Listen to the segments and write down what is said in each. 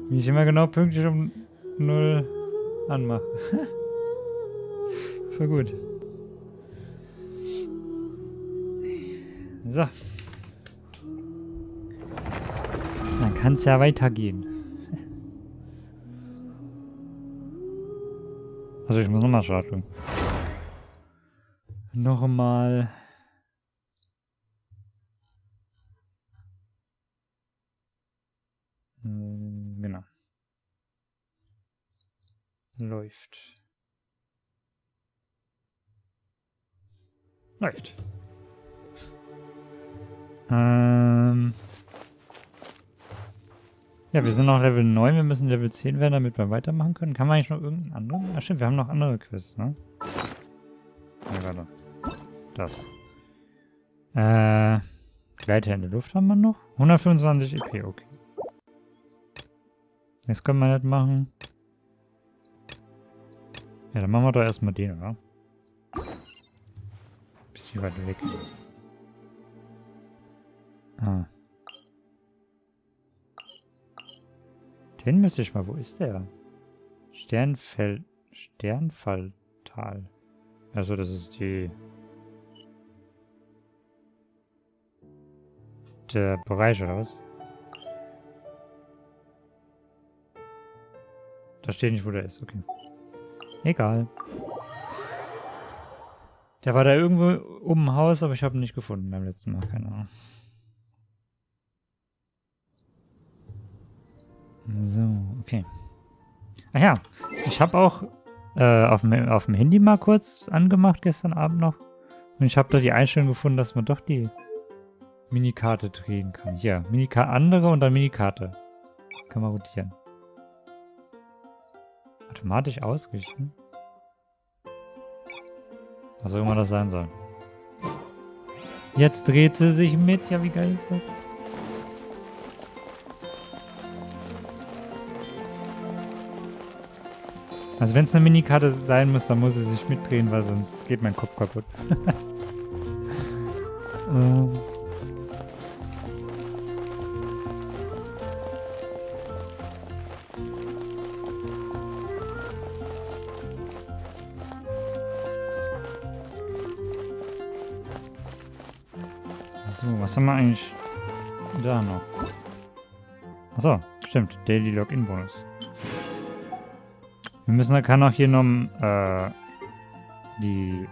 Wie ich immer genau pünktlich um 0 anmache. Voll gut. So. Dann kann es ja weitergehen. Also ich muss nochmal starten. Nochmal. Genau. Läuft. Läuft. Ja, wir sind noch Level 9, wir müssen Level 10 werden, damit wir weitermachen können. Kann man eigentlich noch irgendeinen anderen? Ach stimmt, wir haben noch andere Quests, ne? Ne, warte. Das. Gleiter in der Luft haben wir noch. 125 EP, okay. Das können wir nicht machen. Ja, dann machen wir doch erstmal den, oder? Bisschen weiter weg. Ah. Den müsste ich mal. Wo ist der? Sternfalltal. Also das ist die... Der Bereich, oder was? Da steht nicht, wo der ist. Okay. Egal. Der war da irgendwo um im Haus, aber ich habe ihn nicht gefunden beim letzten Mal. Keine Ahnung. So, okay. Ach ja, ich habe auch auf dem Handy mal kurz angemacht gestern Abend noch. Und ich habe da die Einstellung gefunden, dass man doch die Minikarte drehen kann. Hier, Minikarte andere und dann Minikarte. Kann man rotieren. Automatisch ausrichten. Was auch immer das sein soll. Jetzt dreht sie sich mit. Ja, wie geil ist das? Also wenn es eine Minikarte sein muss, dann muss sie sich mitdrehen, weil sonst geht mein Kopf kaputt. So, was haben wir eigentlich da noch? Achso, stimmt. Daily Login Bonus. Wir müssen, kann auch hier noch die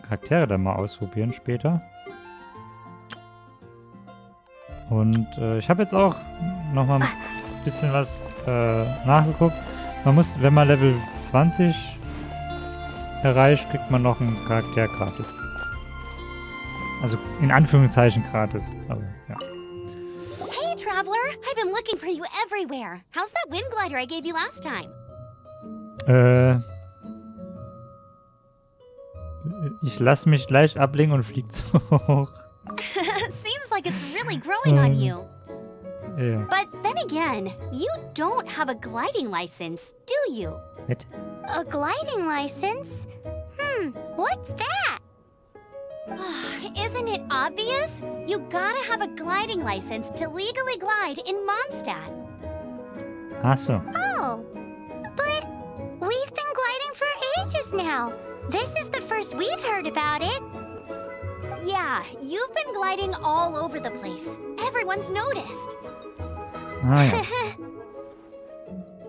Charaktere dann mal ausprobieren später. Und ich habe jetzt auch noch mal ein bisschen was nachgeguckt. Man muss, wenn man Level 20 erreicht, kriegt man noch einen Charakter gratis. Also in Anführungszeichen gratis. Aber, ja. Hey, Traveler! I've been looking for you everywhere. How's that wind glider I gave you last time? Ich lasse mich leicht ablenken und flieg zu hoch. Seems like it's really growing on you. Yeah. But then again, you don't have a gliding license, do you? What? A gliding license? What's that? Isn't it obvious? You gotta have a gliding license to legally glide in Mondstadt. Ach so. Oh, but we've been gliding for ages now. This is the first we've heard about it. Yeah, you've been gliding all over the place. Everyone's noticed. Ah, ja.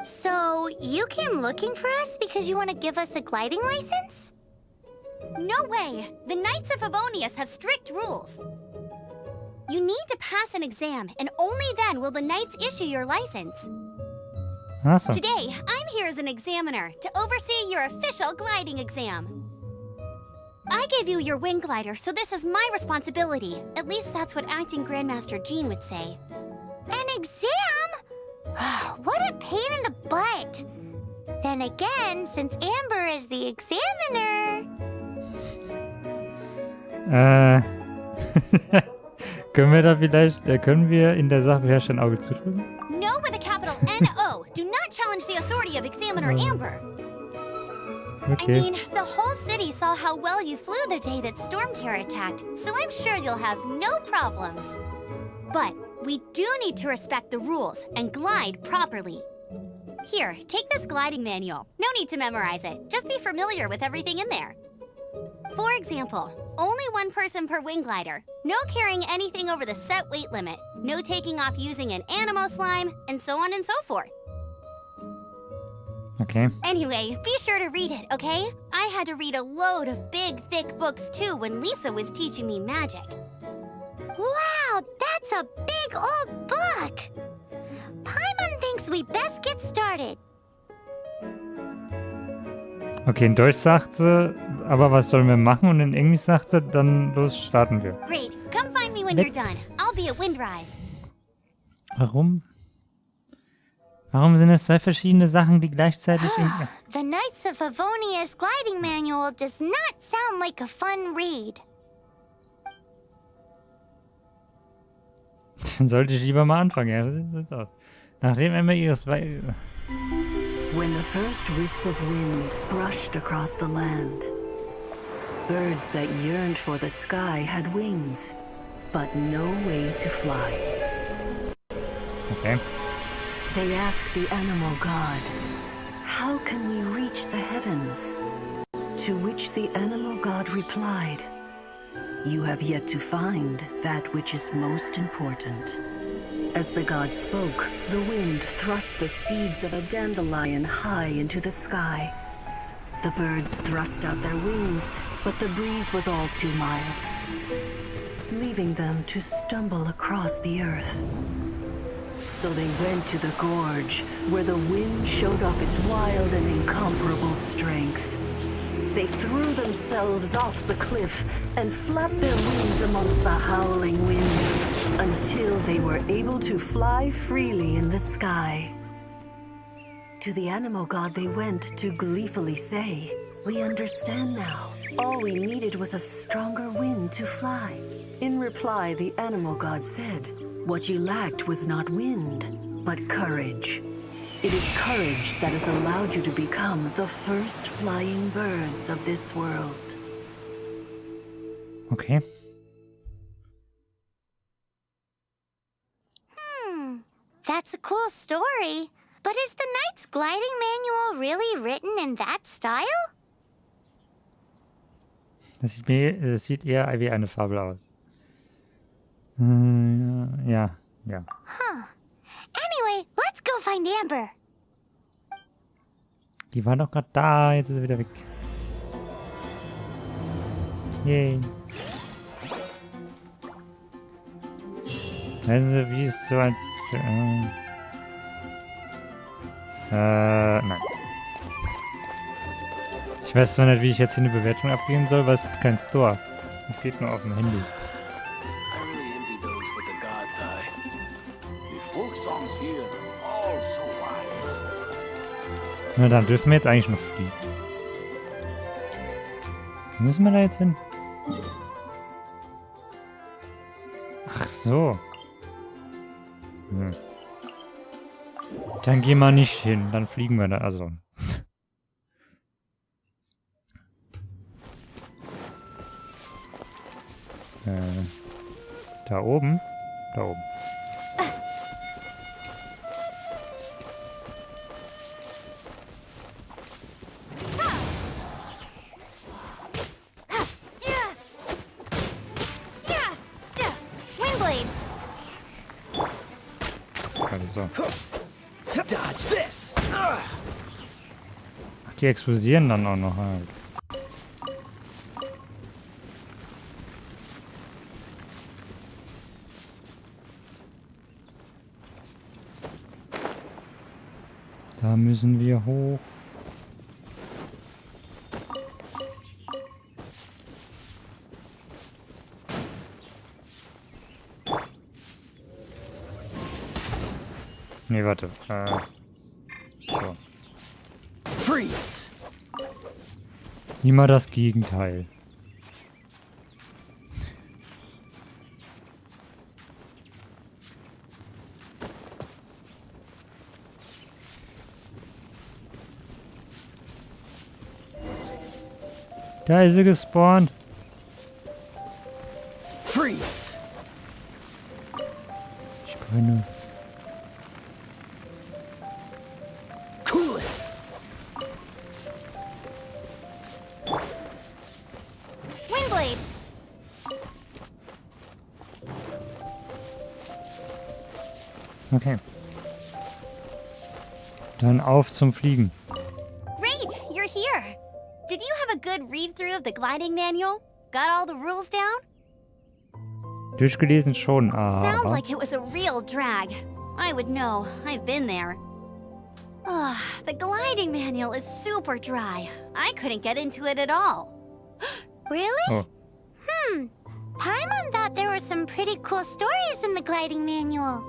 So, you came looking for us because you want to give us a gliding license? No way! The Knights of Favonius have strict rules. You need to pass an exam, and only then will the Knights issue your license. Ach so. Today, I'm here as an examiner to oversee your official gliding exam. I gave you your wing glider, so this is my responsibility. At least that's what acting Grandmaster Jean would say. An exam? What a pain in the butt. Then again, since Amber is the examiner... Können wir da vielleicht, können wir in der Sache vielleicht ein Auge zudrücken? No with a capital N-O. Do not challenge the authority of Examiner Amber. Okay. I mean, the whole city saw how well you flew the day that Storm Terror attacked, so I'm sure you'll have no problems. But we do need to respect the rules and glide properly. Here, take this gliding manual. No need to memorize it. Just be familiar with everything in there. For example, only one person per wing glider, no carrying anything over the set weight limit, no taking off using an animo slime, and so on and so forth. Okay. Anyway, be sure to read it, okay? I had to read a load of big, thick books too when Lisa was teaching me magic. Wow, that's a big old book! Paimon thinks we best get started. Okay, in Deutsch sagt sie, aber was sollen wir machen? Und in Englisch sagt sie, dann los starten wir. Great, come find me when you're done. I'll be at Windrise. Warum? Warum sind es zwei verschiedene Sachen, die gleichzeitig... The Knights of Favonia's gliding manual does not sound like a fun read. Dann sollte ich lieber mal anfangen. Ja, so sieht's aus. Nachdem Emma ihres... When the first wisp of wind brushed across the land, birds that yearned for the sky had wings, but no way to fly. Okay. They asked the animal god, "How can we reach the heavens?" To which the animal god replied, "You have yet to find that which is most important." As the god spoke, the wind thrust the seeds of a dandelion high into the sky. The birds thrust out their wings, but the breeze was all too mild, leaving them to stumble across the earth. So they went to the gorge, where the wind showed off its wild and incomparable strength. They threw themselves off the cliff and flapped their wings amongst the howling winds until they were able to fly freely in the sky. To the animal god they went to gleefully say, "We understand now. All we needed was a stronger wind to fly." In reply, the animal god said, "What you lacked was not wind, but courage. It is courage that has allowed you to become the first flying birds of this world." Okay. That's a cool story. But is the Knight's gliding manual really written in that style? Das sieht eher wie eine Fabel aus. Ja. Huh. Anyway, let's go find Amber. Die war doch gerade da, jetzt ist sie wieder weg. Yay. Wissen Sie, wie es so ein... nein. Ich weiß zwar nicht, wie ich jetzt hier eine Bewertung abgeben soll, weil es gibt keinen Store. Es geht nur auf dem Handy. Na, dann dürfen wir jetzt eigentlich noch fliegen. Wo müssen wir da jetzt hin? Ach so. Dann gehen wir nicht hin. Dann fliegen wir da. Also. Da oben? Da oben. So. Ach, die explodieren dann auch noch halt. Da müssen wir hoch. Nee, warte. So. Freeze! Immer das Gegenteil. Da ist sie gespawnt. Freeze! Ich Okay. Dann auf zum Fliegen. Great, you're here. Did you have a good read-through of the gliding manual? Got all the rules down? Durchgelesen schon, Sounds aber... like it was a real drag. I would know. I've been there. Ugh, the gliding manual is super dry. I couldn't get into it at all. Really? Oh. Paimon thought there were some pretty cool stories in the gliding manual.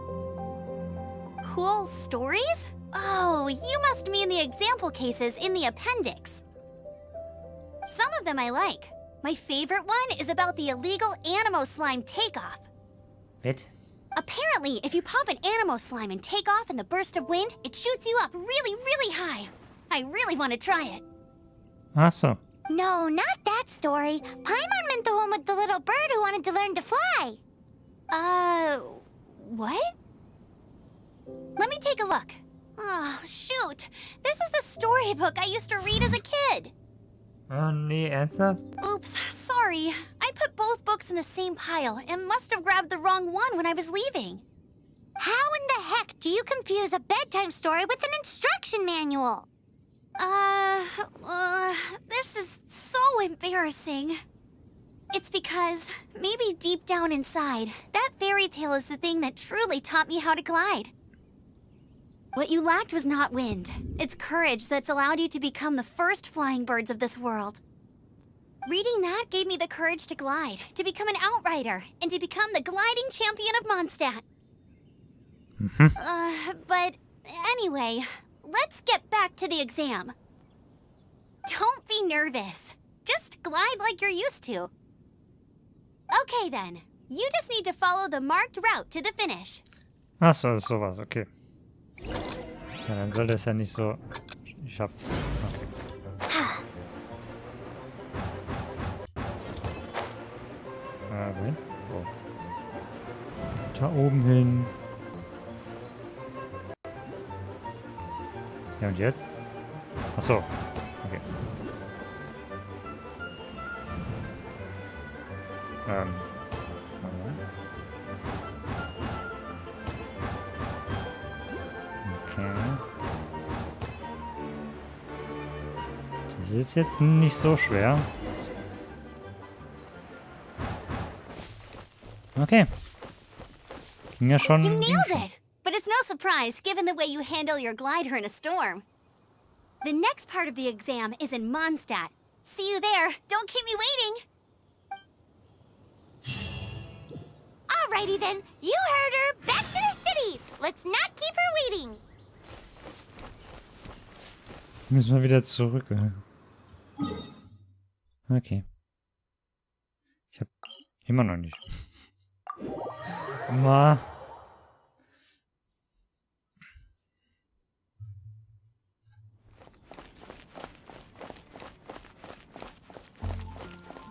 Cool stories? Oh, you must mean the example cases in the appendix. Some of them I like. My favorite one is about the illegal Animo slime takeoff. What? Apparently, if you pop an Animo slime and take off in the burst of wind, it shoots you up really, really high. I really want to try it. Ach so. No, not that story. Paimon meant the one with the little bird who wanted to learn to fly. What? Let me take a look. Oh, shoot. This is the storybook I used to read as a kid. Oh nee, ernsthaft? Oops, sorry. I put both books in the same pile and must have grabbed the wrong one when I was leaving. How in the heck do you confuse a bedtime story with an instruction manual? This is so embarrassing. It's because, maybe deep down inside, that fairy tale is the thing that truly taught me how to glide. What you lacked was not wind. It's courage that's allowed you to become the first flying birds of this world. Reading that gave me the courage to glide, to become an outrider, and to become the gliding champion of Mondstadt. But anyway, let's get back to the exam. Don't be nervous. Just glide like you're used to. Okay then, you just need to follow the marked route to the finish. Ach so, sowas, okay. Ja, dann soll das ja nicht so... Ich hab... Wohin? Oh. Da oben hin. Ja, und jetzt? Ach so. Okay. Okay. Das ist jetzt nicht so schwer. Okay. Ging ja schon. You nailed it! But it's no surprise, given the way you handle your glider in a storm. The next part of the exam is in Mondstadt. See you there. Don't keep me waiting. Alrighty then, you heard her. Back to the city. Let's not keep her waiting. Müssen wir wieder zurück. Okay. Ich hab immer noch nicht. Ma.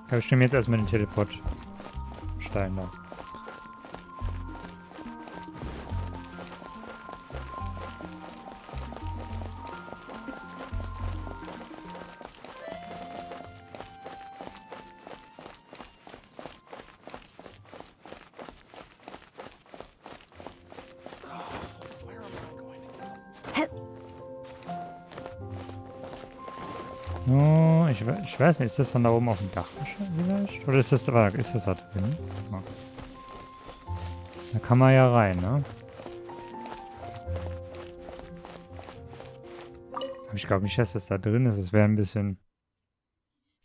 Aber ich nehme jetzt erstmal den Teleport-Stein da. Oh, ich weiß nicht, ist das dann da oben auf dem Dach vielleicht? Oder ist das da drin? Ja. Da kann man ja rein, ne? Aber ich glaube nicht, dass das da drin ist. Das wäre ein bisschen...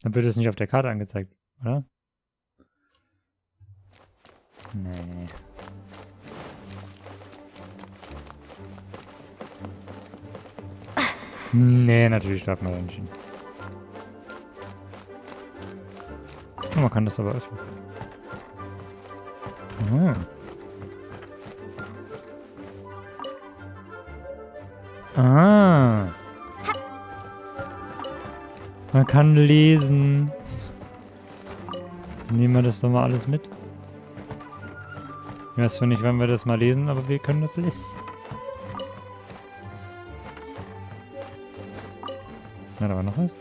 Dann wird es nicht auf der Karte angezeigt, oder? Nee. Nee, natürlich darf man da nicht hin. Oh, man kann das aber öffnen. Ah. Man kann lesen. Nehmen wir das doch mal alles mit. Ich weiß zwar nicht, wann wir das mal lesen, aber wir können das lesen. Ja, da war noch was.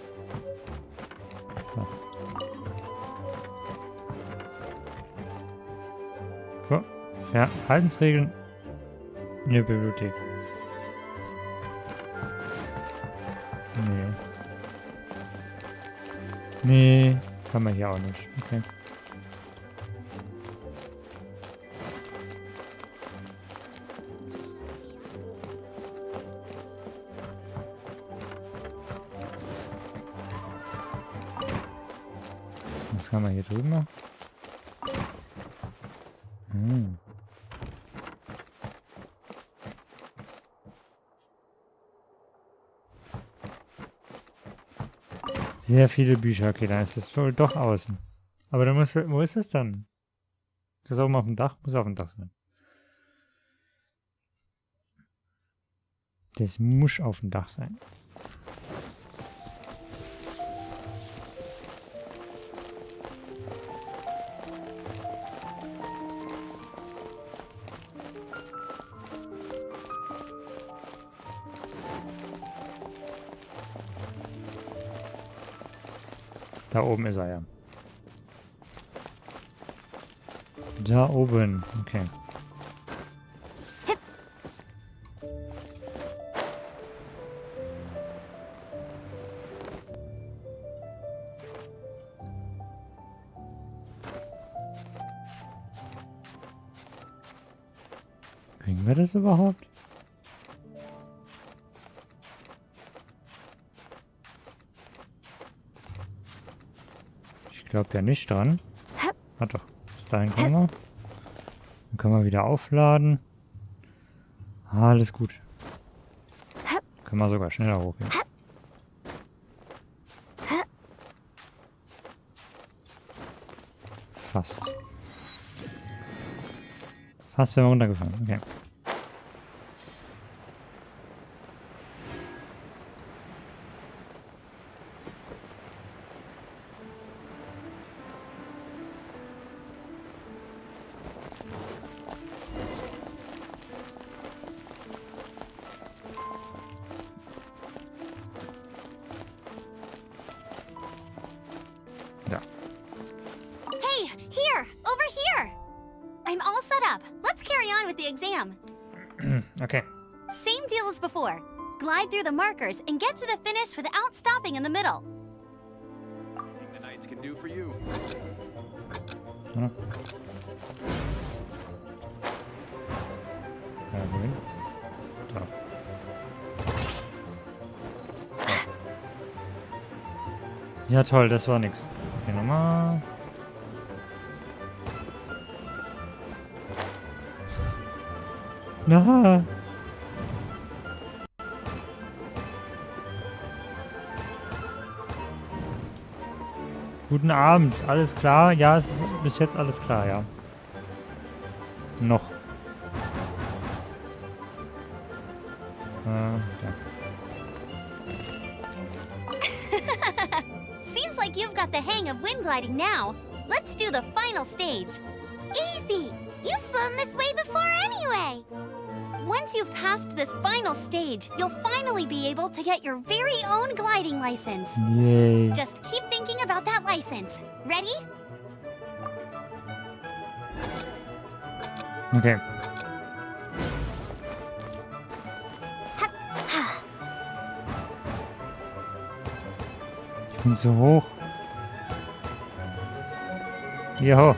So. Verhaltensregeln. In der Bibliothek. Nee. Nee, kann man hier auch nicht. Okay. Was kann man hier drüben noch? Hm. Sehr viele Bücher. Okay, dann ist es wohl doch außen. Aber dann muss, wo ist es dann? Ist das oben auf dem Dach? Muss auf dem Dach sein. Das muss auf dem Dach sein. Da oben ist er ja. Da oben, okay. Kriegen wir das überhaupt? Ich glaube ja nicht dran. Ah doch, bis dahin kommen wir. Dann können wir wieder aufladen. Ah, alles gut. Können wir sogar schneller hochgehen. Fast. Fast wären wir runtergefallen. Okay. Ja. Hey, here! Over here! I'm all set up. Let's carry on with the exam. Okay. Same deal as before. Glide through the markers and get to the finish without stopping in the middle. Anything the knights can do for you. Ja. Ja, wohin? Da. Ja toll, das war nix. Okay, nochmal. Na. Guten Abend, alles klar? Ja, es ist bis jetzt alles klar, ja. Noch. Ja. Seems like you've got the hang of wind gliding now. Let's do the final stage. Easy! You've flown this way before anyway! Once you've passed this final stage, you'll finally be able to get your very own gliding license. Yay. Just keep thinking about that license. Ready? Okay. Ich bin so hoch. Jo.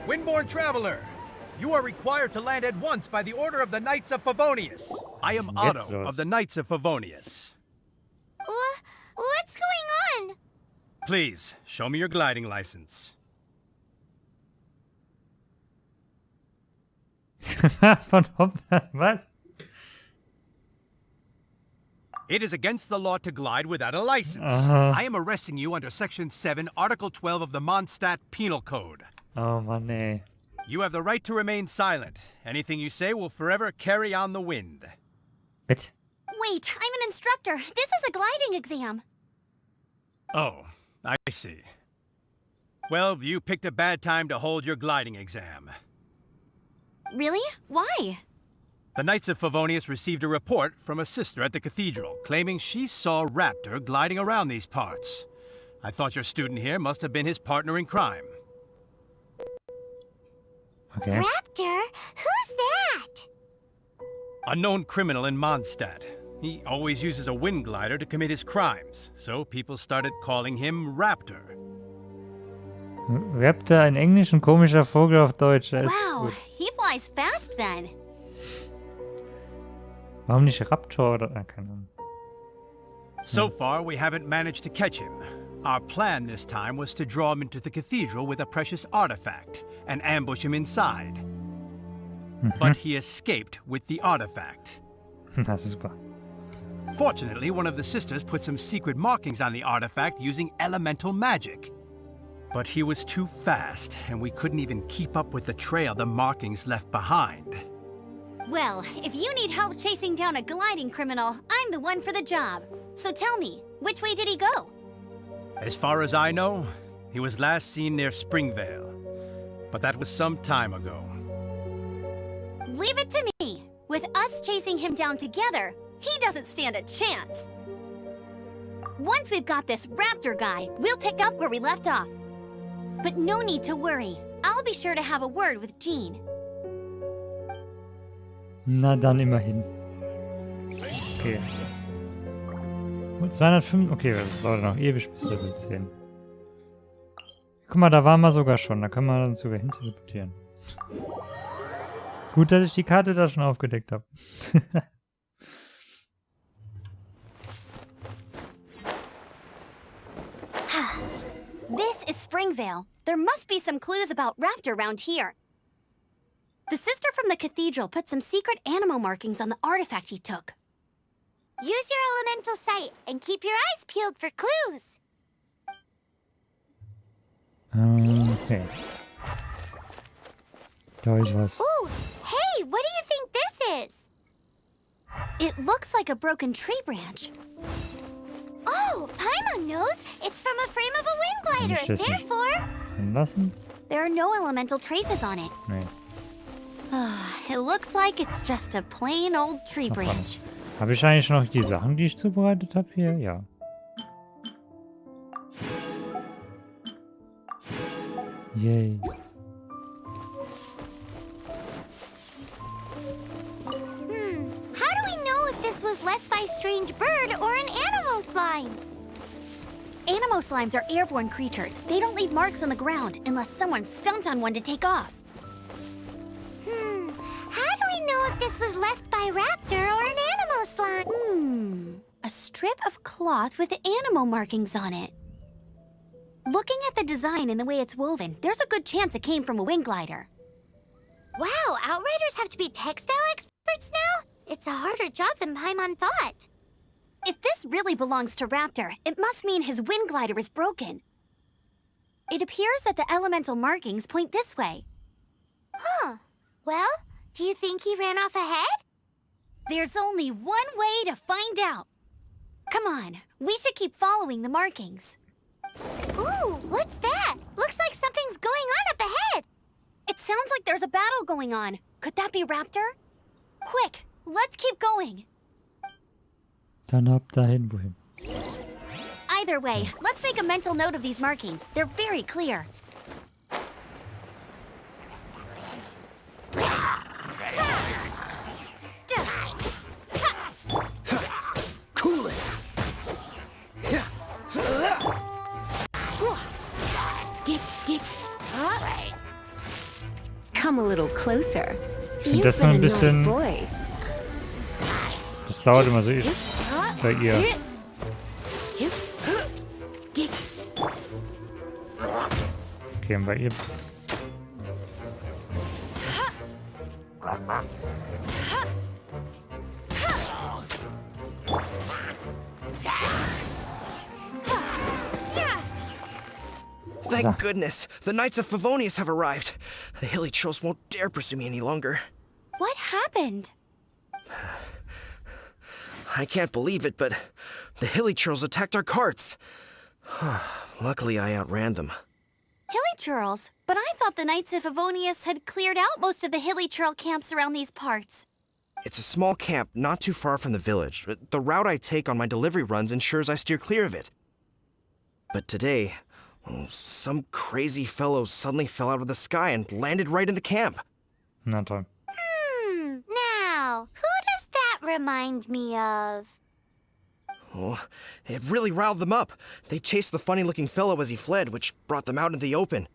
Windborne traveler, you are required to land at once by the order of the Knights of Favonius. I am Jetzt Otto los. of the Knights of Favonius. What's going on? Please, show me your gliding license. Von Hoppmann, was? It is against the law to glide without a license. I am arresting you under Section 7, Article 12 of the Mondstadt Penal Code. Oh Mann, ey. You have the right to remain silent. Anything you say will forever carry on the wind. Bitte. Wait, I'm an instructor. This is a gliding exam. Oh, I see. Well, you picked a bad time to hold your gliding exam. Really? Why? The Knights of Favonius received a report from a sister at the cathedral, claiming she saw Raptor gliding around these parts. I thought your student here must have been his partner in crime. Okay. Raptor? Who's that? A known criminal in Mondstadt. He always uses a wind glider to commit his crimes, so people started calling him Raptor. Raptor, ein Englisch, ein komischer Vogel auf Deutsch. Ja, ist Wow, gut. he flies fast then. Warum nicht Raptor oder... Ah, keine Ahnung. So far, we haven't managed to catch him. Our plan this time was to draw him into the cathedral with a precious artifact and ambush him inside. But he escaped with the artifact. Das ist super. Fortunately, one of the sisters put some secret markings on the artifact using elemental magic. But he was too fast, and we couldn't even keep up with the trail the markings left behind. Well, if you need help chasing down a gliding criminal, I'm the one for the job. So tell me, which way did he go? As far as I know, he was last seen near Springvale. But that was some time ago. Leave it to me. With us chasing him down together, he doesn't stand a chance. Once we've got this Raptor guy, we'll pick up where we left off. But no need to worry. I'll be sure to have a word with Jean. Na dann immerhin. Okay. Gut, 205. Okay, das dauert noch ewig bis Level 10. Guck mal, da waren wir sogar schon. Da können wir uns sogar hin teleportieren. Gut, dass ich die Karte da schon aufgedeckt habe. This is Springvale. There must be some clues about Raptor around here. The sister from the cathedral put some secret animal markings on the artifact he took. Use your elemental sight and keep your eyes peeled for clues. Okay. Da ist was. Ooh, hey, what do you think this is? It looks like a broken tree branch. Oh, Paimon knows. It's from a frame of a wind glider. Interesting. Therefore, Anlassen? There are no elemental traces on it. Nee. It looks like it's just a plain old tree Ach, branch. Habe ich eigentlich noch die Sachen, die ich zubereitet habe hier? Ja. Yay. how do we know if this was left by strange bird or an animal slime? Animo slimes are airborne creatures. They don't leave marks on the ground unless someone stomped on one to take off. How do we know if this was left by raptor or an animal slime? A strip of cloth with animo markings on it. Looking at the design and the way it's woven, there's a good chance it came from a wing glider. Wow, Outriders have to be textile experts now? It's a harder job than Paimon thought. If this really belongs to Raptor, it must mean his wind glider is broken. It appears that the elemental markings point this way. Huh. Well, do you think he ran off ahead? There's only one way to find out. Come on, we should keep following the markings. Ooh, what's that? Looks like something's going on up ahead. It sounds like there's a battle going on. Could that be Raptor? Quick, let's keep going. Dann ab dahin, wohin? Either way, let's make a mental note of these markings. They're very clear. Cool it! Come a little closer. Ich finde You've das so been ein a naughty bisschen... boy. Das dauert immer so bei ihr. Okay, und bei ihr... Thank goodness! The Knights of Favonius have arrived. The hilly trolls won't dare pursue me any longer. What happened? I can't believe it, but the hilly trolls attacked our carts. Luckily, I outran them. Hilly churls? But I thought the Knights of Favonius had cleared out most of the hilly churl camps around these parts. It's a small camp not too far from the village. The route I take on my delivery runs ensures I steer clear of it. But today, some crazy fellow suddenly fell out of the sky and landed right in the camp. Na toll. Now, who does that remind me of? Oh, it really riled them up. They chased the funny-looking fellow as he fled, which brought them out into the open.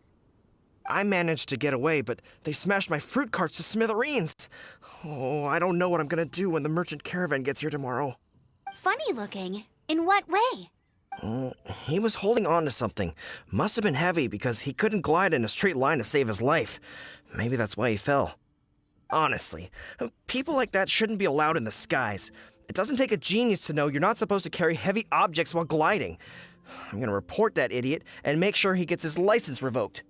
I managed to get away, but they smashed my fruit carts to smithereens. Oh, I don't know what I'm gonna do when the merchant caravan gets here tomorrow. Funny looking? In what way? He was holding on to something. Must have been heavy because he couldn't glide in a straight line to save his life. Maybe that's why he fell. Honestly, people like that shouldn't be allowed in the skies. It doesn't take a genius to know you're not supposed to carry heavy objects while gliding. I'm gonna report that idiot and make sure he gets his license revoked.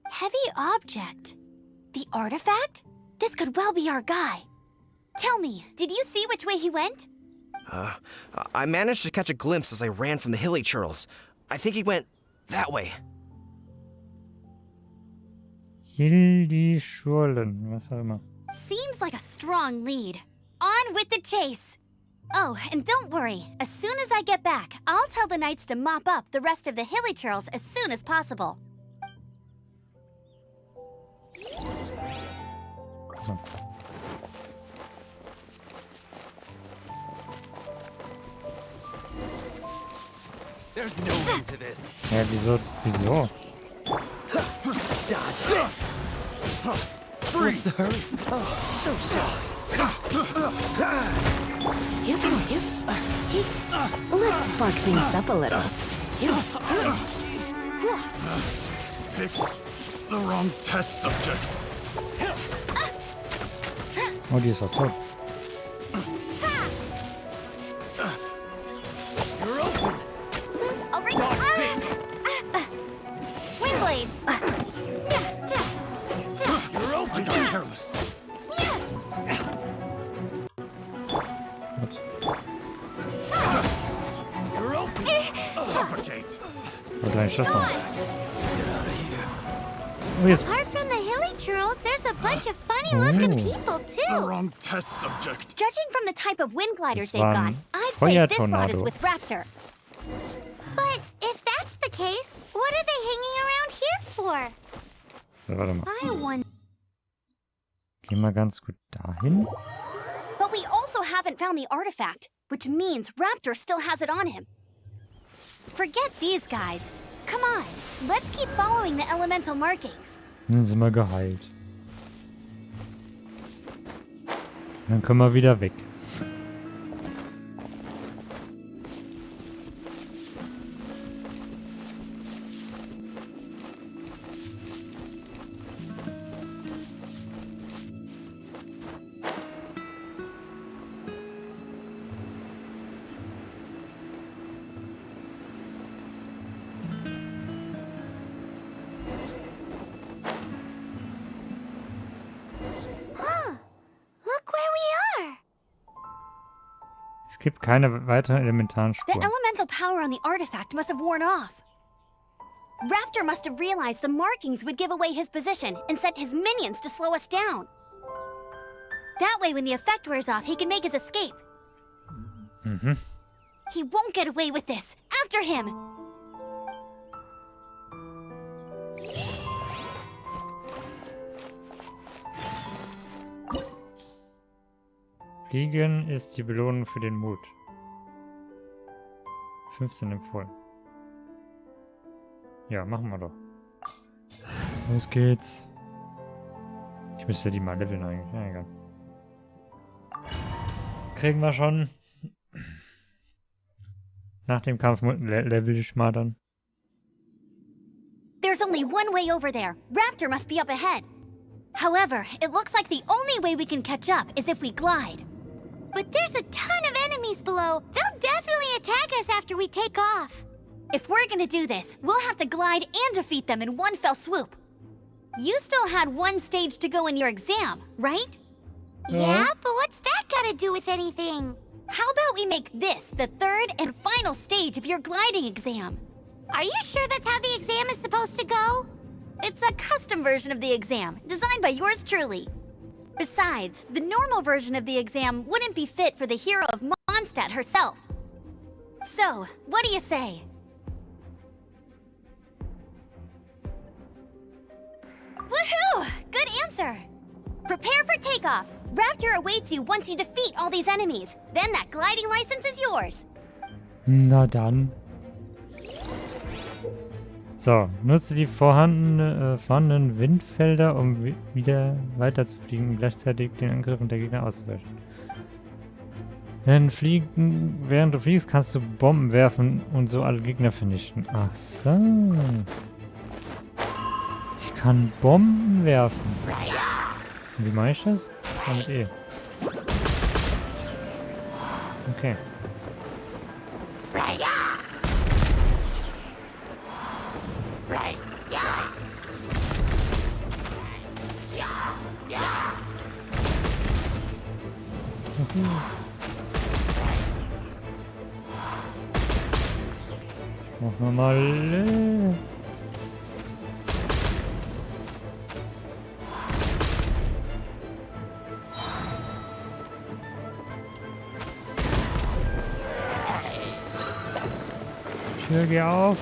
Heavy object? The artifact? This could well be our guy. Tell me, did you see which way he went? I managed to catch a glimpse as I ran from the hilly churls. I think he went that way. Hildi Schurlen, was auch immer. Seems like a strong lead. On with the chase! Oh, and don't worry. As soon as I get back, I'll tell the knights to mop up the rest of the hilly churls as soon as possible. So. There's no end to this. Ja, wieso? Dodge this! What's the hurry? Oh, so sorry. Let's spark things up a little. Pick the wrong test subject. Oh, die ist was tot. You're open. I'll bring Windblade! You're open. I got careless. You're open. Suffocate. Wollte eigentlich das machen. Oh, jetzt. Apart from the hilly churls, there's a bunch of funny-looking people, The too. wrong test subject. Judging from the type of wind gliders Das they've war got, ein I'd say this lot is Feuertornado. with Raptor. But if that's the case, what are they hanging around here for? So, warte mal. I wonder... Gehen wir ganz gut dahin. But we also haven't found the artifact, which means Raptor still has it on him. Forget these guys. Come on, let's keep following the elemental markings. Dann sind wir geheilt. Dann können wir wieder weg. Look where we are. Es gibt keine weiteren elementaren The Spuren. elemental power on the artifact must have worn off. Raptor must have realized the markings would give away his position and sent his minions to slow us down. That way, when the effect wears off, he can make his escape. Mhm. He won't get away with this. After him! Fliegen ist die Belohnung für den Mut. 15 empfohlen. Ja, machen wir doch. Los geht's. Ich müsste die mal leveln eigentlich. Ja, egal. Kriegen wir schon. Nach dem Kampf level ich mal dann. There's only one way over there. Raptor must be up ahead. However, it looks like the only way we can catch up is if we glide. But there's a ton of enemies below. They'll definitely attack us after we take off. If we're gonna do this, we'll have to glide and defeat them in one fell swoop. You still had one stage to go in your exam, right? Yeah, but what's that got to do with anything? How about we make this the third and final stage of your gliding exam? Are you sure that's how the exam is supposed to go? It's a custom version of the exam, designed by yours truly. Besides, the normal version of the exam wouldn't be fit for the hero of Mondstadt herself. So, what do you say? Woohoo! Good answer! Prepare for takeoff. Raptor awaits you once you defeat all these enemies. Then that gliding license is yours. Na dann. So, nutze die vorhandenen Windfelder, um wieder weiter zu fliegen und gleichzeitig den Angriffen der Gegner auszuweichen. Während du fliegst, kannst du Bomben werfen und so alle Gegner vernichten. Ach so. Ich kann Bomben werfen. Und wie mache ich das? Ja, mit E. Okay. Machen wir mal. Tür, geh auf.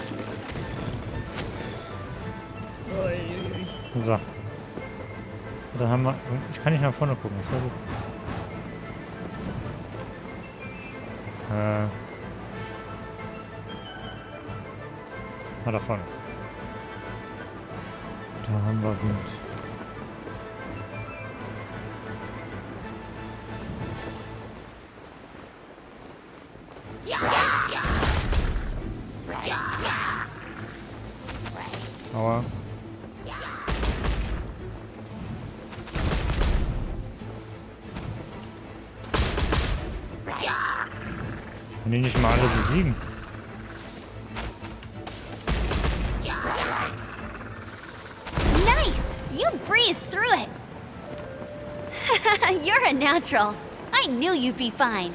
So. Dann haben wir. Ich kann nicht nach vorne gucken, das war gut. Da vorne. Da haben wir Wind. Aua. Kann die nicht mal alle besiegen? Nice! You breezed through it! You're a natural. I knew you'd be fine.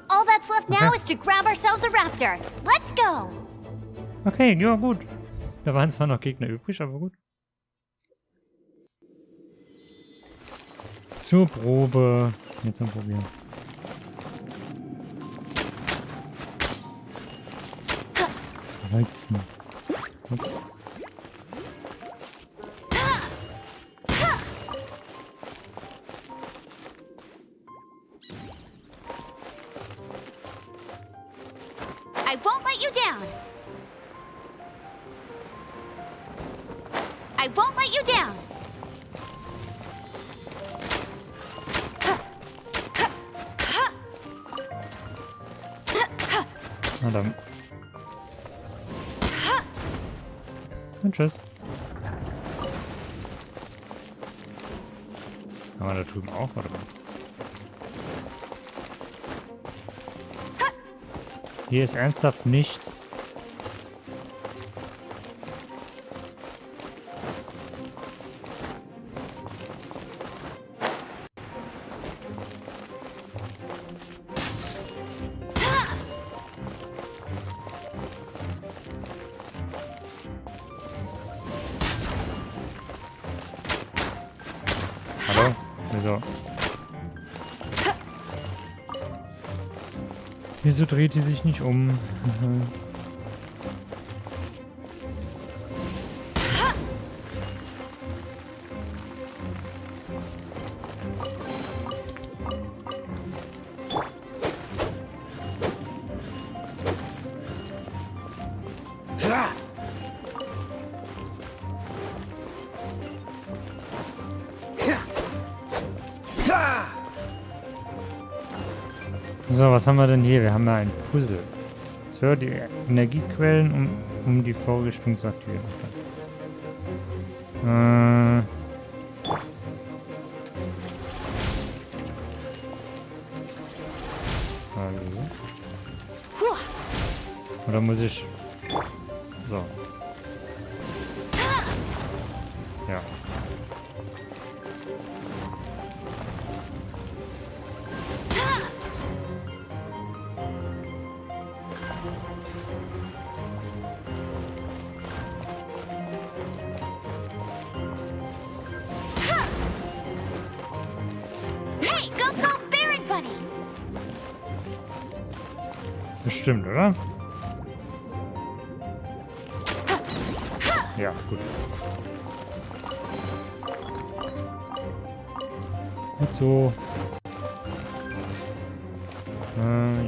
All that's left now is to grab ourselves a raptor. Let's go! Okay, ja gut. Da waren zwar noch Gegner übrig, aber gut. Zur Probe. Jetzt zum Probieren. Weizen. Ups. I won't let you down! I won't let you down! Na dann. Und tschüss. Kann man da drüben auch, oder? Hier ist ernsthaft nichts. Hallo? Wieso? Wieso dreht die sich nicht um? So, was haben wir denn hier? Wir haben ja ein Puzzle. So, die Energiequellen, um die Vorrichtung zu aktivieren. Hallo? Oder muss ich... So. Ja. Bestimmt, oder? Ja, gut. Gut so.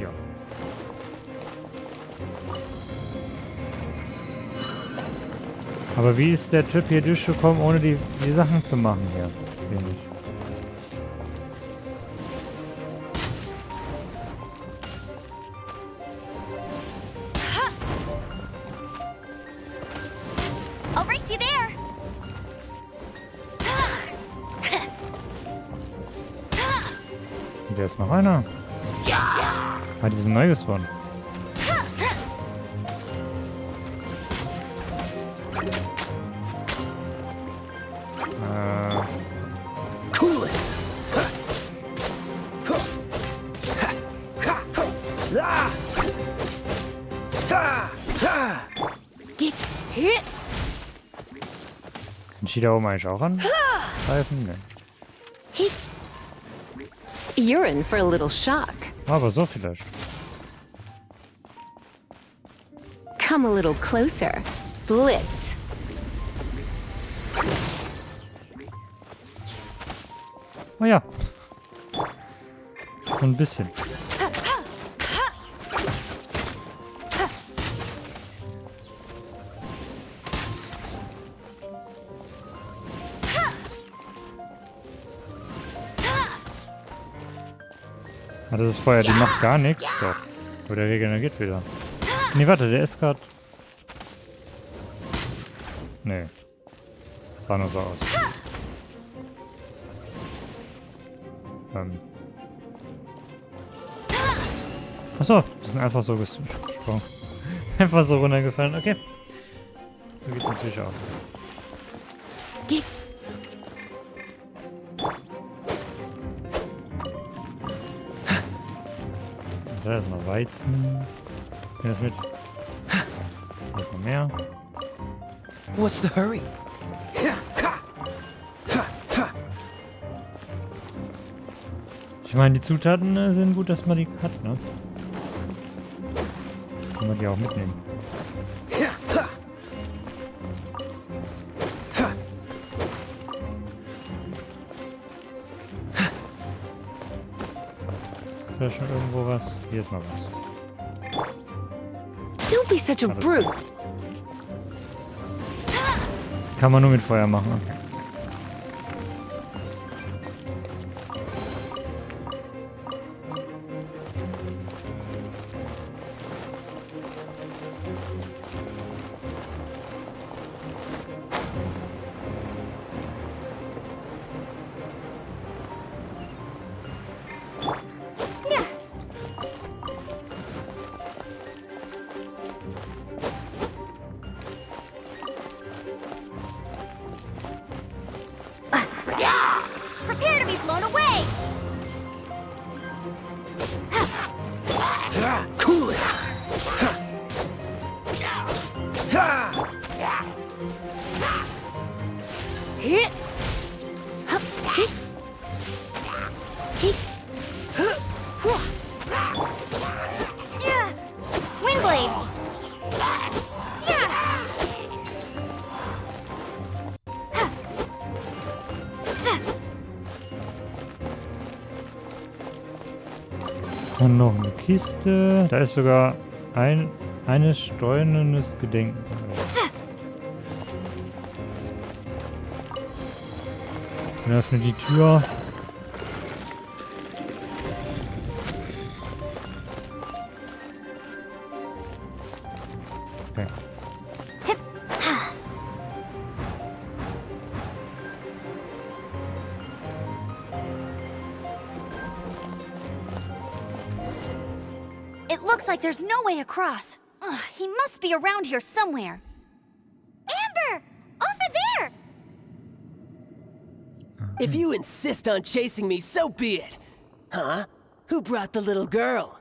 Ja. Aber wie ist der Typ hier durchgekommen, ohne die Sachen zu machen hier? Finde ich. I'll race you there. Da ist noch einer. Ah, die sind neu gespawnt. Cool it! Kann ich die da oben eigentlich auch angreifen? Ne. You're in for a little shock. Aber so vielleicht. Come a little closer. Blitz. Oh ja. So ein bisschen. Ah, das ist Feuer, die macht gar nichts. Doch. Aber der regeneriert wieder. Nee, warte, der ist gerade. Nee. Sah nur so aus. Achso, die sind einfach so gesprungen. Einfach so runtergefallen. Okay. So geht's natürlich auch. Da ist noch Weizen. Sind das mit? Da ist noch mehr. What's the hurry? Ich meine, die Zutaten sind gut, dass man die hat, ne? Kann man die auch mitnehmen. Ist vielleicht schon irgendwo was? Hier ist noch was. Don't be such a Alles brute. Kann man nur mit Feuer machen. Prepare to be blown away. Cool it! Hit. Yeah. Windblade. Yeah. Und noch eine Kiste. Da ist sogar eine streunendes Gedenken. Wir öffnen die Tür. Okay. It looks like there's no way across. Ugh, he must be around here somewhere. Amber! Over there! If you insist on chasing me, so be it. Huh? Who brought the little girl?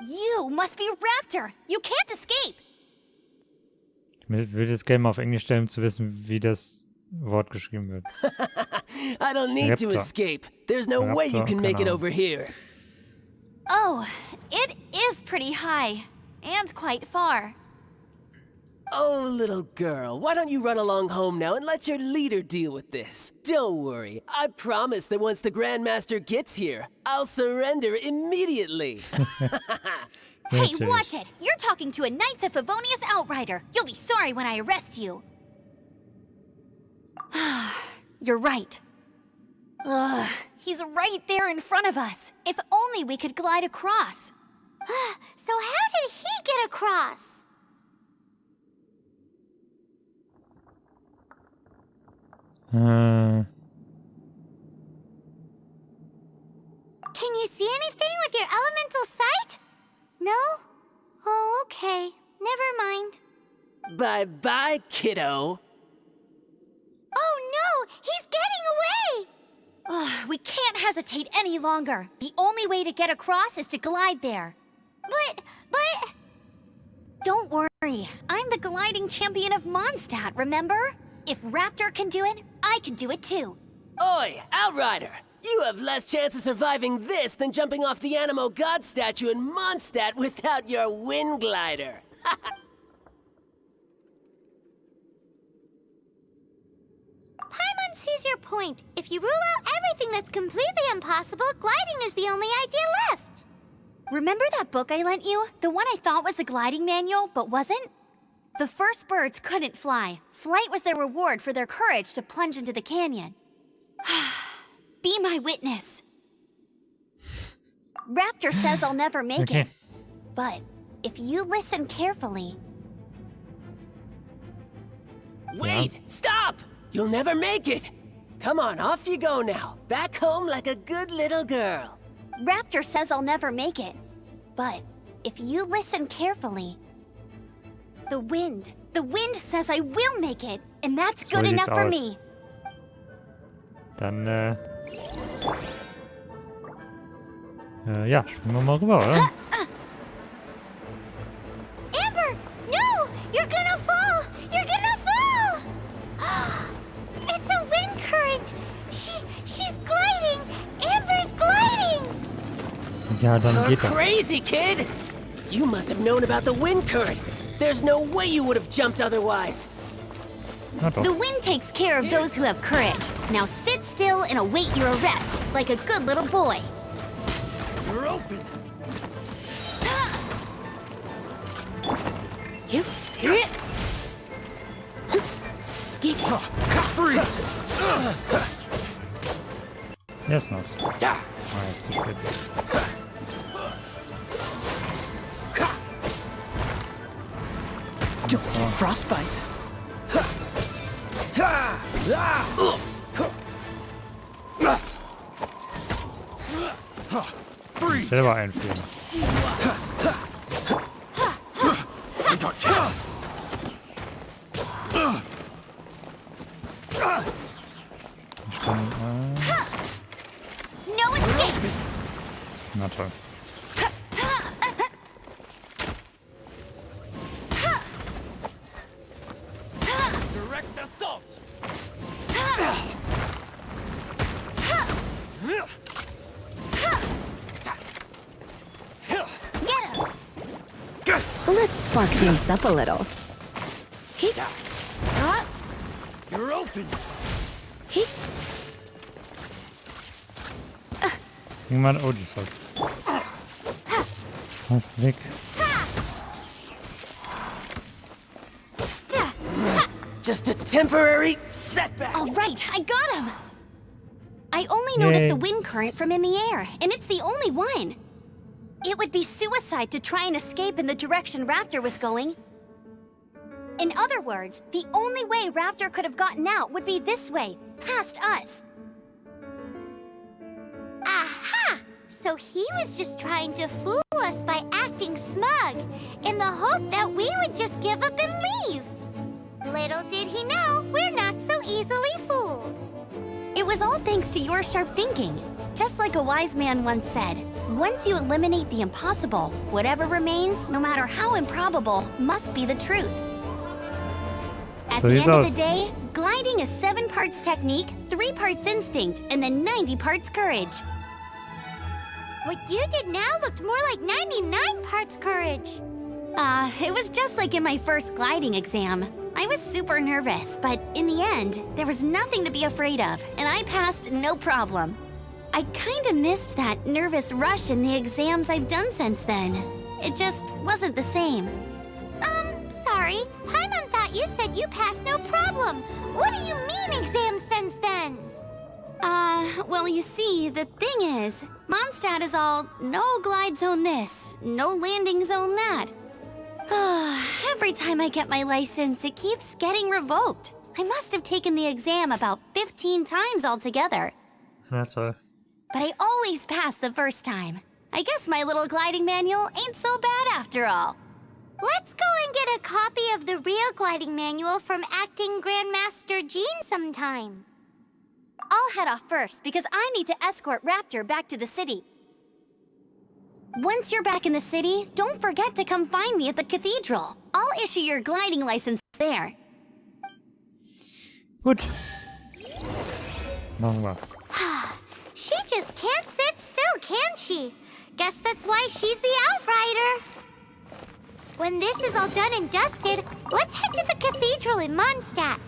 You must be Raptor. You can't escape. Ich will das Game auf Englisch stellen, um zu wissen, wie das Wort geschrieben wird. I don't need to Raptor. escape. There's no way you Raptor, can make it keine over here. Oh, it is pretty high. and quite far. Oh, little girl, why don't you run along home now and let your leader deal with this? Don't worry, I promise that once the Grandmaster gets here, I'll surrender immediately. Hey, watch it! You're talking to a Knights of Favonius outrider. You'll be sorry when I arrest you. You're right. Ugh, he's right there in front of us. If only we could glide across. So how did he get across? Äh, Can you see anything with your elemental sight? No? Oh, okay. Never mind. Bye-bye, kiddo. Oh no! He's getting away! Ugh, we can't hesitate any longer. The only way to get across is to glide there. But... Don't worry. I'm the gliding champion of Mondstadt, remember? If Raptor can do it, I can do it too. Oi, Outrider! You have less chance of surviving this than jumping off the Animo God statue in Mondstadt without your wind glider. Paimon sees your point. If you rule out everything that's completely impossible, gliding is the only idea left. Remember that book I lent you? The one I thought was the gliding manual, but wasn't? The first birds couldn't fly. Flight was their reward for their courage to plunge into the canyon. Be my witness. Raptor says I'll never make it. But if you listen carefully... Wait! Stop! You'll never make it! Come on, off you go now. Back home like a good little girl. Raptor says I'll never make it. But if you listen carefully... The wind says I will make it. And that's good enough for me. Dann, ja, springen wir mal rüber, oder? Amber! No! You're gonna fall! You're gonna fall! It's a wind current! She's gliding! Amber's gliding! Ja, dann You're geht er. crazy, kid! You must have known about the wind current. There's no way you would have jumped otherwise. Na doch. The wind takes care of those who have courage. Now sit still and await your arrest, like a good little boy. You're open. You hit. Free. Jetzt noch. Ah, ist zu spät. Frostbite. Free. Selber einführen. No escape! Na toll. Direct assault. Get him! Let's spark things up a little. You're open. Irgendwann, oh, das heißt. Fast weg. Just a temporary setback. All right, I got him! I only noticed Yay. the wind current from in the air, and it's the only one. It would be suicide to try and escape in the direction Raptor was going. In other words, the only way Raptor could have gotten out would be this way, past us. Aha! So he was just trying to fool us by acting smug, in the hope that we would just give up and leave. Little did he know, we're not so easily fooled. It was all thanks to your sharp thinking. Just like a wise man once said, once you eliminate the impossible, whatever remains, no matter how improbable, must be the truth. At So the he's end of aus. the day, gliding is 7 parts technique, 3 parts instinct, and then 90 parts courage. What you did now looked more like 99 parts courage. It was just like in my first gliding exam. I was super nervous, but in the end, there was nothing to be afraid of, and I passed no problem. I kinda missed that nervous rush in the exams I've done since then. It just wasn't the same. Sorry. Paimon thought you said you passed no problem. What do you mean exams since then? Well, you see, the thing is, Mondstadt is all no glide zone this, no landing zone that. Every time I get my license, it keeps getting revoked. I must have taken the exam about 15 times altogether. That's all. But I always pass the first time. I guess my little gliding manual ain't so bad after all. Let's go and get a copy of the real gliding manual from Acting Grandmaster Jean sometime. I'll head off first because I need to escort Raptor back to the city. Once you're back in the city, don't forget to come find me at the cathedral. I'll issue your gliding license there. Gut. Machen wir. She just can't sit still, can she? Guess that's why she's the outrider. When this is all done and dusted, let's head to the cathedral in Mondstadt.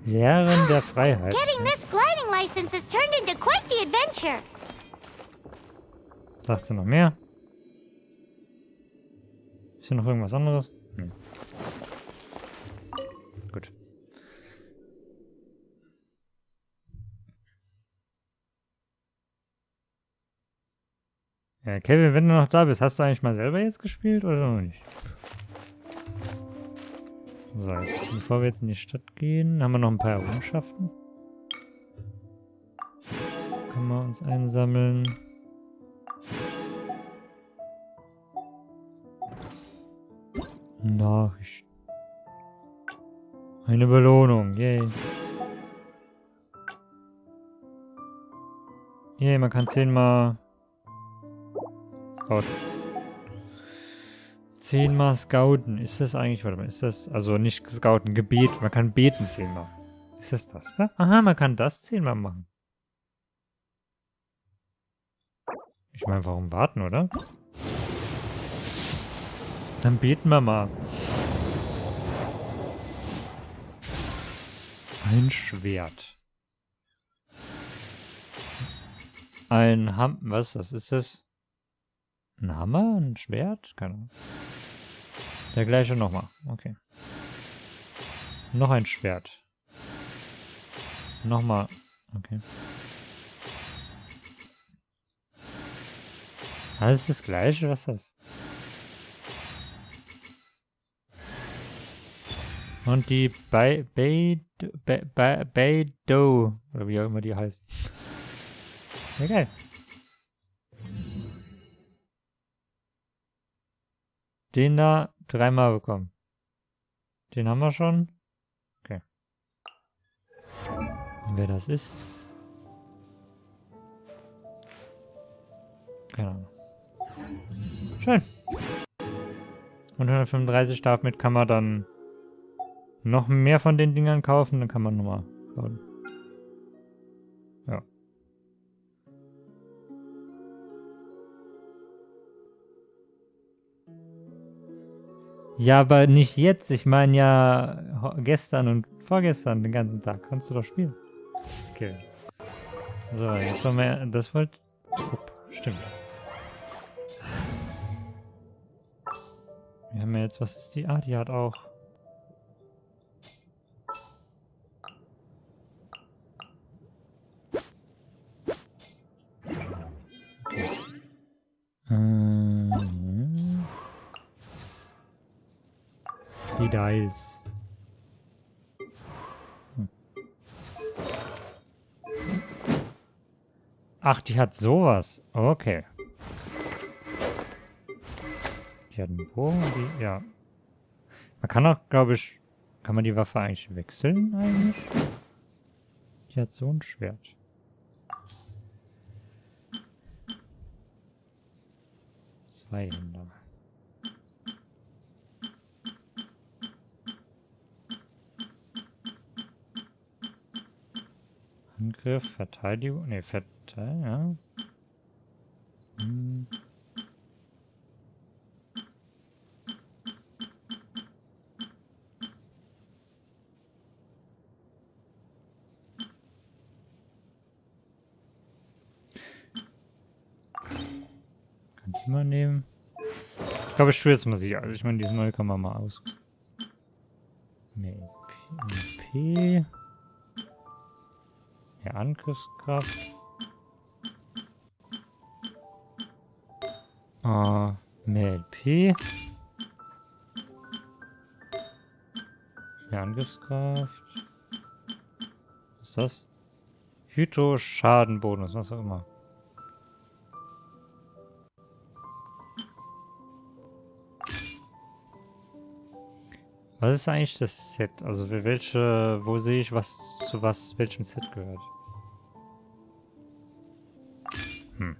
Lehren der Freiheit. Getting this gliding license has turned into quite the adventure. Sagt sie noch mehr? Ist hier noch irgendwas anderes? Nee. Gut. Ja, Kevin, wenn du noch da bist, hast du eigentlich mal selber jetzt gespielt oder noch nicht? So, jetzt, bevor wir jetzt in die Stadt gehen, haben wir noch ein paar Errungenschaften. Können wir uns einsammeln. Nachricht. Eine Belohnung, yay. Yay, man kann 10-mal scouten. 10-mal scouten. Ist das eigentlich, warte mal, ist das, also nicht scouten, Gebet. Man kann beten 10-mal. Ist das da? Aha, man kann das 10-mal machen. Ich meine, warum warten, oder? Dann beten wir mal. Ein Schwert. Ein was das? Ist das? Ein Hammer? Ein Schwert? Keine Ahnung. Der gleiche nochmal. Okay. Noch ein Schwert. Nochmal. Okay. Das ist das gleiche? Was ist das? Und die Beidou, oder wie auch immer die heißt. Ja, geil. Den da 3-mal bekommen. Den haben wir schon. Okay. Und wer das ist? Keine Ahnung. Schön. Und 135 damit kann man dann noch mehr von den Dingern kaufen, dann kann man nochmal schauen. Ja. Ja, aber nicht jetzt. Ich meine ja gestern und vorgestern den ganzen Tag. Kannst du doch spielen. Okay. So, jetzt wollen wir... Das wollte... Stimmt. Wir haben ja jetzt... Was ist die? Ah, die hat auch... Die Dice. Ach, die hat sowas. Okay. Die hat einen Bogen, die... Ja. Man kann auch, glaube ich... Kann man die Waffe eigentlich wechseln, eigentlich? Die hat so ein Schwert. Zweihänder. Angriff, Verteidigung, ne, ja. Mal nehmen. Ich glaube, ich tue jetzt mal sie. Also ich meine, diese neue kann man mal aus. Nee, P. Ja, Angriffskraft. Mehr LP. Ja, Angriffskraft. Was ist das? Hydro-Schadenbonus, was auch immer. Was ist eigentlich das Set? Also für welche, wo sehe ich, was zu welchem Set gehört? Hm.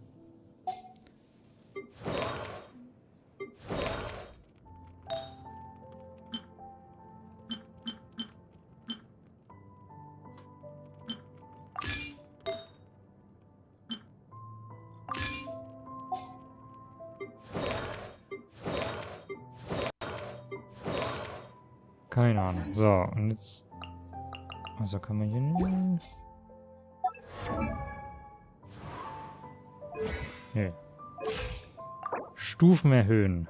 Keine Ahnung. So, und jetzt... Also kann man hier nehmen. Nee. Stufen erhöhen.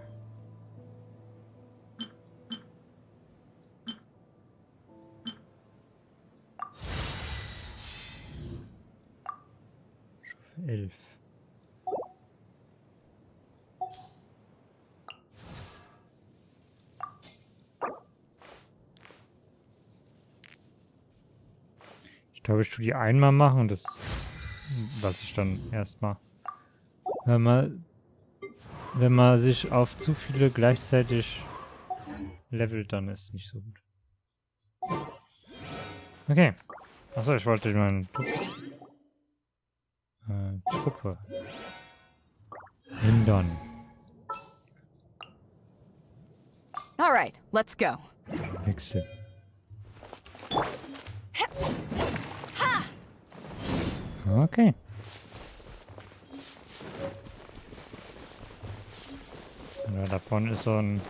Stufe 11. Ich glaube, ich tue die einmal machen und das lasse ich dann erstmal. Wenn man sich auf zu viele gleichzeitig levelt, dann ist es nicht so gut. Okay. Achso, ich wollte meine Truppe hindern. Alright, let's go. Wechsel. Okay. Ja, davon ist so ein...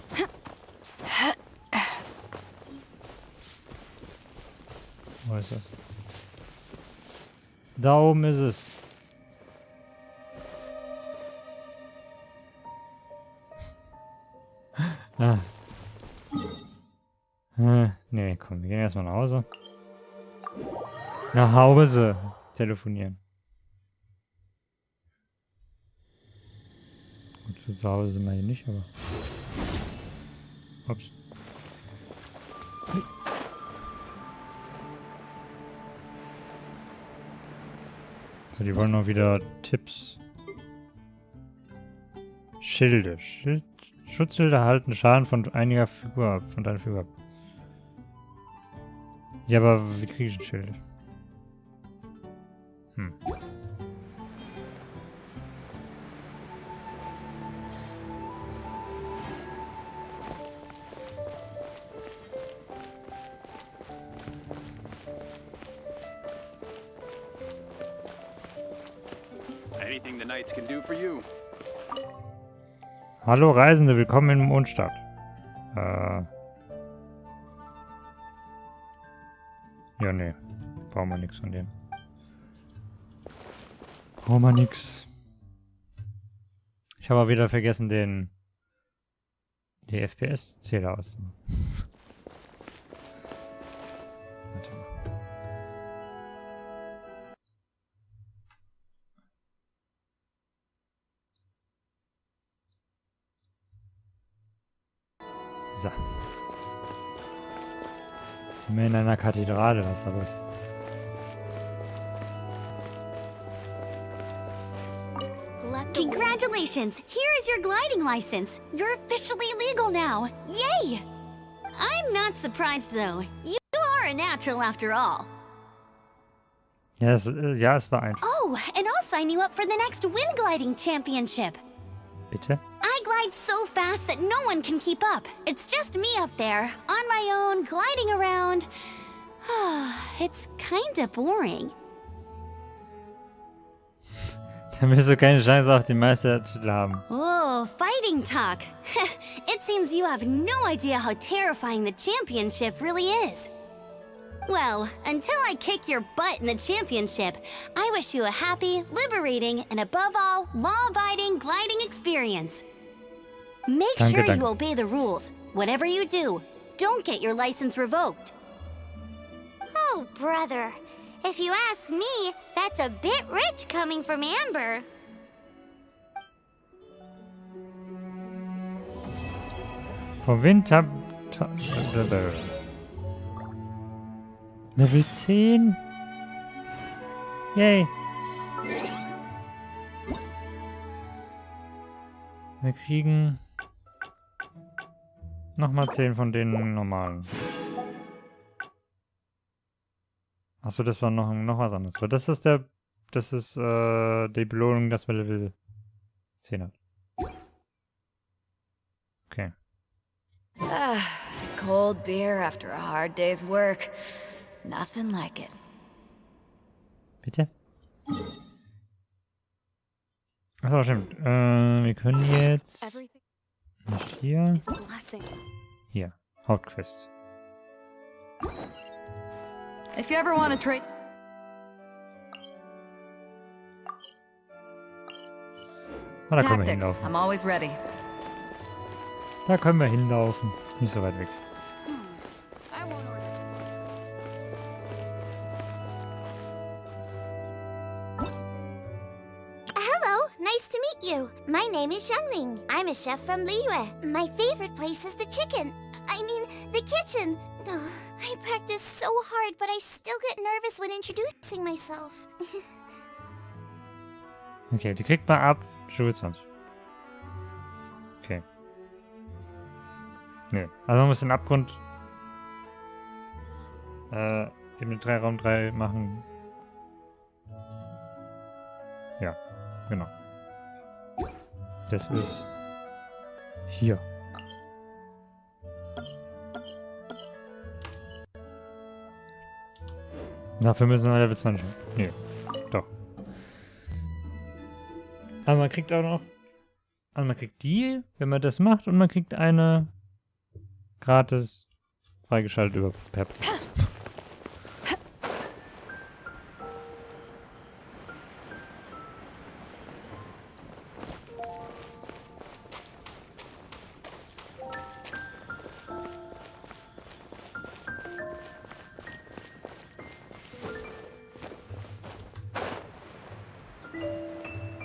Wo ist das? Da oben ist es. Ah. Nee, komm, wir gehen erstmal nach Hause. Nach Hause telefonieren. Gut, zu Hause sind wir hier nicht, aber... Ups. So, die wollen noch wieder Tipps. Schilde. Schutzschilder halten Schaden von einiger Figur ab, von deiner Figur ab. Ja, aber wie kriege ich ein Schild? Hm. Anything the knights can do for you. Hallo Reisende, willkommen in Mondstadt. Ja, nee. Brauchen wir nichts von denen. Brauchen wir nix. Ich habe aber wieder vergessen, die FPS-Zähler auszumachen. Warte mal. So. Jetzt sind wir in einer Kathedrale, was da los? Congratulations! Here is your gliding license. You're officially legal now. Yay! I'm not surprised though. You are a natural after all. Ja, es war einfach. Oh, and I'll sign you up for the next wind gliding championship. Bitte? I glide so fast that no one can keep up. It's just me up there, on my own, gliding around. It's kinda boring. Dann wirst du keine Chance auf die Meistertitel haben. Oh, fighting talk. It seems you have no idea how terrifying the championship really is. Well, until I kick your butt in the championship, I wish you a happy, liberating, and above all, law-abiding gliding experience. Make sure you obey the rules. Whatever you do, don't get your license revoked. Oh, brother. If you ask me, that's a bit rich coming from Amber. Verwendet Level 10. Yay. Wir kriegen nochmal 10 von den normalen. Achso, das war noch was anderes. Aber das ist die Belohnung, dass man Level 10 hat. Okay. Cold beer after a hard day's work. Nothing like it. Bitte? Achso, stimmt. Wir können jetzt nicht hier. Hier, Hauptquest. If you ever want to trade... Ah, da können wir hinlaufen. I'm always ready. Da können wir hinlaufen. Nicht so weit weg. Hello, nice to meet you. My name is Xiangling. I'm a chef from Liyue. My favorite place is the the kitchen. I practice so hard, but I still get nervous when introducing myself. Okay, die kriegt man ab Stufe 20. Okay. Nee, also man muss den Abgrund Ebene 3, Raum 3 machen. Ja, genau. Das ist hier. Dafür müssen wir Level 20. Nee, doch. Aber man kriegt auch noch... Also man kriegt die, wenn man das macht, und man kriegt eine gratis freigeschaltet über Pep.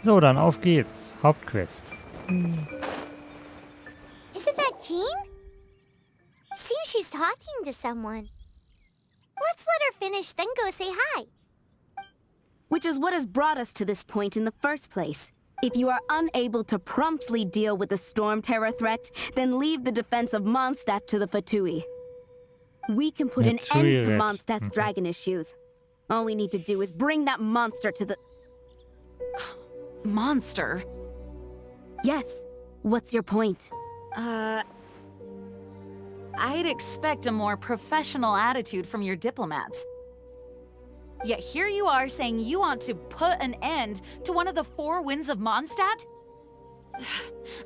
So, dann auf geht's. Hauptquest. Isn't that Jean? Seems she's talking to someone. Let's let her finish, then go say hi. Which is what has brought us to this point in the first place. If you are unable to promptly deal with the storm terror threat, then leave the defense of Mondstadt to the Fatui. We can put an end to Mondstadt's dragon issues. All we need to do is bring that monster to the... Monster? Yes. What's your point? I'd expect a more professional attitude from your diplomats. Yet here you are saying you want to put an end to one of the 4 winds of Mondstadt?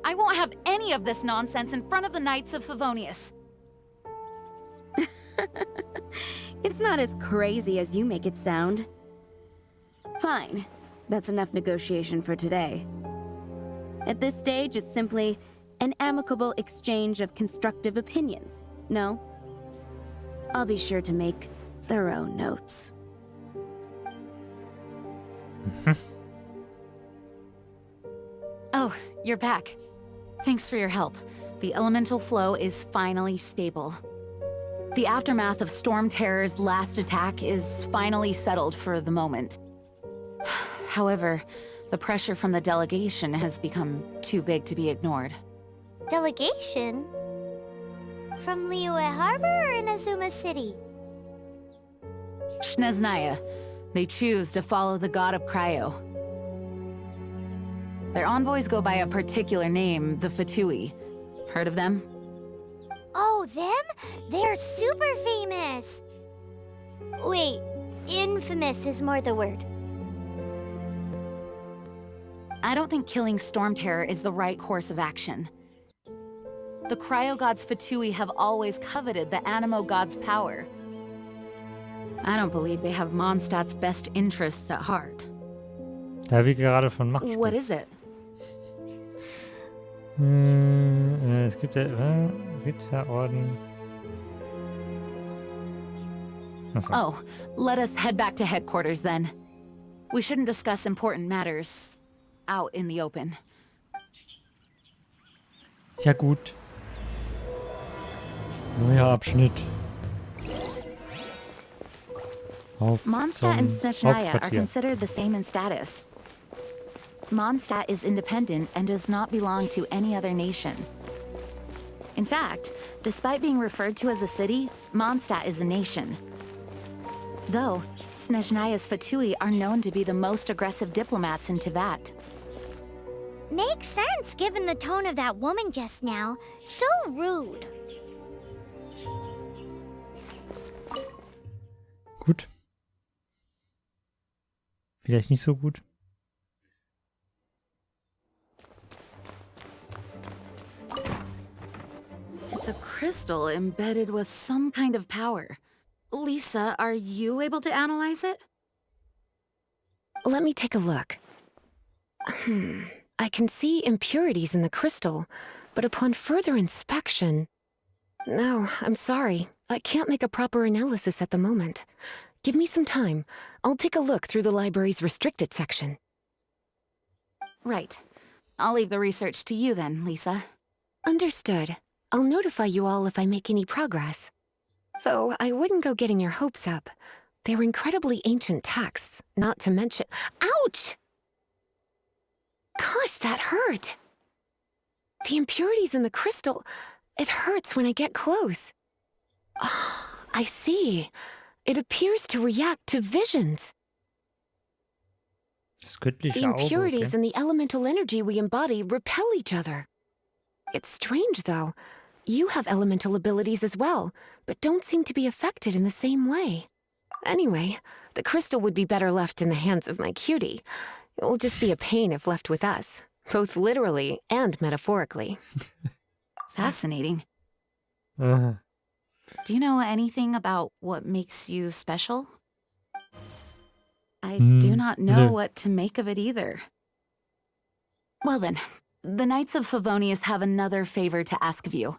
I won't have any of this nonsense in front of the Knights of Favonius. It's not as crazy as you make it sound. Fine. That's enough negotiation for today. At this stage, it's simply an amicable exchange of constructive opinions. No? I'll be sure to make thorough notes. Oh, you're back. Thanks for your help. The elemental flow is finally stable. The aftermath of Storm Terror's last attack is finally settled for the moment. However, the pressure from the delegation has become too big to be ignored. Delegation? From Liyue Harbor or Inazuma City? Shneznaya. They choose to follow the god of Cryo. Their envoys go by a particular name, the Fatui. Heard of them? Oh, them? They're super famous! Wait, infamous is more the word. I don't think killing Storm Terror is the right course of action. The Cryo God's Fatui have always coveted the Animo God's power. I don't believe they have Mondstadt's best interests at heart. Da wir gerade von Macht What sprechen. is it? Es gibt ja Ritterorden. Achso. Oh, let us head back to headquarters then. We shouldn't discuss important matters out in the open. Sehr gut. Neuer Abschnitt. Auf Mondstadt and zum Snezhnaya are Hauptquartier. considered the same in status. Mondstadt is independent and does not belong to any other nation. In fact, despite being referred to as a city, Mondstadt is a nation. Though, Snezhnaya's Fatui are known to be the most aggressive diplomats in Teyvat. Makes sense given the tone of that woman just now. So rude. Gut. Vielleicht nicht so gut. It's a crystal embedded with some kind of power. Lisa, are you able to analyze it? Let me take a look. I can see impurities in the crystal, but upon further inspection... No, I'm sorry. I can't make a proper analysis at the moment. Give me some time. I'll take a look through the library's restricted section. Right. I'll leave the research to you then, Lisa. Understood. I'll notify you all if I make any progress. Though I wouldn't go getting your hopes up. They're incredibly ancient texts, not to mention... Ouch! Gosh, that hurt! The impurities in the crystal... It hurts when I get close. Oh, I see. It appears to react to visions. Das göttliche The Auge, impurities okay. and the elemental energy we embody repel each other. It's strange, though. You have elemental abilities as well, but don't seem to be affected in the same way. Anyway, the crystal would be better left in the hands of my cutie. It will just be a pain if left with us, both literally and metaphorically. Fascinating. Uh, Do you know anything about what makes you special? I do not know no. what to make of it either. Well then, the Knights of Favonius have another favor to ask of you.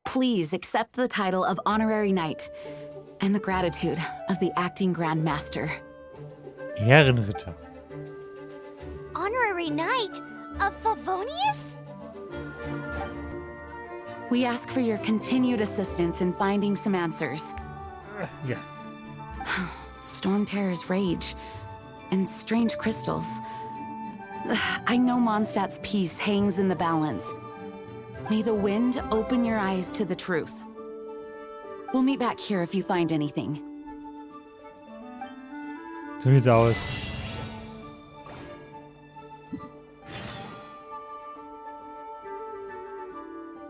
Please accept the title of Honorary Knight and the gratitude of the Acting Grand Master. Ehrenritter. Honorary Knight of Favonius? We ask for your continued assistance in finding some answers. Ja. Storm Terror's rage and strange crystals. I know Mondstadt's peace hangs in the balance. May the wind open your eyes to the truth. We'll meet back here if you find anything. So sieht's aus.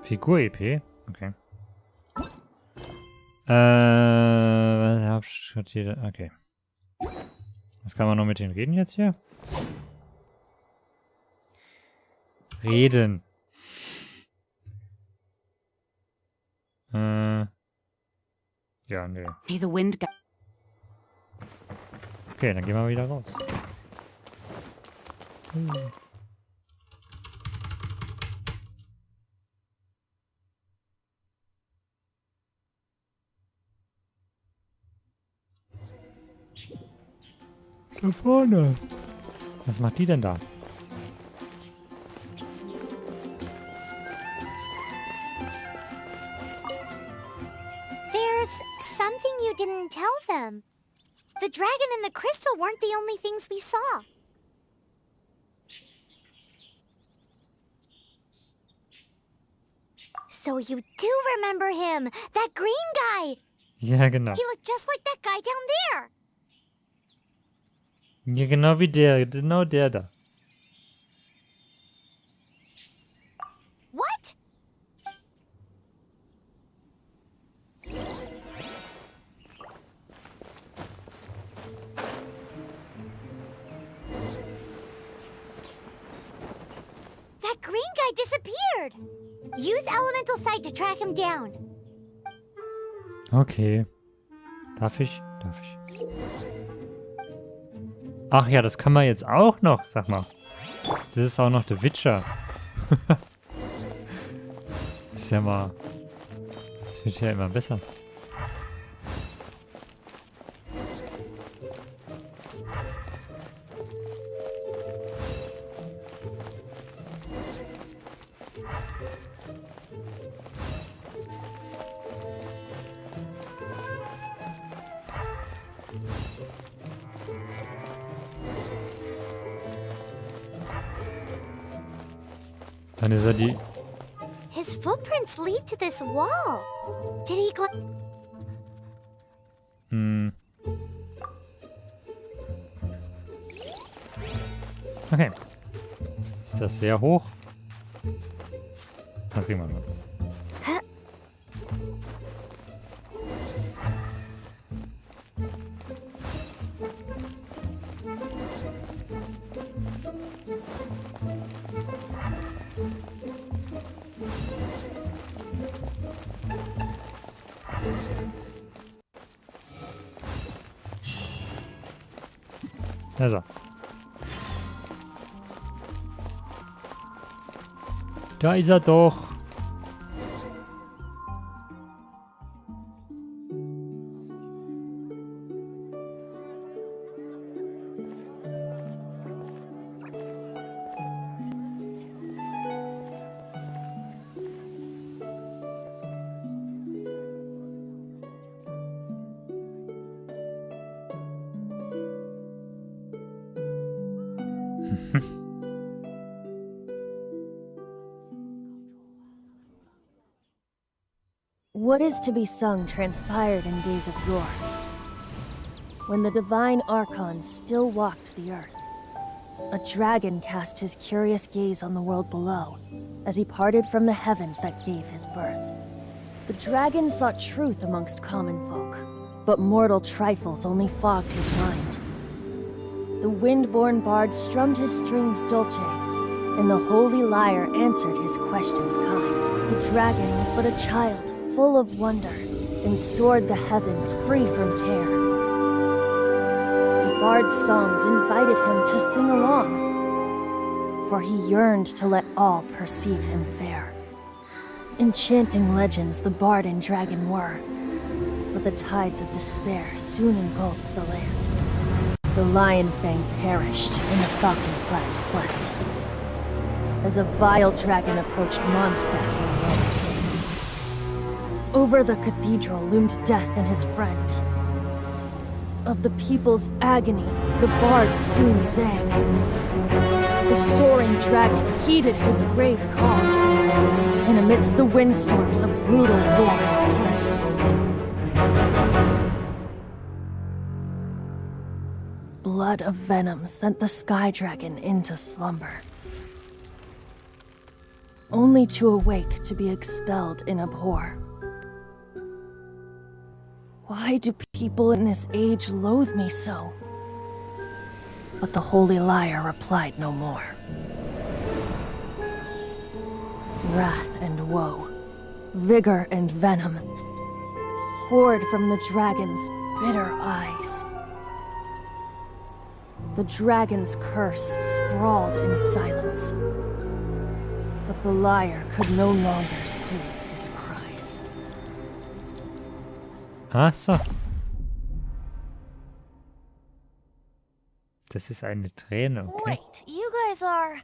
Figur-EP? Okay. Hauptquartier. Okay. Was kann man noch mit denen reden jetzt hier? Reden. Ja, nee. May the wind Okay, dann gehen wir wieder raus. Da vorne. Was macht die denn da? There's something you didn't tell them. The dragon and the crystal weren't the only things we saw. So you do remember him, that green guy. Ja, genau. He looked just like that guy down there. Ja, genau wie der. Genau der da. What? That green guy disappeared. Use elemental sight to track him down. Okay. Darf ich? Darf ich. Ach ja, das kann man jetzt auch noch, sag mal. Das ist auch noch der Witcher. Ist ja mal... Das wird ja immer besser. Dann ist er die... His footprints lead to this wall. Did he Hm. Okay. Ist das sehr hoch? Das kriegen wir noch. Also. Da ist er doch. What is to be sung transpired in days of yore, when the divine archons still walked the earth. A dragon cast his curious gaze on the world below, as he parted from the heavens that gave his birth. The dragon sought truth amongst common folk, but mortal trifles only fogged his mind. The wind-born bard strummed his strings dolce, and the holy lyre answered his questions kind. The dragon was but a child, full of wonder, and soared the heavens free from care. The bard's songs invited him to sing along, for he yearned to let all perceive him fair. Enchanting legends the bard and dragon were, but the tides of despair soon engulfed the land. The lion fang perished, and the falcon flag slept, as a vile dragon approached Mondstadt in a lone stand. Over the cathedral loomed death and his friends. Of the people's agony, the bard soon sang. The soaring dragon heeded his grave calls, and amidst the windstorms a brutal war spread. Blood of venom sent the sky dragon into slumber, only to awake to be expelled in abhor. Why do people in this age loathe me so? But the holy lyre replied no more. Wrath and woe, vigor and venom, poured from the dragon's bitter eyes. The dragon's curse sprawled in silence, but the lyre could no longer soothe his cries. Ach so. Das ist eine Träne, okay. Wait, you guys are...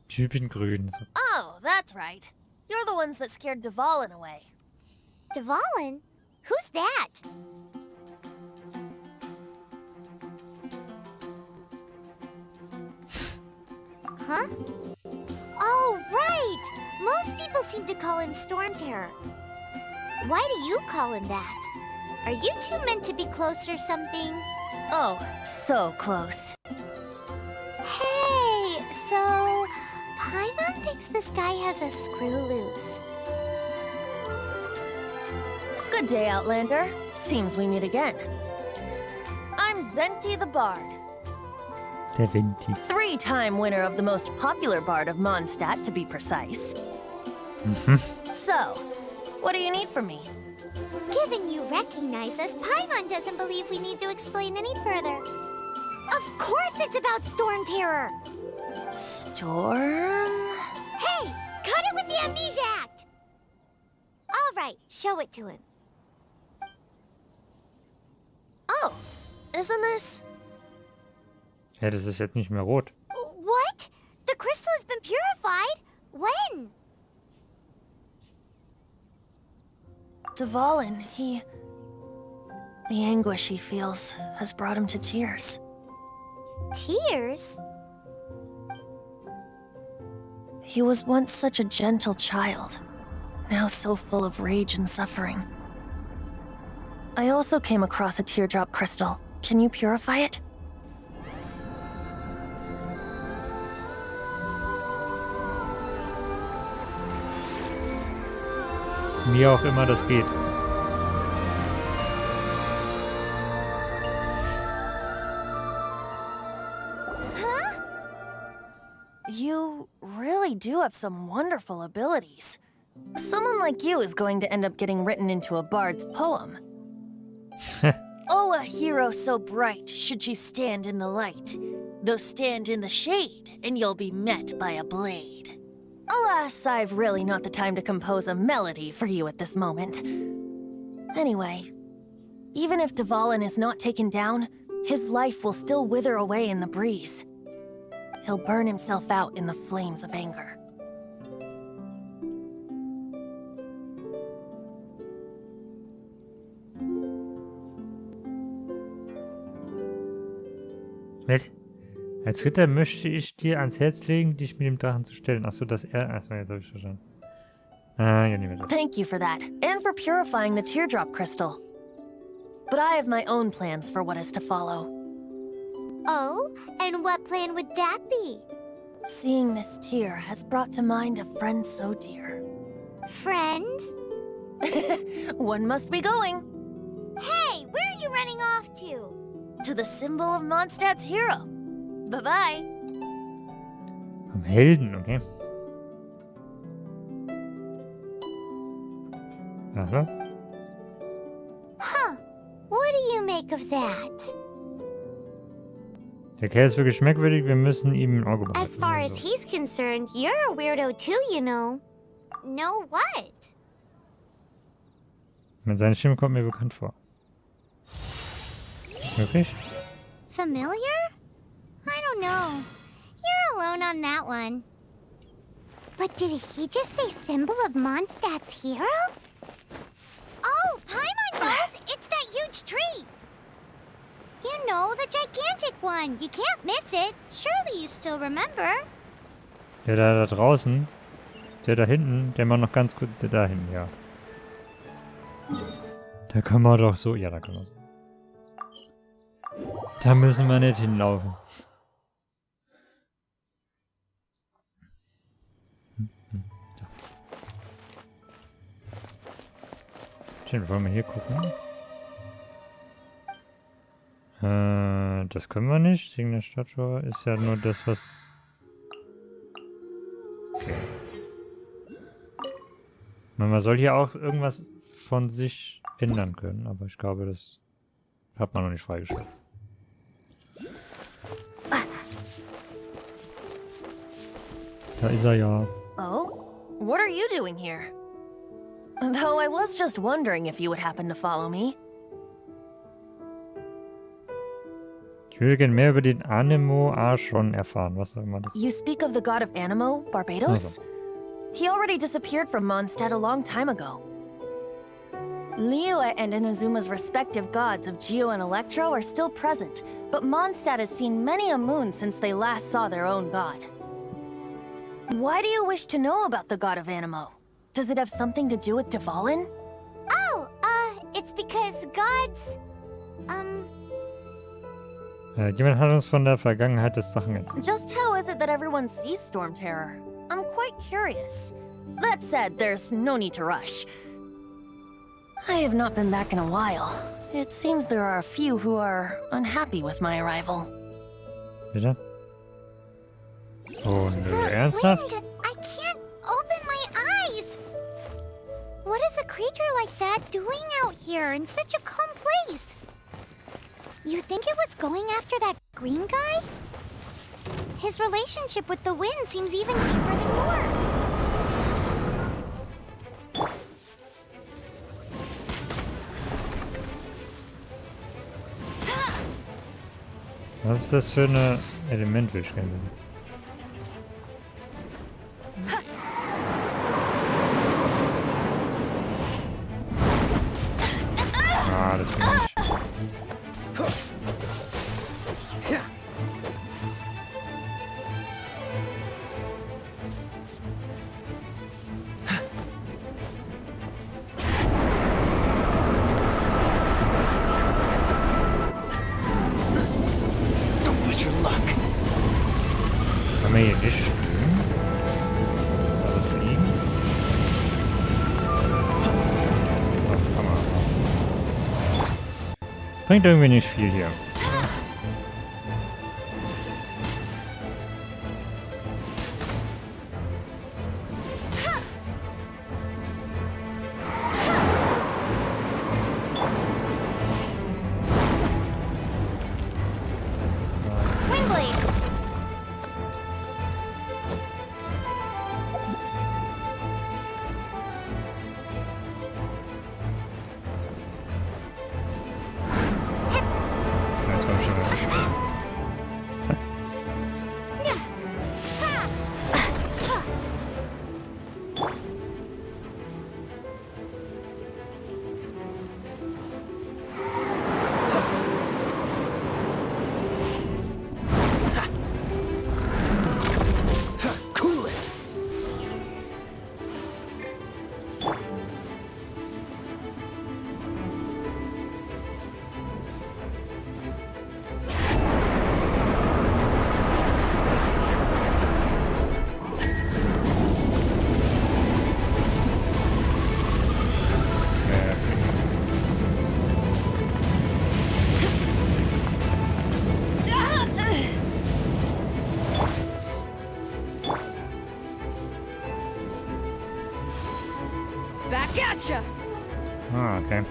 Typen grün. So. Oh, that's right. You're the ones that scared Dvalin away. Dvalin? Who's that? Huh? Oh, right! Most people seem to call him Storm Terror. Why do you call him that? Are you two meant to be close or something? Oh, so close. Hey, so... Paimon thinks this guy has a screw loose. Good day, Outlander. Seems we meet again. I'm Venti the Bard. Der Venti. 3-time winner of the most popular bard of Mondstadt, to be precise. Mhm. So, what do you need from me? Given you recognize us, Paimon doesn't believe we need to explain any further. Of course it's about Storm Terror! Storm? Hey! Cut it with the Amnesia Act! Alright, show it to him. Oh, isn't this? Ja, das ist jetzt nicht mehr rot. What? The crystal has been purified? When? Dvalin, the anguish he feels has brought him to tears. Tears? He was once such a gentle child, now so full of rage and suffering. I also came across a teardrop crystal. Can you purify it? Wie auch immer das geht. You really do have some wonderful abilities. Someone like you is going to end up getting written into a bard's poem. Oh, a hero so bright, should she stand in the light. Though stand in the shade, and you'll be met by a blade. Alas, I've really not the time to compose a melody for you at this moment. Anyway, even if Dvalin is not taken down, his life will still wither away in the breeze. He'll burn himself out in the flames of anger. Als Ritter möchte ich dir ans Herz legen, dich mit dem Drachen zu stellen. Achso, dass er... Achso, jetzt habe ich verstanden. Ja, nehmen wir das. Thank you for that, and for purifying the teardrop crystal. But I have my own plans for what is to follow. Oh, and what plan would that be? Seeing this tear has brought to mind a friend so dear. Friend? One must be going. Hey, where are you running off to? To the symbol of Mondstadt's hero. Bye-bye. Am Helden, okay. Aha. Huh. What do you make of that? Der Kerl ist wirklich merkwürdig, wir müssen ihm ein Auge behalten. As far as he's concerned, you're a weirdo too, you know. Know what? Seine Stimme kommt mir bekannt vor. Wirklich? Familiar? I don't know. You're alone on that one. But did he just say symbol of Mondstadt's hero? Oh, Paimon knows! It's that huge tree! You know, the gigantic one. You can't miss it. Surely you still remember. Der da draußen, der da hinten, der war noch ganz gut, der da hinten, ja. Da können wir doch so, ja, da können wir so. Da müssen wir nicht hinlaufen. Schön, wollen wir hier gucken? Das können wir nicht. Wegen der Statue ist ja nur das, was... Okay. Man soll hier auch irgendwas von sich ändern können, aber ich glaube, das hat man noch nicht freigeschaltet. Da ist er ja. Oh? What are you doing here? Though I was just wondering if you would happen to follow me. Ich würde gerne mehr über den Anemo-Archon erfahren, was auch immer das ist. You speak of the god of Anemo, Barbados? Also. He already disappeared from Mondstadt a long time ago. Liyue and Inazuma's respective gods of Geo and Electro are still present, but Mondstadt has seen many a moon since they last saw their own god. Why do you wish to know about the god of Anemo? Does it have something to do with Dvalin? Oh, it's because gods, Jemand hat uns von der Vergangenheit des Sachen erzählt. Just how is it that everyone sees Storm Terror? I'm quite curious. That said, there's no need to rush. I have not been back in a while. It seems there are a few who are unhappy with my arrival. Bitte? Oh, nö, ernsthaft? Wind! I can't open my eyes! What is a creature like that doing out here in such a calm place? You think it was going after that green guy? His relationship with the wind seems even deeper than yours. Was ist das für eine Element, will ich gerne wissen. Ah, das bin ich. Kann man hier nicht spielen? Also fliegen? Ach, kann man. Bringt irgendwie nicht viel hier. Ah, okay.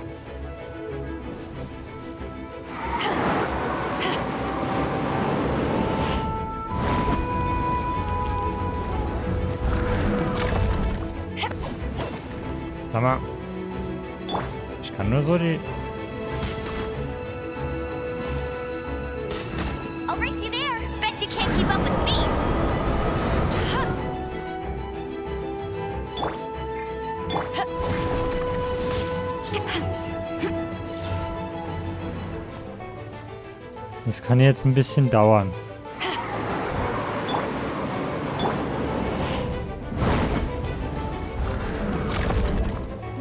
Sag mal. Ich kann nur so die... I'll race you there. Bet you can't keep up with me. Das kann jetzt ein bisschen dauern.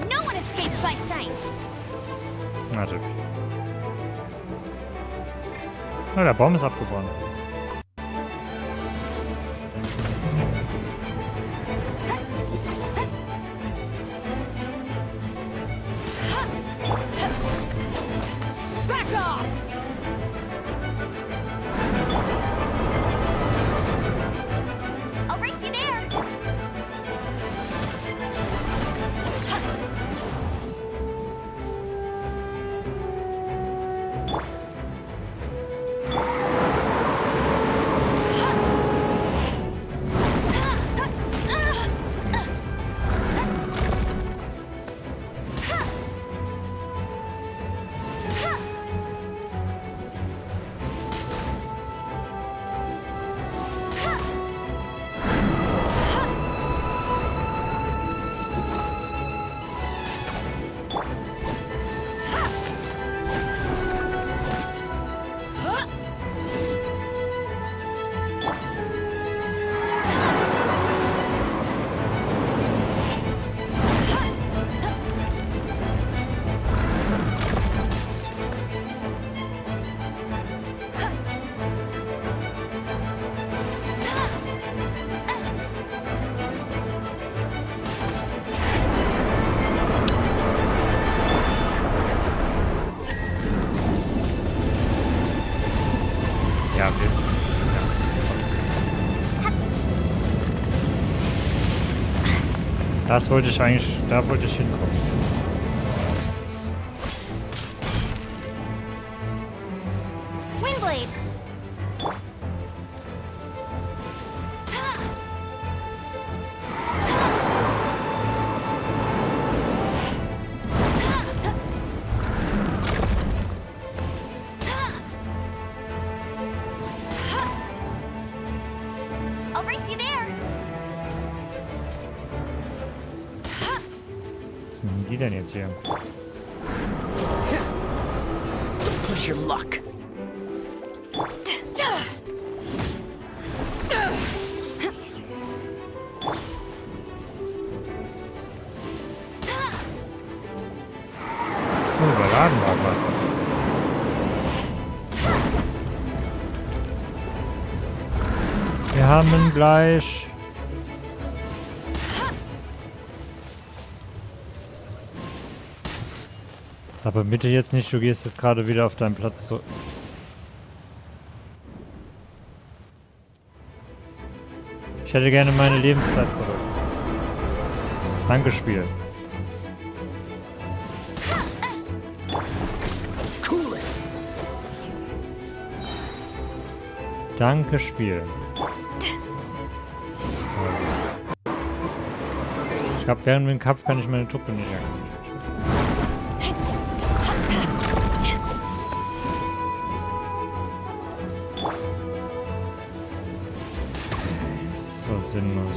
No one escapes my sights. Natürlich. Oh, der Baum ist abgebrochen. Ja, jetzt. Ja. Das wollte ich eigentlich, da wollte ich hinkommen. machen die denn jetzt hier? Push your luck. Überladen war aber. Wir haben gleich. Aber bitte jetzt nicht, du gehst jetzt gerade wieder auf deinen Platz zurück. Ich hätte gerne meine Lebenszeit zurück. Danke, Spiel. Danke, Spiel. Ich glaube, während dem Kampf kann ich meine Truppe nicht angreifen. Das ist so sinnlos.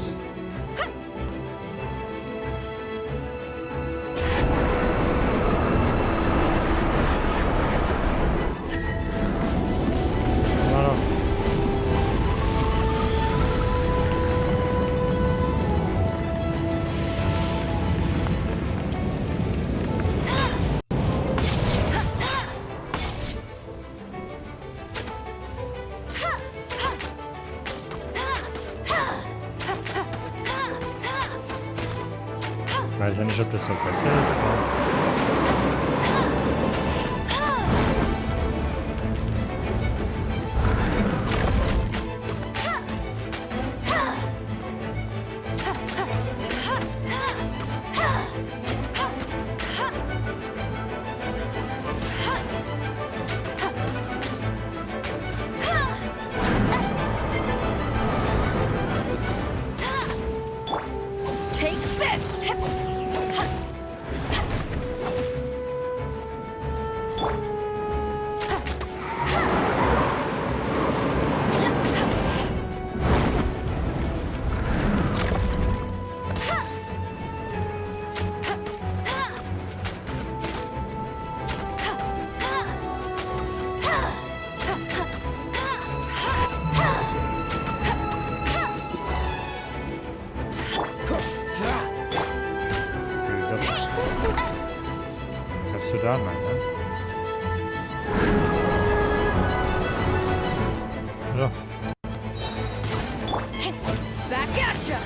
Ich weiß ja nicht, ob das so besser ist, aber... Du da, Mann, ne? So. Back at ya!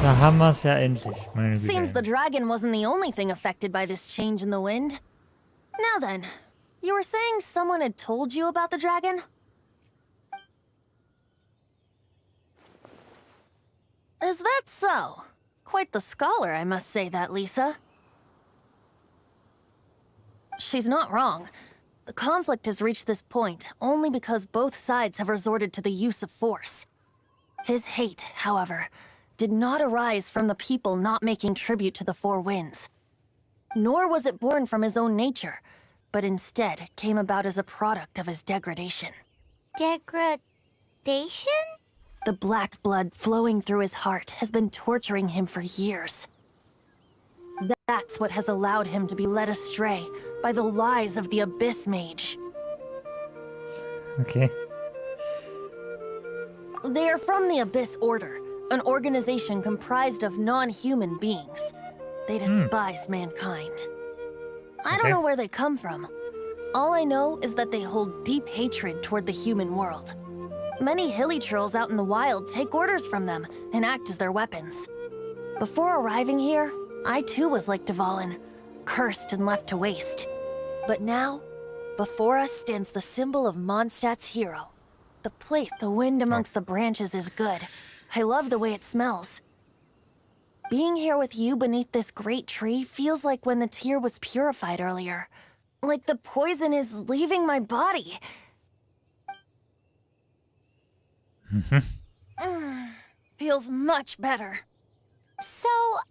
Da haben wir es ja endlich. Meine Güte. Seems the dragon wasn't the only thing affected by this change in the wind. Now then, you were saying someone had told you about the dragon? Is that so? Quite the scholar, I must say that, Lisa. She's not wrong. The conflict has reached this point only because both sides have resorted to the use of force. His hate, however, did not arise from the people not making tribute to the Four Winds. Nor was it born from his own nature, but instead came about as a product of his degradation. Degradation? The black blood flowing through his heart has been torturing him for years. That's what has allowed him to be led astray by the lies of the Abyss Mage. Okay. They are from the Abyss Order, an organization comprised of non-human beings. They despise mankind. I don't know where they come from. All I know is that they hold deep hatred toward the human world. Many hilly trolls out in the wild take orders from them and act as their weapons. Before arriving here, I too was like Dvalin, cursed and left to waste. But now, before us stands the symbol of Mondstadt's hero. The place, the wind amongst the branches is good. I love the way it smells. being here with you beneath this great tree feels like when the tear was purified earlier. Like the poison is leaving my body. Feels much better. So,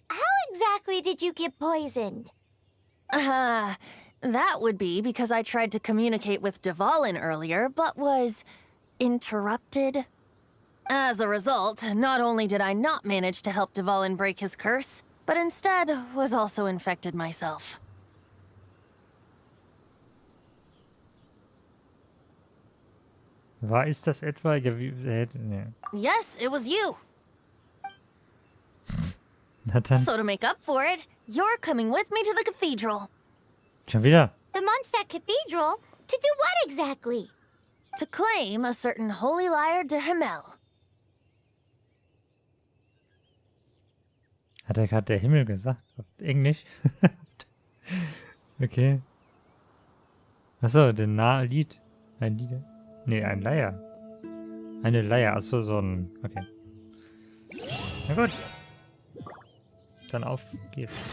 how exactly did you get poisoned? That would be because I tried to communicate with Dvalin earlier, but was interrupted. As a result, not only did I not manage to help Dvalin break his curse, but instead was also infected myself. War ist das etwa? Ja, wie, nee. Yes, it was you. Na dann. So to make up for it, you're coming with me to the cathedral. Schon wieder? The Mondstadt Cathedral? To do what exactly? To claim a certain holy lyre de Himmel. Hat er gerade der Himmel gesagt? Auf Englisch? Okay. Achso, den Lied. Ein Lied. Nee, ein Leier. Eine Leier. Achso, so ein... Okay. Na gut. Dann auf geht's.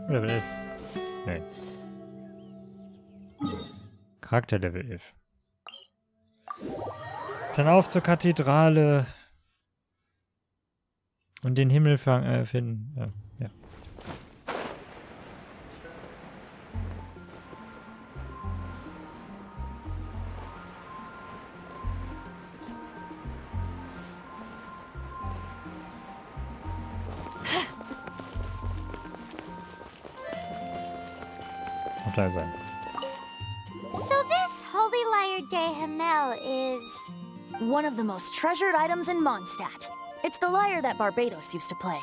Level 11. Nee. Charakter Level 11. Dann auf zur Kathedrale. Und den Himmel finden. Ja. Muss da sein. So this holy lyre de Himmel is... one of the most treasured items in Mondstadt. It's the lyre that Barbados used to play.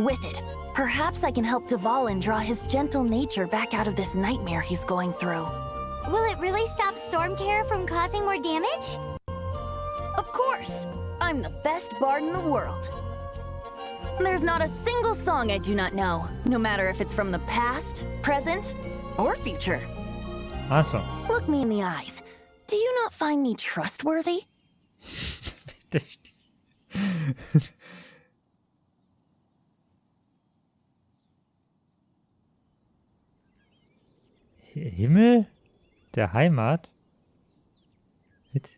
With it, perhaps I can help Dvalin draw his gentle nature back out of this nightmare he's going through. Will it really stop Storm Terror from causing more damage? Of course! I'm the best bard in the world. There's not a single song I do not know, no matter if it's from the past, present, or future. Awesome. Look me in the eyes. Do you not find me trustworthy? Himmel der Heimat? Mit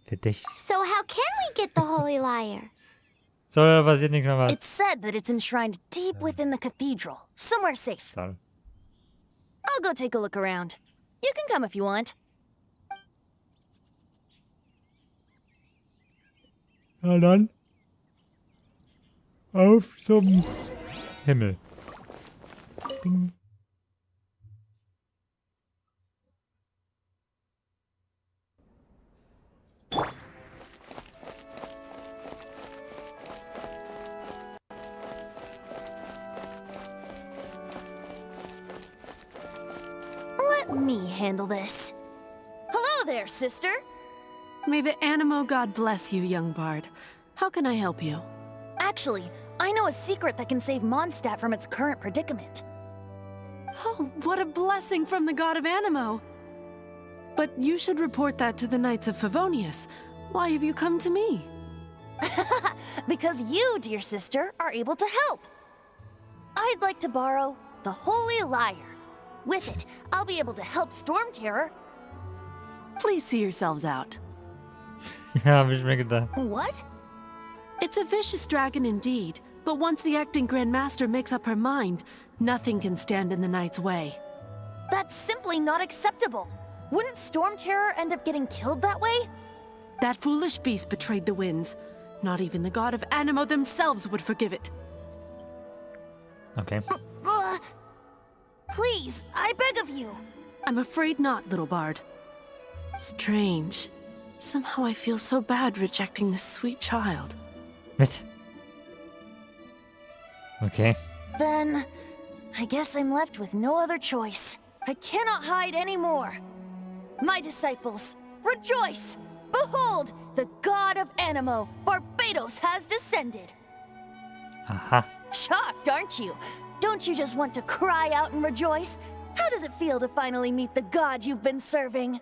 verdächtig. So how can we get the holy lyre? Soll passiert nicht mehr was? It's said that it's enshrined deep within the cathedral, somewhere safe. Dann. I'll go take a look around. You can come if you want. Na dann. Auf zum Himmel. Bing. Let me handle this. Hello there, sister. May the Animo God bless you, young bard. How can I help you? Actually, I know a secret that can save Mondstadt from its current predicament. Oh, what a blessing from the god of Animo! But you should report that to the Knights of Favonius. Why have you come to me? Because you, dear sister, are able to help. I'd like to borrow the Holy Lyre. With it, I'll be able to help Storm Terror. Please see yourselves out. Ja, hab ich mir gedacht. What? It's a vicious dragon indeed, but once the acting Grand Master makes up her mind, nothing can stand in the Knight's way. That's simply not acceptable. Wouldn't Storm Terror end up getting killed that way? That foolish beast betrayed the winds. Not even the god of Animo themselves would forgive it. Okay. Please, I beg of you. I'm afraid not, little bard. Strange. Somehow I feel so bad rejecting this sweet child. Mit. Okay. Then, I guess I'm left with no other choice. I cannot hide anymore. My disciples, rejoice! Behold, the god of Animo, Barbados, has descended. Aha. Shocked, aren't you? Don't you just want to cry out and rejoice? How does it feel to finally meet the god you've been serving?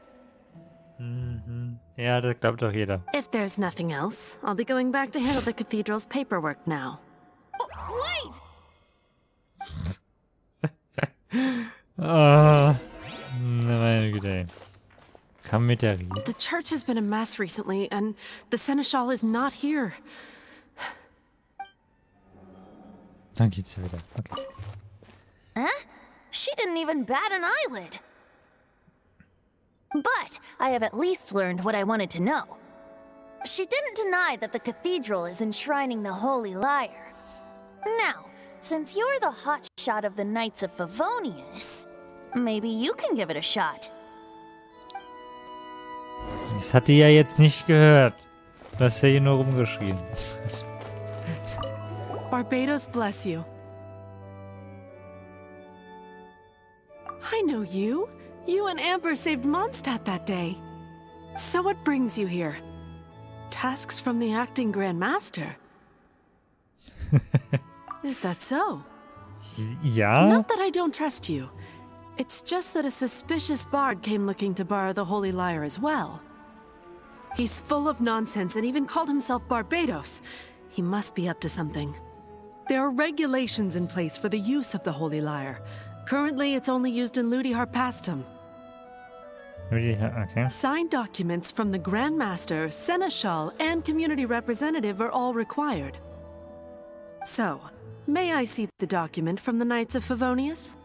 Ja, das glaubt doch jeder. If there's nothing else, I'll be going back to handle the cathedral's paperwork now. Wait! Meine Güte, ey. Komm mit der Ried. The church has been a mess recently, and the seneschal is not here. Dann geht's wieder. Okay. Huh? She didn't even bat an eyelid. But I have at least learned what I wanted to know. She didn't deny that the cathedral is enshrining the Holy Lyre. Now, since you're the hotshot of the Knights of Favonius, maybe you can give it a shot. Das hat die ja jetzt nicht gehört. Du hast ja hier nur rumgeschrien. Barbados bless you. I know you. You and Amber saved Mondstadt that day. So what brings you here? Tasks from the acting Grand Master. Is that so? Ja? Not that I don't trust you. It's just that a suspicious bard came looking to borrow the Holy Lyre as well. He's full of nonsense and even called himself Barbados. He must be up to something. There are regulations in place for the use of the Holy Lyre. Currently, it's only used in Ludi Harpastum. Okay. Signed documents from the Grand Master, Seneschal, and community representative are all required. So, may I see the document from the Knights of Favonius?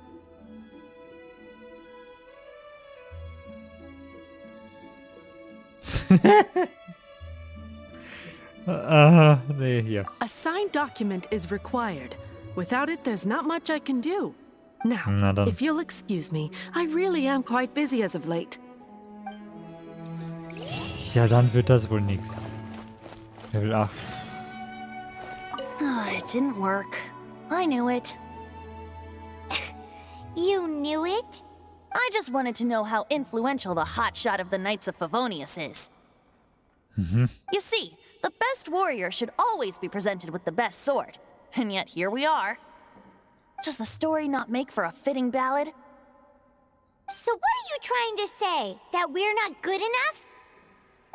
Nee, hier. A signed document is required. Without it, there's not much I can do. Now, Na dann. if you'll excuse me, I really am quite busy as of late. Ja, dann wird das wohl nix. Level 8. Oh, it didn't work. I knew it. You knew it? I just wanted to know how influential the hotshot of the Knights of Favonius is. You see, the best warrior should always be presented with the best sword. And yet here we are. Does the story not make for a fitting ballad? So what are you trying to say? That we're not good enough?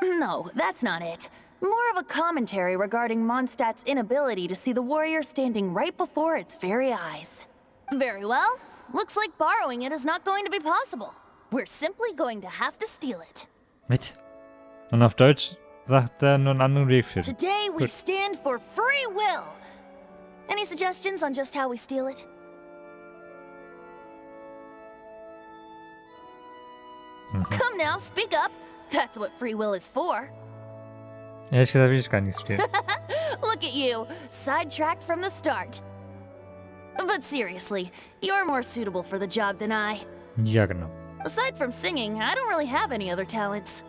No, that's not it. More of a commentary regarding Mondstadt's inability to see the warrior standing right before its very eyes. Very well. Looks like borrowing it is not going to be possible. We're simply going to have to steal it. Mit. Und auf Deutsch sagt er nur einen anderen Weg finden. Today we stand for free will. Any suggestions on just how we steal it? Come now, speak up. That's what free will is for. Ehrlich gesagt will ich gar nichts stehen. Look at you, sidetracked from the start. But seriously, you're more suitable for the job than I. Ja, genau. Aside from singing, I don't really have any other talents.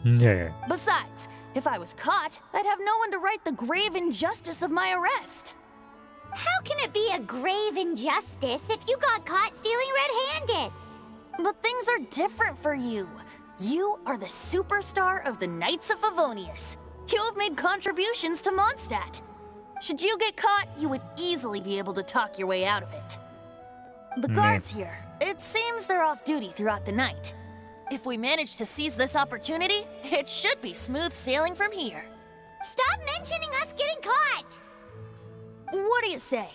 Ja. Besides, if I was caught, I'd have no one to right the grave injustice of my arrest. How can it be a grave injustice if you got caught stealing red-handed? But things are different for you. You are the superstar of the Knights of Favonius. You have made contributions to Mondstadt. Should you get caught, you would easily be able to talk your way out of it. The guards here, it seems they're off duty throughout the night. If we manage to seize this opportunity, it should be smooth sailing from here. Stop mentioning us getting caught! What do you say?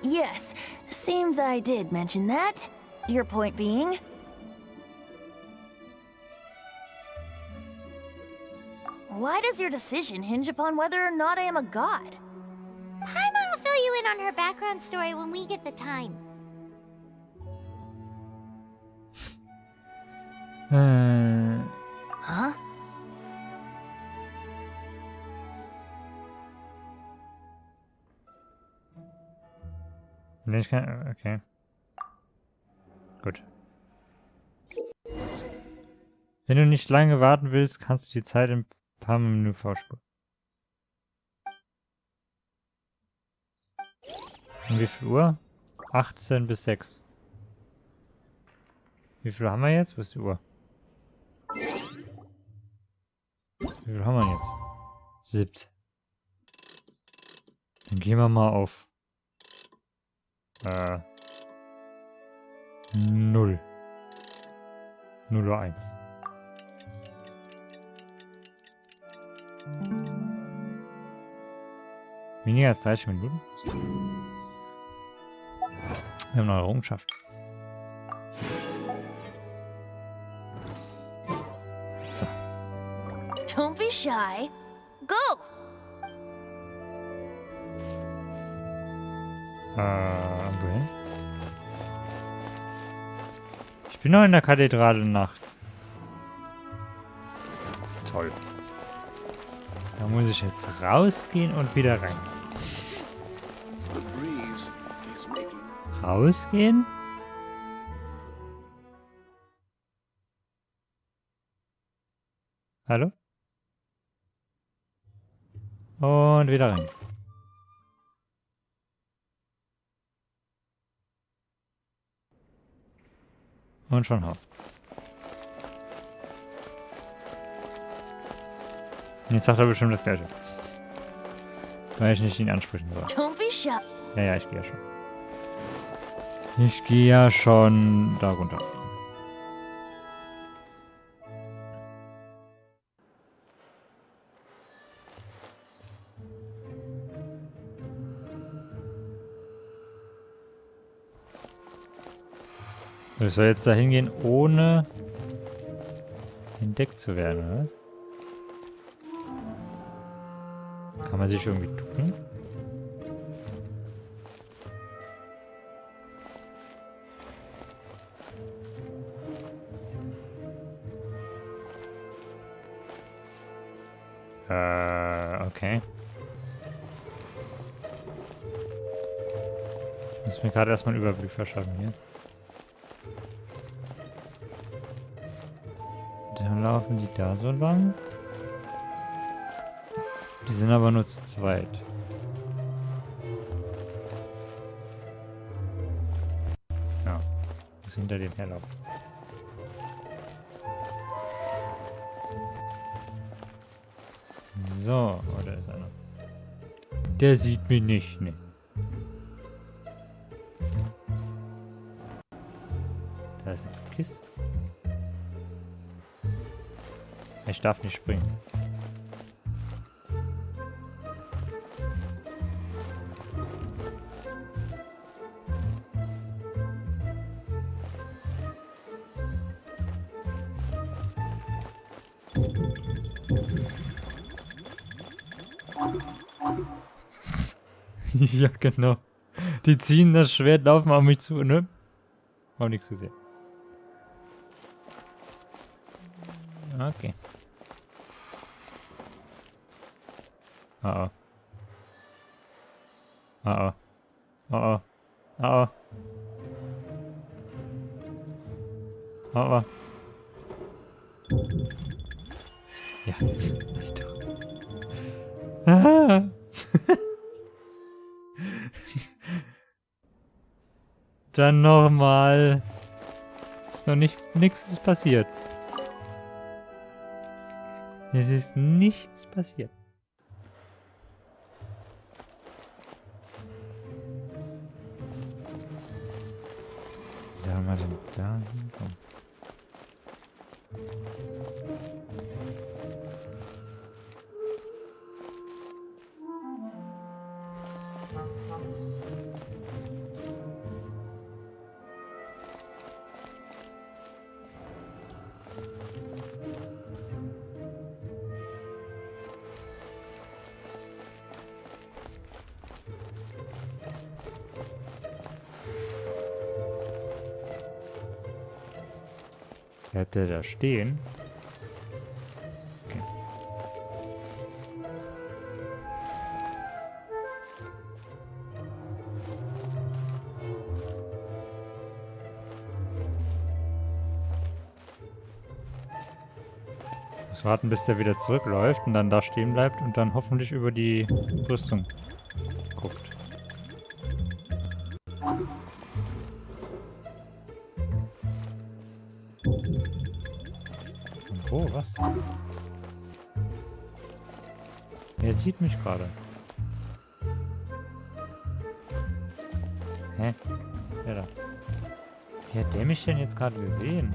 Yes. Seems I did mention that. Your point being? Why does your decision hinge upon whether or not I am a god? Paimon will fill you in on her background story when we get the time. Huh? Ich kann, okay. Gut. Wenn du nicht lange warten willst, kannst du die Zeit im Menü vorspulen. Um wie viel Uhr? 18 bis 6. Wie viel haben wir jetzt? Wo ist die Uhr? Wie viel haben wir jetzt? 17. Dann gehen wir mal auf 0. 0 Uhr 1. Weniger als 30 Minuten? Wir haben eine Errungenschaft. So. Don't be shy. Go! Wohin? Ich bin noch in der Kathedrale nachts. Toll. Da muss ich jetzt rausgehen und wieder rein. Rausgehen? Hallo? Und wieder rein. Und schon hau. Jetzt sagt er bestimmt das Gleiche. Weil ich nicht ihn ansprechen soll. Don't be shy. Ja, ich gehe ja schon. Ich gehe ja schon da runter. Ich soll jetzt da hingehen, ohne entdeckt zu werden, oder was? Kann man sich irgendwie tun? Okay. Ich muss mir gerade erstmal einen Überblick verschaffen hier. Dann laufen die da so lang. Die sind aber nur zu zweit. Ja, muss hinter dem herlaufen. So, oh, da ist einer. Der sieht mich nicht, ne. Da ist eine Kiste. Ich darf nicht springen. Ja, genau. Die ziehen das Schwert, laufen auf mich zu, ne? Auch nichts gesehen. Okay. Oh oh. Oh oh. Oh oh. Oh oh. Oh oh. Ja, ich doch. Ah. Dann nochmal. Ist noch nichts ist passiert. Es ist nichts passiert. Wie soll man denn da hinkommen? Bleibt der da stehen? Okay. Muss warten, bis der wieder zurückläuft und dann da stehen bleibt und dann hoffentlich über die Rüstung guckt. Oh, was? Er sieht mich gerade. Hä? Wer da? Wie hat der mich denn jetzt gerade gesehen?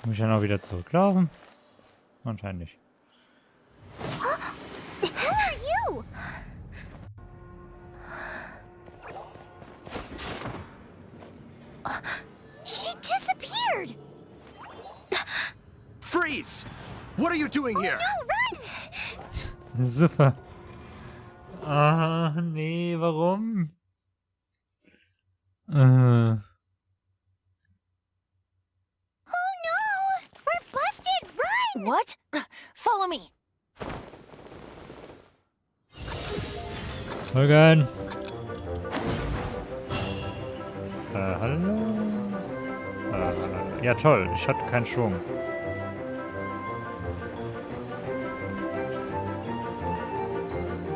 Muss ich dann auch wieder zurücklaufen? Anscheinend nicht. Who are you? She disappeared. Freeze! What are you doing here? No, run! Super. Ah, nee, warum? Oh no! We're busted! Run! What? Follow me. Folgen. Hallo? Ja, toll. Ich hatte keinen Schwung.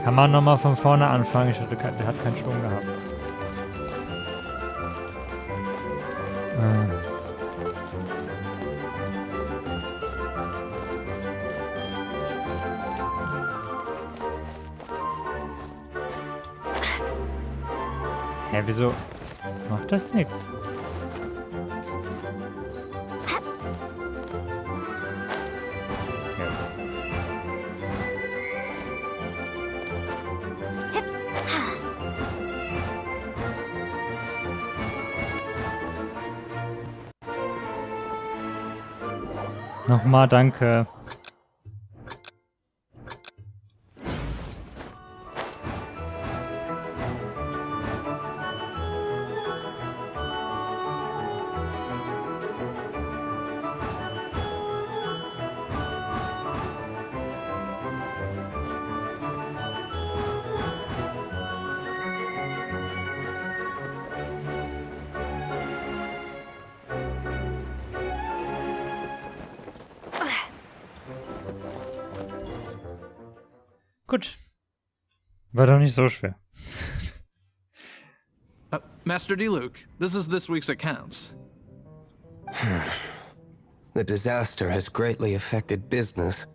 Kann man nochmal von vorne anfangen? Der hat keinen Schwung gehabt. Hä, wieso macht das nichts? Nochmal danke. Gut. War doch nicht so schwer. Master D. Luke, this is this week's accounts. The disaster has greatly affected business.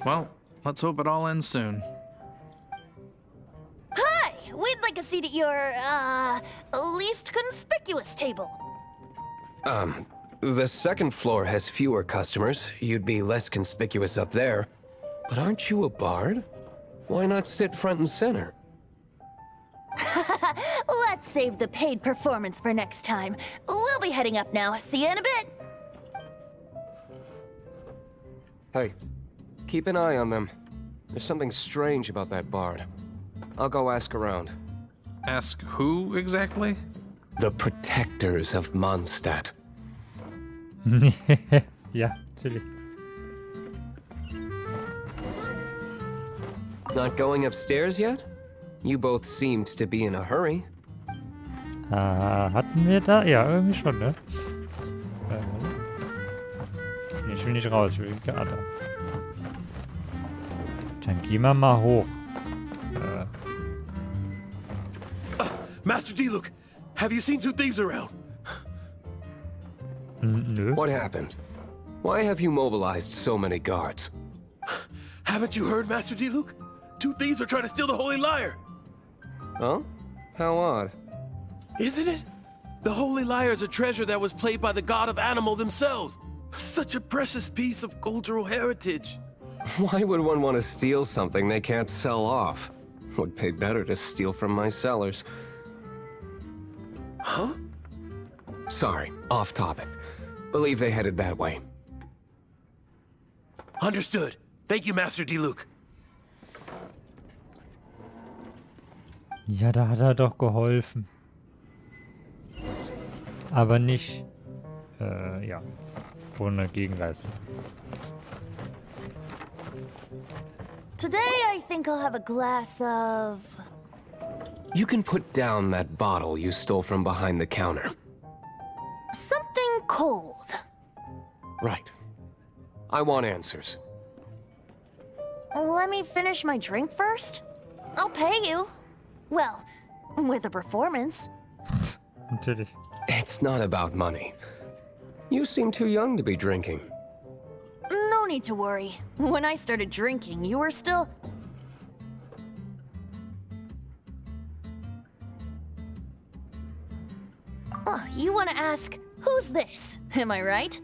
Well, let's hope it all ends soon. Hi! We'd like a seat at your, least conspicuous table. The second floor has fewer customers. You'd be less conspicuous up there. But aren't you a bard? Why not sit front and center? Let's save the paid performance for next time. We'll be heading up now. See you in a bit. Hey, keep an eye on them. There's something strange about that bard. I'll go ask around. Ask who exactly? The protectors of Mondstadt. Ja, natürlich. Not going upstairs yet? You both seemed to be in a hurry. Hatten wir da? Ja, irgendwie schon, ne? Ich will nicht raus, ich will gerade. Dann gehen wir mal hoch. Master D. Luke, have you seen two thieves around? Nö. What happened? Why have you mobilized so many guards? Haven't you heard, Master D. Luke? Two thieves are trying to steal the Holy Lyre. Oh? How odd. Isn't it? The Holy Lyre is a treasure that was played by the god of animal themselves. Such a precious piece of cultural heritage. Why would one want to steal something they can't sell off? Would pay better to steal from my sellers. Huh? Sorry, off topic. Believe they headed that way. Understood. Thank you, Master D. Luke. Ja, da hat er doch geholfen. Aber nicht, ja, ohne Gegenleistung. Today I think I'll have a glass of... You can put down that bottle you stole from behind the counter. something cold. Right. I want answers. Let me finish my drink first. I'll pay you. Well, with a performance. Natürlich. It's not about money. You seem too young to be drinking. No need to worry. When I started drinking, you were still... Oh, you want to ask, who's this? Am I right?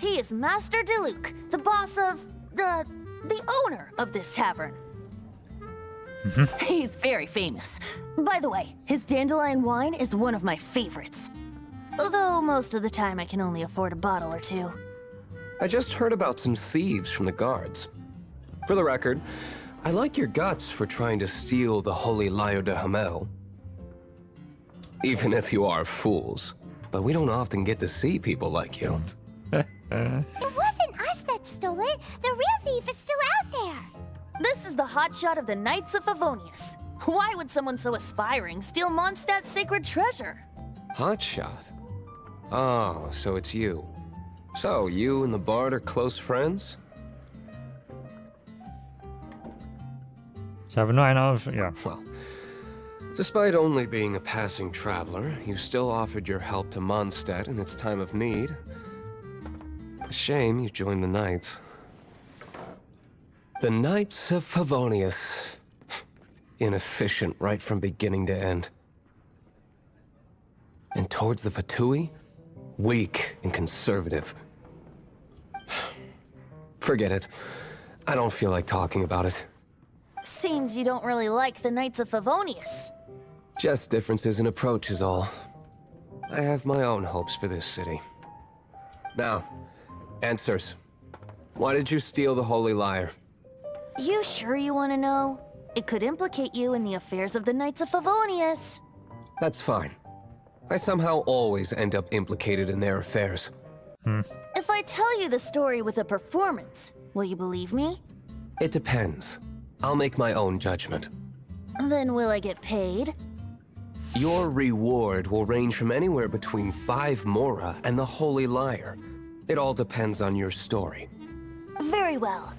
he is Master Diluc, the boss of, the owner of this tavern. He's very famous. By the way, his dandelion wine is one of my favorites. Although most of the time I can only afford a bottle or two. I just heard about some thieves from the guards. For the record, I like your guts for trying to steal the Holy Lyre de Hamel. Even if you are fools. But we don't often get to see people like you. It wasn't us that stole it. The real thief is still out there. This is the hotshot of the Knights of Favonius. Why would someone so aspiring steal Mondstadt's sacred treasure? Hotshot? Oh, so it's you. So, you and the Bard are close friends? Ich habe nur eine ja. Well, despite only being a passing traveler, you still offered your help to Mondstadt in its time of need. A shame you joined the Knights. The Knights of Favonius. Inefficient right from beginning to end. And towards the Fatui, weak and conservative. Forget it. I don't feel like talking about it. Seems you don't really like the Knights of Favonius. Just differences in approach is all. I have my own hopes for this city. Now, answers. Why did you steal the Holy Lyre? You sure you want to know? It could implicate you in the affairs of the Knights of Favonius. That's fine. I somehow always end up implicated in their affairs. If I tell you the story with a performance, will you believe me? It depends. I'll make my own judgment. Then will I get paid? Your reward will range from anywhere between 5 mora and the Holy Lyre. It all depends on your story. Very well.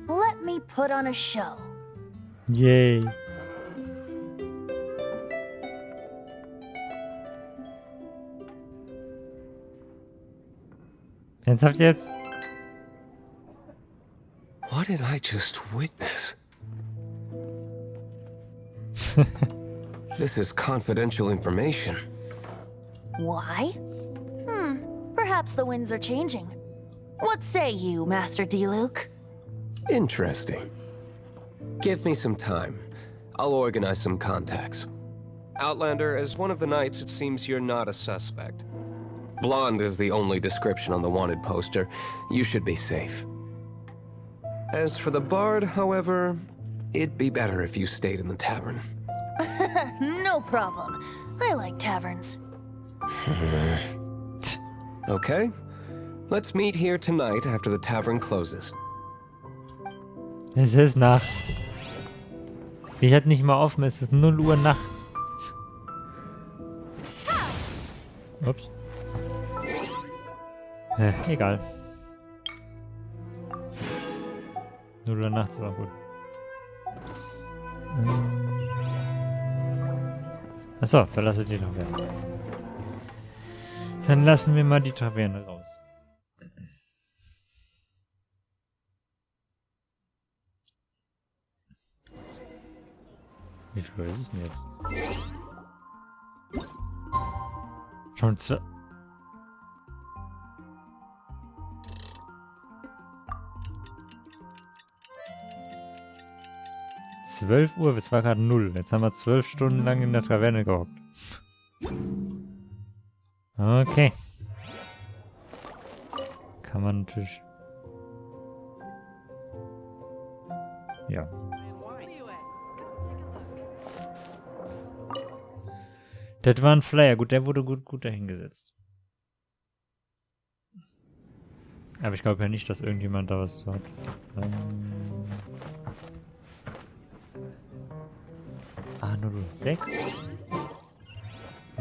Let me put on a show. Yay. Ernsthaft jetzt? What did I just witness? This is confidential information. Why? Perhaps the winds are changing. What say you, Master Diluc? Interesting. Give me some time. I'll organize some contacts. Outlander, as one of the Knights, it seems you're not a suspect. Blonde is the only description on the wanted poster. You should be safe. As for the Bard, however, it'd be better if you stayed in the tavern. No problem. I like taverns. Okay. Let's meet here tonight after the tavern closes. Es ist Nacht. Ich hätte nicht mal offen, es ist 0 Uhr nachts. Ups. Egal. 0 Uhr nachts ist auch gut. Achso, verlasse die Taverne. Dann lassen wir mal die Taverne raus. Wie viel ist es denn jetzt? Schon 12 Uhr, es war gerade 0. Jetzt haben wir 12 Stunden lang in der Taverne gehockt. Okay. Kann man natürlich... Ja. Das war ein Flyer. Gut, der wurde gut dahingesetzt. Aber ich glaube ja nicht, dass irgendjemand da was hat. Ah, 006?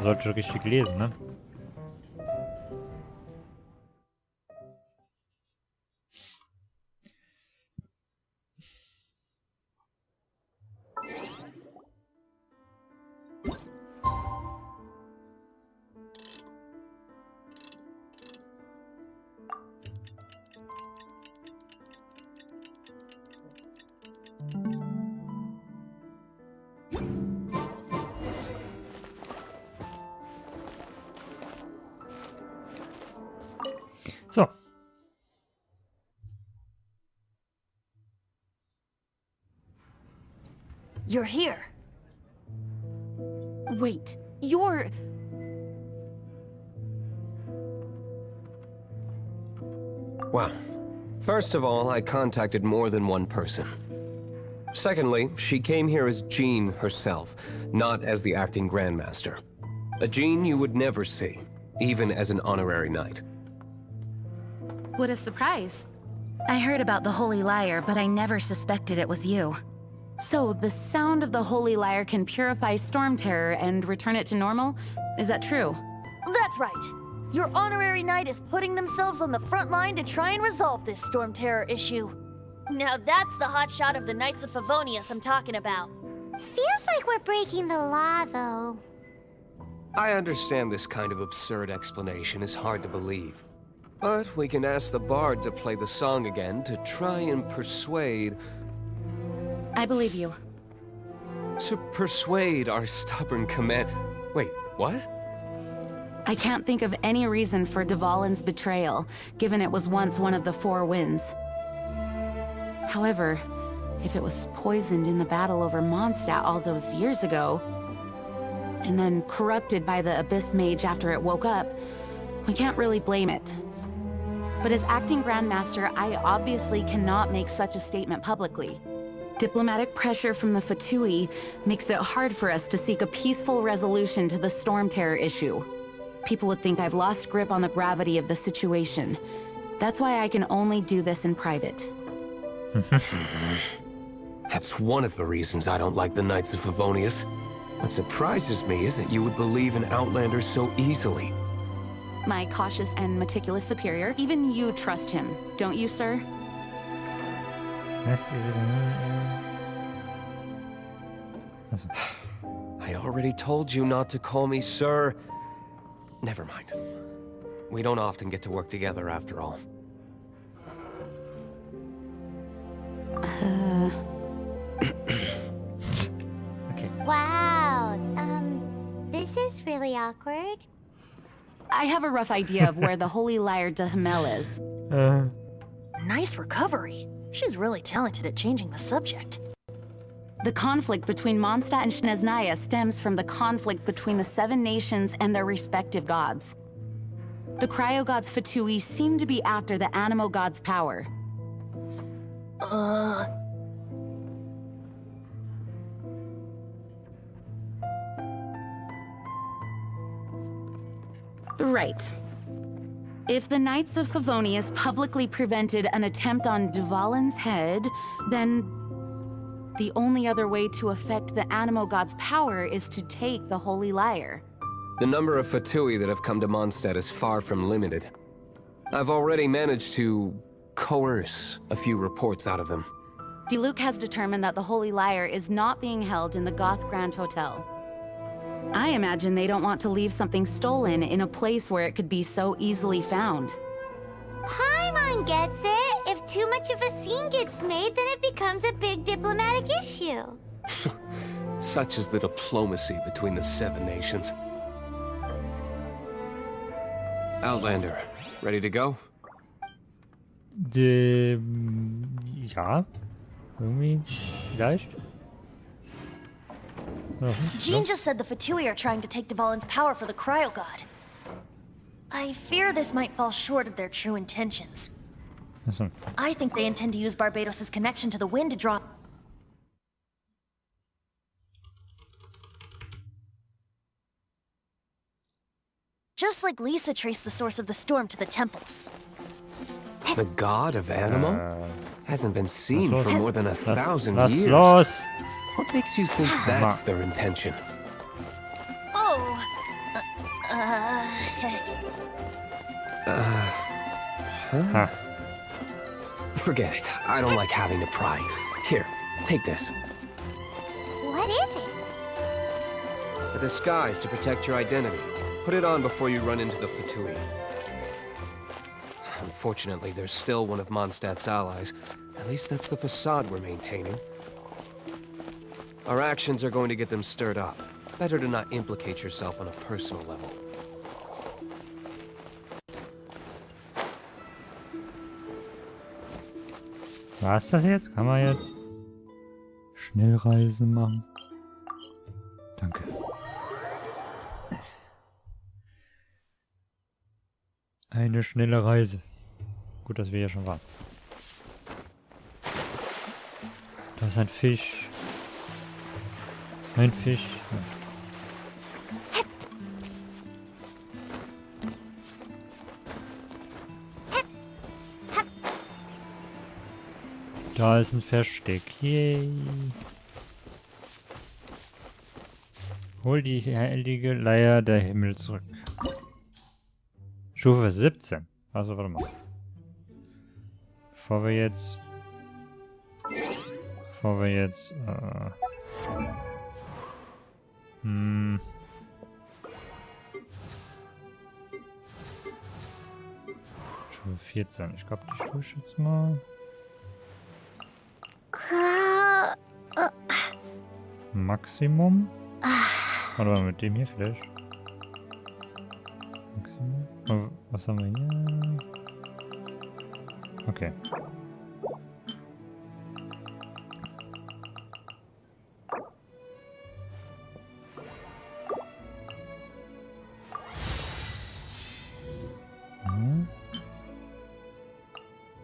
Sollte richtig lesen, ne? You're here. Wait, you're... Well, first of all, I contacted more than one person. Secondly, she came here as Jean herself, not as the acting Grandmaster. A Jean you would never see, even as an honorary knight. What a surprise. I heard about the Holy Lyre, but I never suspected it was you. So, the sound of the Holy Lyre can purify Storm Terror and return it to normal? Is that true? That's right. Your honorary knight is putting themselves on the front line to try and resolve this Storm Terror issue. Now that's the hotshot of the Knights of Favonius I'm talking about. Feels like we're breaking the law, though. I understand this kind of absurd explanation is hard to believe. But we can ask the bard to play the song again to try and persuade... I believe you. To persuade our stubborn command... Wait, what? I can't think of any reason for Dvalin's betrayal, given it was once one of the Four Winds. However, if it was poisoned in the battle over Mondstadt all those years ago, and then corrupted by the Abyss Mage after it woke up, we can't really blame it. But as acting Grandmaster, I obviously cannot make such a statement publicly. Diplomatic pressure from the Fatui makes it hard for us to seek a peaceful resolution to the Storm Terror issue. People would think I've lost grip on the gravity of the situation. That's why I can only do this in private. That's one of the reasons I don't like the Knights of Favonius. What surprises me is that you would believe in Outlander so easily. My cautious and meticulous superior, even you trust him, don't you, sir? Yes, is it I already told you not to call me sir. Never mind. We don't often get to work together after all. Okay. Wow, this is really awkward. I have a rough idea of where the Holy Lyre de Himmel is. Nice recovery. She's really talented at changing the subject. The conflict between Mondstadt and Snezhnaya stems from the conflict between the Seven Nations and their respective gods. The cryo-gods Fatui seem to be after the Animo god's power. Right. If the Knights of Favonius publicly prevented an attempt on Dvalin's head, then the only other way to affect the Animo god's power is to take the Holy Lyre. The number of Fatui that have come to Mondstadt is far from limited. I've already managed to coerce a few reports out of them. Diluc has determined that the Holy Lyre is not being held in the Goth Grand Hotel. I imagine they don't want to leave something stolen in a place where it could be so easily found. Paimon gets it. If too much of a scene gets made, then it becomes a big diplomatic issue. Such is the diplomacy between the Seven Nations. Outlander, ready to go? Ja. Irgendwie. Vielleicht. Jean just said the Fatui are trying to take Dvalin's power for the Cryo God. I fear this might fall short of their true intentions. I think they intend to use Barbados' connection to the wind to draw... Just like Lisa traced the source of the storm to the temples. The god of Animo? Hasn't been seen for more than 1,000 years. Los. What makes you think that's their intention? Oh! Forget it. I don't like having to pry. Here, take this. What is it? A disguise to protect your identity. Put it on before you run into the Fatui. Unfortunately, there's still one of Mondstadt's allies. At least that's the facade we're maintaining. Our actions are going to get them stirred up. Better to not implicate yourself on a personal level. War's das jetzt? Kann man jetzt Schnellreise machen. Danke. Eine schnelle Reise. Gut, dass wir hier schon waren. Da ist ein Fisch. Ein Fisch. Ja. Da ist ein Versteck. Yay. Hol die heilige Leier der Himmel zurück. Stufe 17. Also, warte mal. Bevor wir jetzt... Stufe 14. Ich glaube, die tue ich jetzt mal. Maximum? Warte mal, mit dem hier vielleicht. Maximum. Oh, was haben wir hier? Okay.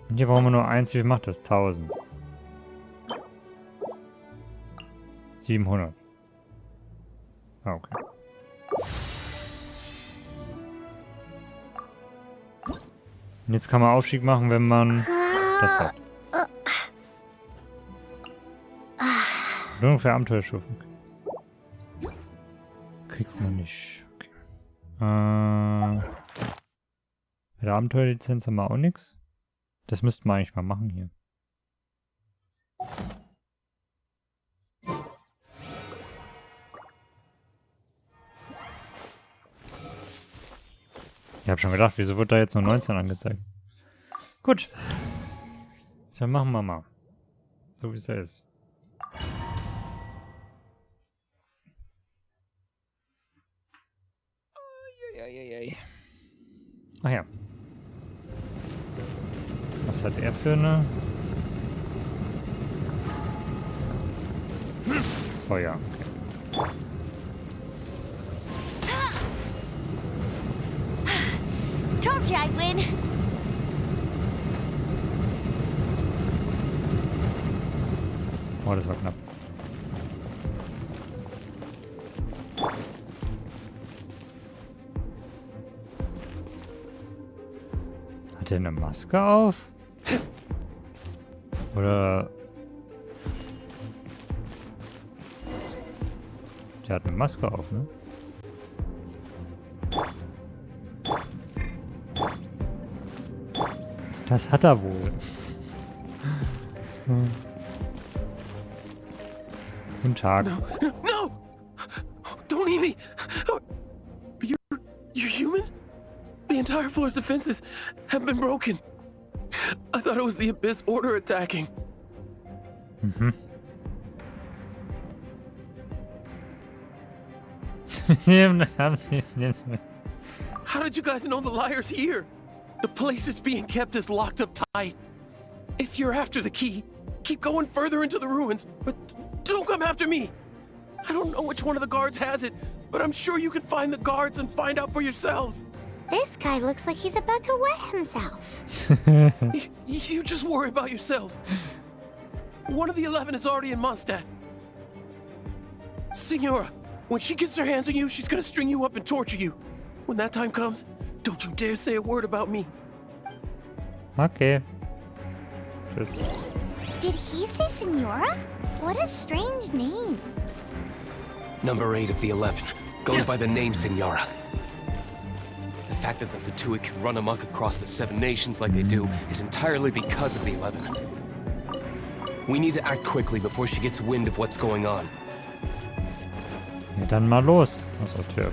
Und hier brauchen wir nur eins. Wie viel macht das? 1000. 700. Ah, okay. Und jetzt kann man Aufstieg machen, wenn man das hat. Belohnung für Abenteuerstufen. Kriegt man nicht. Okay. Bei der Abenteuerlizenz haben wir auch nichts. Das müssten wir eigentlich mal machen hier. Ich habe schon gedacht, wieso wird da jetzt nur 19 angezeigt? Gut. Dann machen wir mal. So wie es da ist. Ach ja. Was hat er für eine? Oh ja, okay. Told you I'd win. Oh, das war knapp. Hat er eine Maske auf? Oder... Der hat eine Maske auf, ne? Das hat er wohl. Guten Tag. No! Don't eat me! You're human? The entire floor's defenses have been broken. I thought it was the Abyss Order attacking. Mhm. How did you guys know the liar's here? The place it's being kept is locked up tight. If you're after the key, keep going further into the ruins, but don't come after me. I don't know which one of the guards has it, but I'm sure you can find the guards and find out for yourselves. This guy looks like he's about to wet himself. You just worry about yourselves. One of the 11 is already in Mondstadt. Signora, when she gets her hands on you, she's gonna string you up and torture you. When that time comes, don't you dare say a word about me. Okay. Tschüss. Did he say Signora? What a strange name. Number 8 of the 11. Goes by the name Signora. The fact that the Fatui can run amok across the 7 nations like they do is entirely because of the 11. We need to act quickly before she gets wind of what's going on. Ja, dann mal los. Achso, Türke.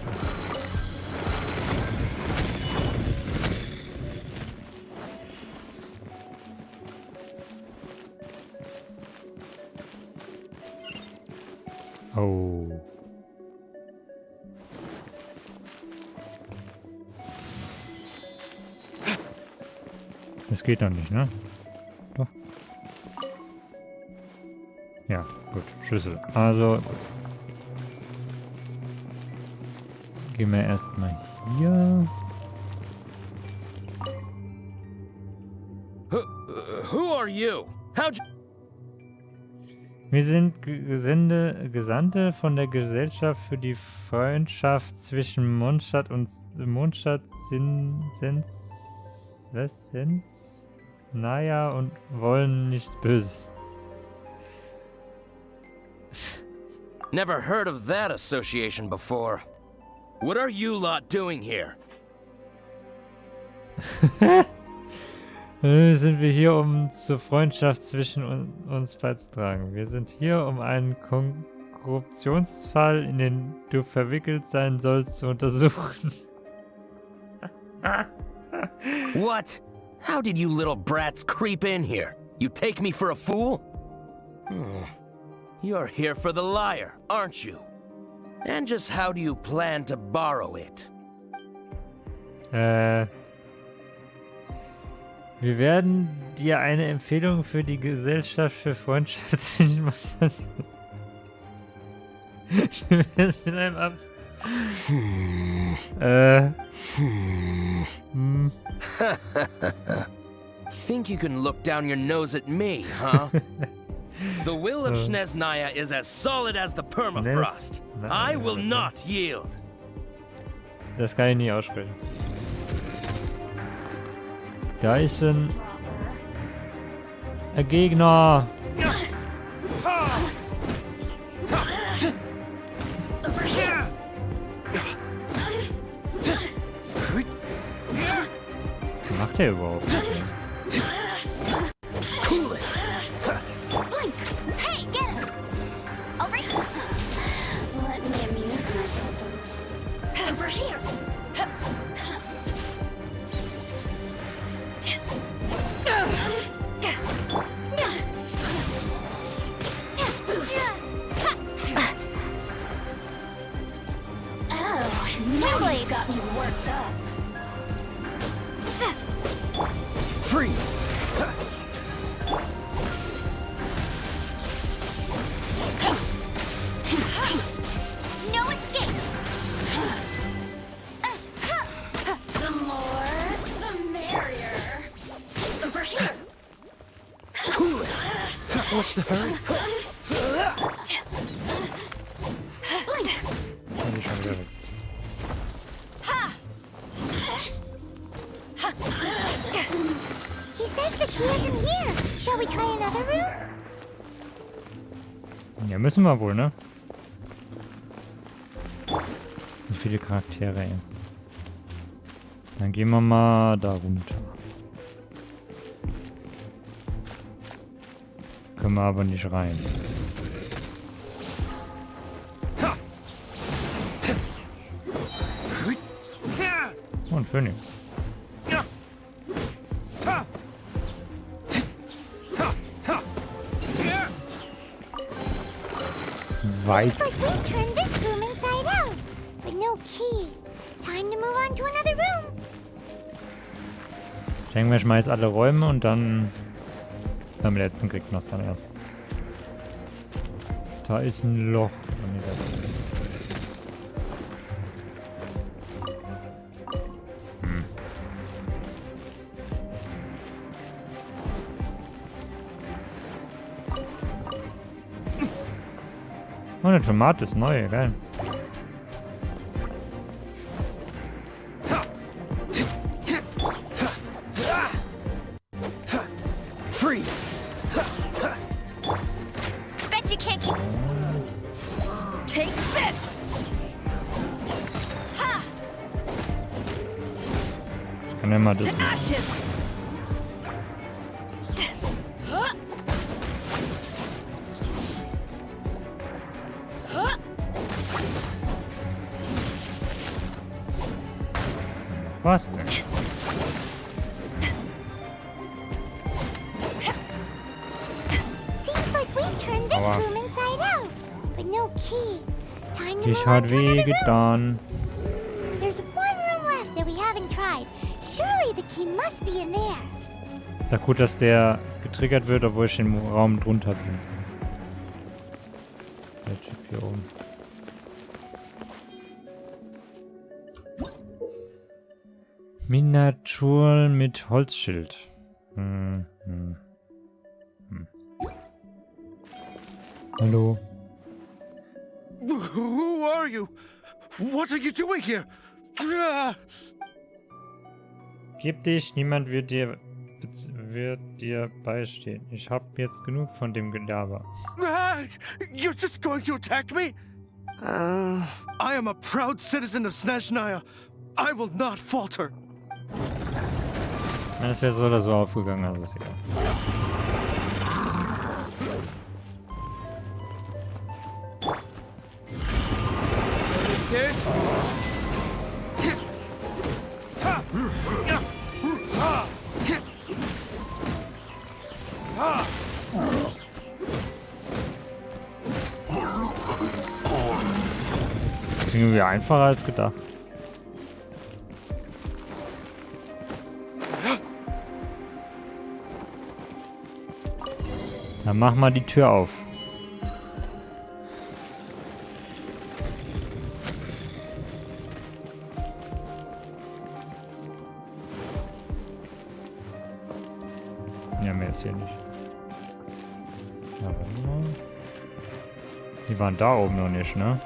Oh. Das geht doch nicht, ne? Doch. Ja. Gut, Schlüssel. Also gehen wir erstmal hier. Who are you? How'd you... Wir sind Gesandte von der Gesellschaft für die Freundschaft zwischen Mondstadt und Naja und wollen nichts Böses. Never heard of that association before. What are you lot doing here? Sind wir hier, um zur Freundschaft zwischen uns beizutragen. Wir sind hier, um einen Korruptionsfall, in den du verwickelt sein sollst, zu untersuchen. What? How did you little brats creep in here? You take me for a fool? You're here for the lyre, aren't you? And just how do you plan to borrow it? Wir werden dir eine Empfehlung für die Gesellschaft für Freundschaft zwischen Ich will es mit einem ab. Think you can look down your nose at me, huh? The will of Snezhnaya is as solid as the permafrost. I will not yield. Das kann ich nie aussprechen. Da ist ein Gegner. Was macht der überhaupt? Hey, get him! Over here! Let me amuse myself. Over here! Really got me worked up. Freeze! No escape! The more, the merrier. Over here! Cool it! What's the hurry? He says the key isn't here. Shall we try another room? Ja, müssen wir wohl, ne? Wie viele Charaktere, ey. Dann gehen wir mal da runter. Können wir aber nicht rein. Oh, ein Phönix. Weiß. Looks like we turned this room inside out, but no key. Time to move on to another room. Ich denke, wir schmeißen alle Räume und dann beim letzten kriegt man es dann erst. Da ist ein Loch. Oh, eine Tomate ist neu, geil. Freeze! Bet you can't keep... Take this! Ha! Ich kann ja mal das... Was? Seems like we've turned this room inside out, but no key. Time to Die move hat on to another weh room. getan. There's one room left that we haven't tried. Surely the key must be in there. Ist ja gut, dass der getriggert wird, obwohl ich im Raum drunter bin. Der Typ hier oben. Miniatur mit Holzschild. Hallo. Who are you? What are you doing here? Gib dich, niemand wird dir beistehen. Ich hab jetzt genug von dem Gelaber. You're just going to attack me? I am a proud citizen of Snezhnaya. I will not falter. Es wäre so oder so aufgegangen, also ist egal. Das ist irgendwie einfacher als gedacht. Dann mach mal die Tür auf. Ja, mehr ist hier nicht. Ja, warte mal. Die waren da oben noch nicht, ne?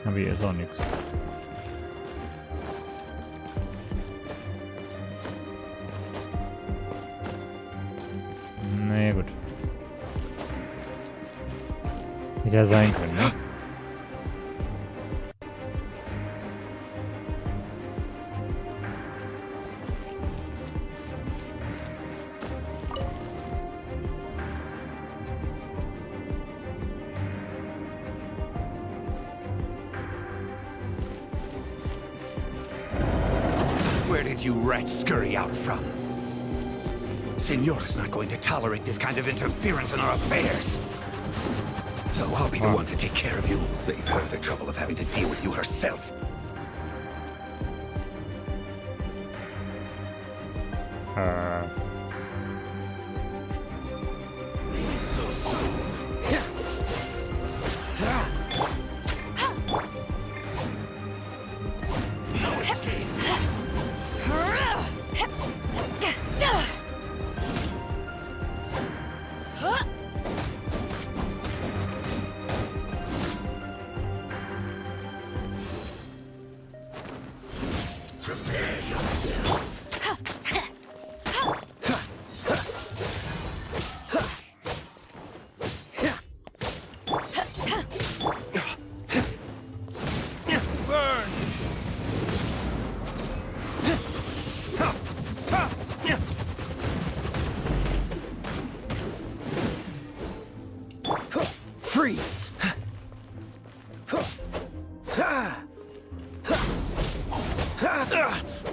Aber hier ist auch nichts. Naja, gut. Hätte ja sein können, ne? Where did you rats scurry out from? Senor's not going to tolerate this kind of interference in our affairs. So I'll be the one to take care of you. Save her the trouble of having to deal with you herself. So soon. No escape. Prepare yourself. Burn. Freeze!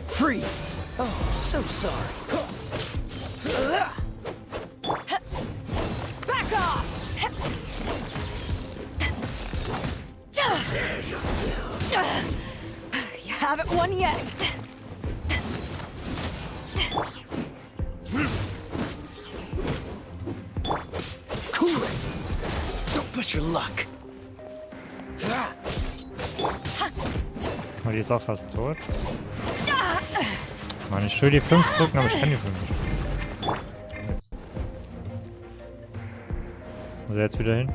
Freeze! Oh, so sorry. Back off! Prepare yourself. You haven't won yet. Cool it! Don't push your luck. Oh, die ist auch fast tot. Mann, ich will die 5 drücken, aber ich kann die 5 nicht. Muss er jetzt wieder hin?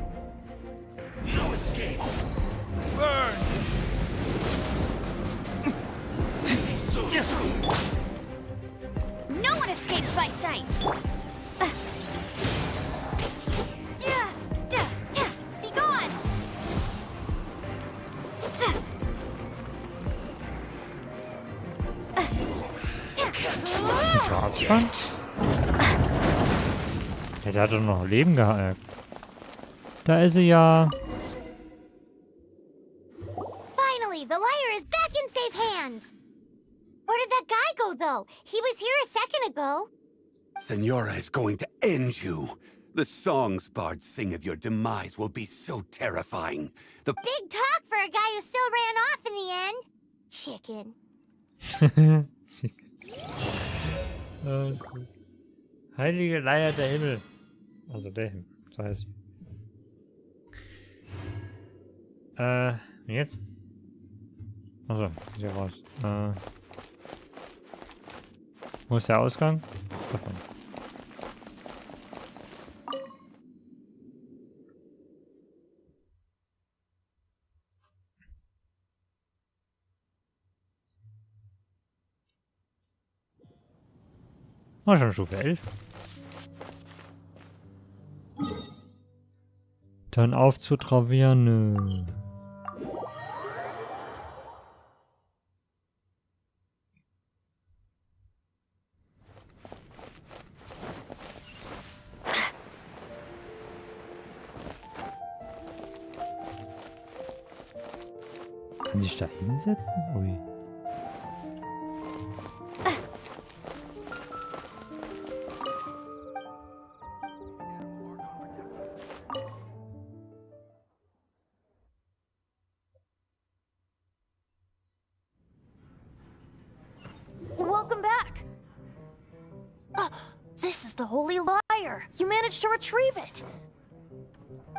No escape. Burn. So soon. No one escapes my sights. Be gone. Das war's schon? Ja, der hat doch noch Leben gehabt. Da ist sie ja. Finally, the liar is back in safe hands. Where did that guy go, though? He was here a second ago. Senora is going to end you. The songs bards sing of your demise will be so terrifying. The Big talk for a guy who still ran off in the end. Chicken. Ist gut. Heilige Leier der Himmel. Also der Himmel, so heißt sie. Jetzt? Achso, hier raus. Wo ist der Ausgang? Davon. Oh, schon Stufe 11. Dann auf zur Taverne. Kann sich da hinsetzen? Ui. Welcome back. This is the Holy Lyre. You managed to retrieve it.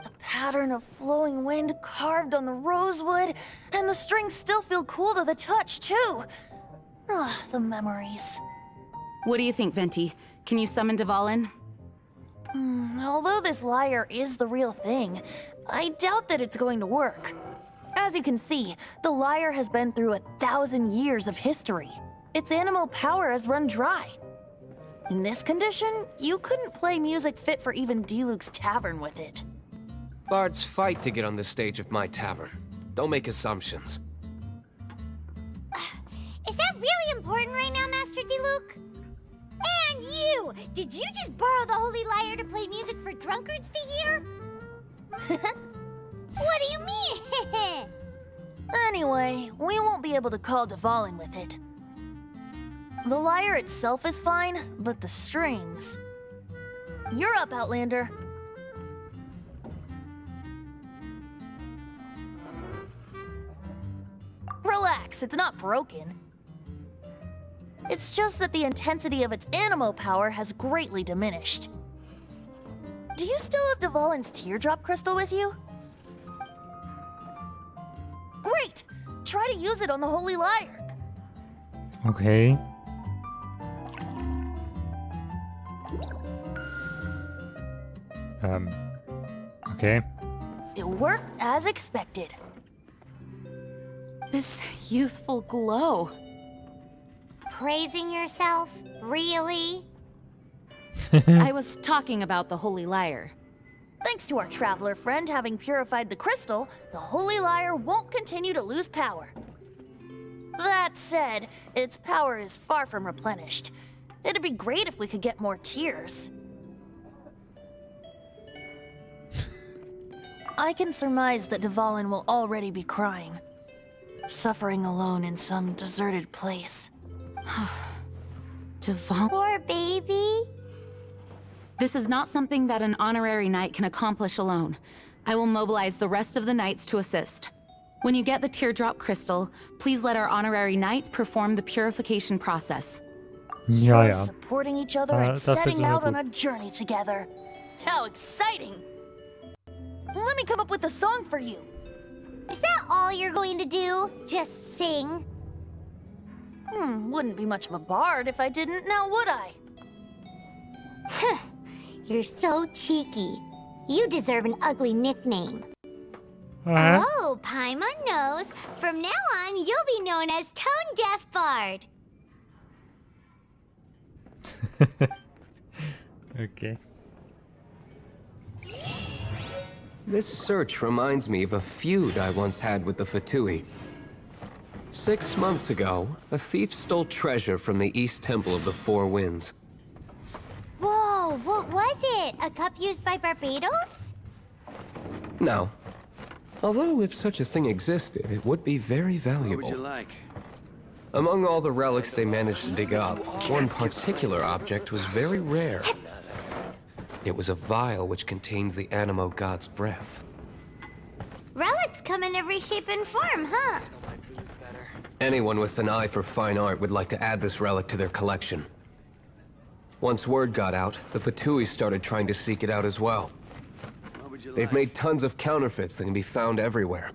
The pattern of flowing wind carved on the rosewood, and the strings still feel cool to the touch, too. The memories. What do you think, Venti? Can you summon Dvalin? Although this lyre is the real thing, I doubt that it's going to work. As you can see, the lyre has been through 1,000 years of history. Its animal power has run dry. In this condition, you couldn't play music fit for even Diluc's tavern with it. Bards fight to get on the stage of my tavern. Don't make assumptions. Is that really important right now, Master Diluc? And you! Did you just borrow the Holy Lyre to play music for drunkards to hear? What do you mean? Anyway, we won't be able to call Dvalin with it. The lyre itself is fine, but the strings... You're up, Outlander. Relax, it's not broken. It's just that the intensity of its animo power has greatly diminished. Do you still have Dvalin's teardrop crystal with you? Great! Try to use it on the Holy Lyre. Okay. Okay. It worked as expected. This youthful glow. Praising yourself? Really? I was talking about the Holy Lyre. Thanks to our traveler friend having purified the crystal, the Holy Lyre won't continue to lose power. That said, its power is far from replenished. It'd be great if we could get more tears. I can surmise that Dvalin will already be crying, suffering alone in some deserted place. Dvalin. Poor baby. This is not something that an honorary knight can accomplish alone. I will mobilize the rest of the knights to assist. When you get the teardrop crystal, please let our honorary knight perform the purification process. Ja, ja. Supporting each other and setting out on a journey together. How exciting! Let me come up with a song for you. Is that all you're going to do? Just sing? Wouldn't be much of a bard if I didn't, now would I? You're so cheeky. You deserve an ugly nickname. Uh-huh. Oh, Paimon knows. From now on, you'll be known as Tone Deaf Bard. Okay. This search reminds me of a feud I once had with the Fatui. 6 months ago, a thief stole treasure from the East Temple of the Four Winds. Whoa, what was it? A cup used by Barbados? No. Although if such a thing existed, it would be very valuable. What would you like? Among all the relics they managed to dig up, one particular object was very rare. It was a vial which contained the Animo God's breath. Relics come in every shape and form, huh? Anyone with an eye for fine art would like to add this relic to their collection. Once word got out, the Fatui started trying to seek it out as well. They've made tons of counterfeits that can be found everywhere.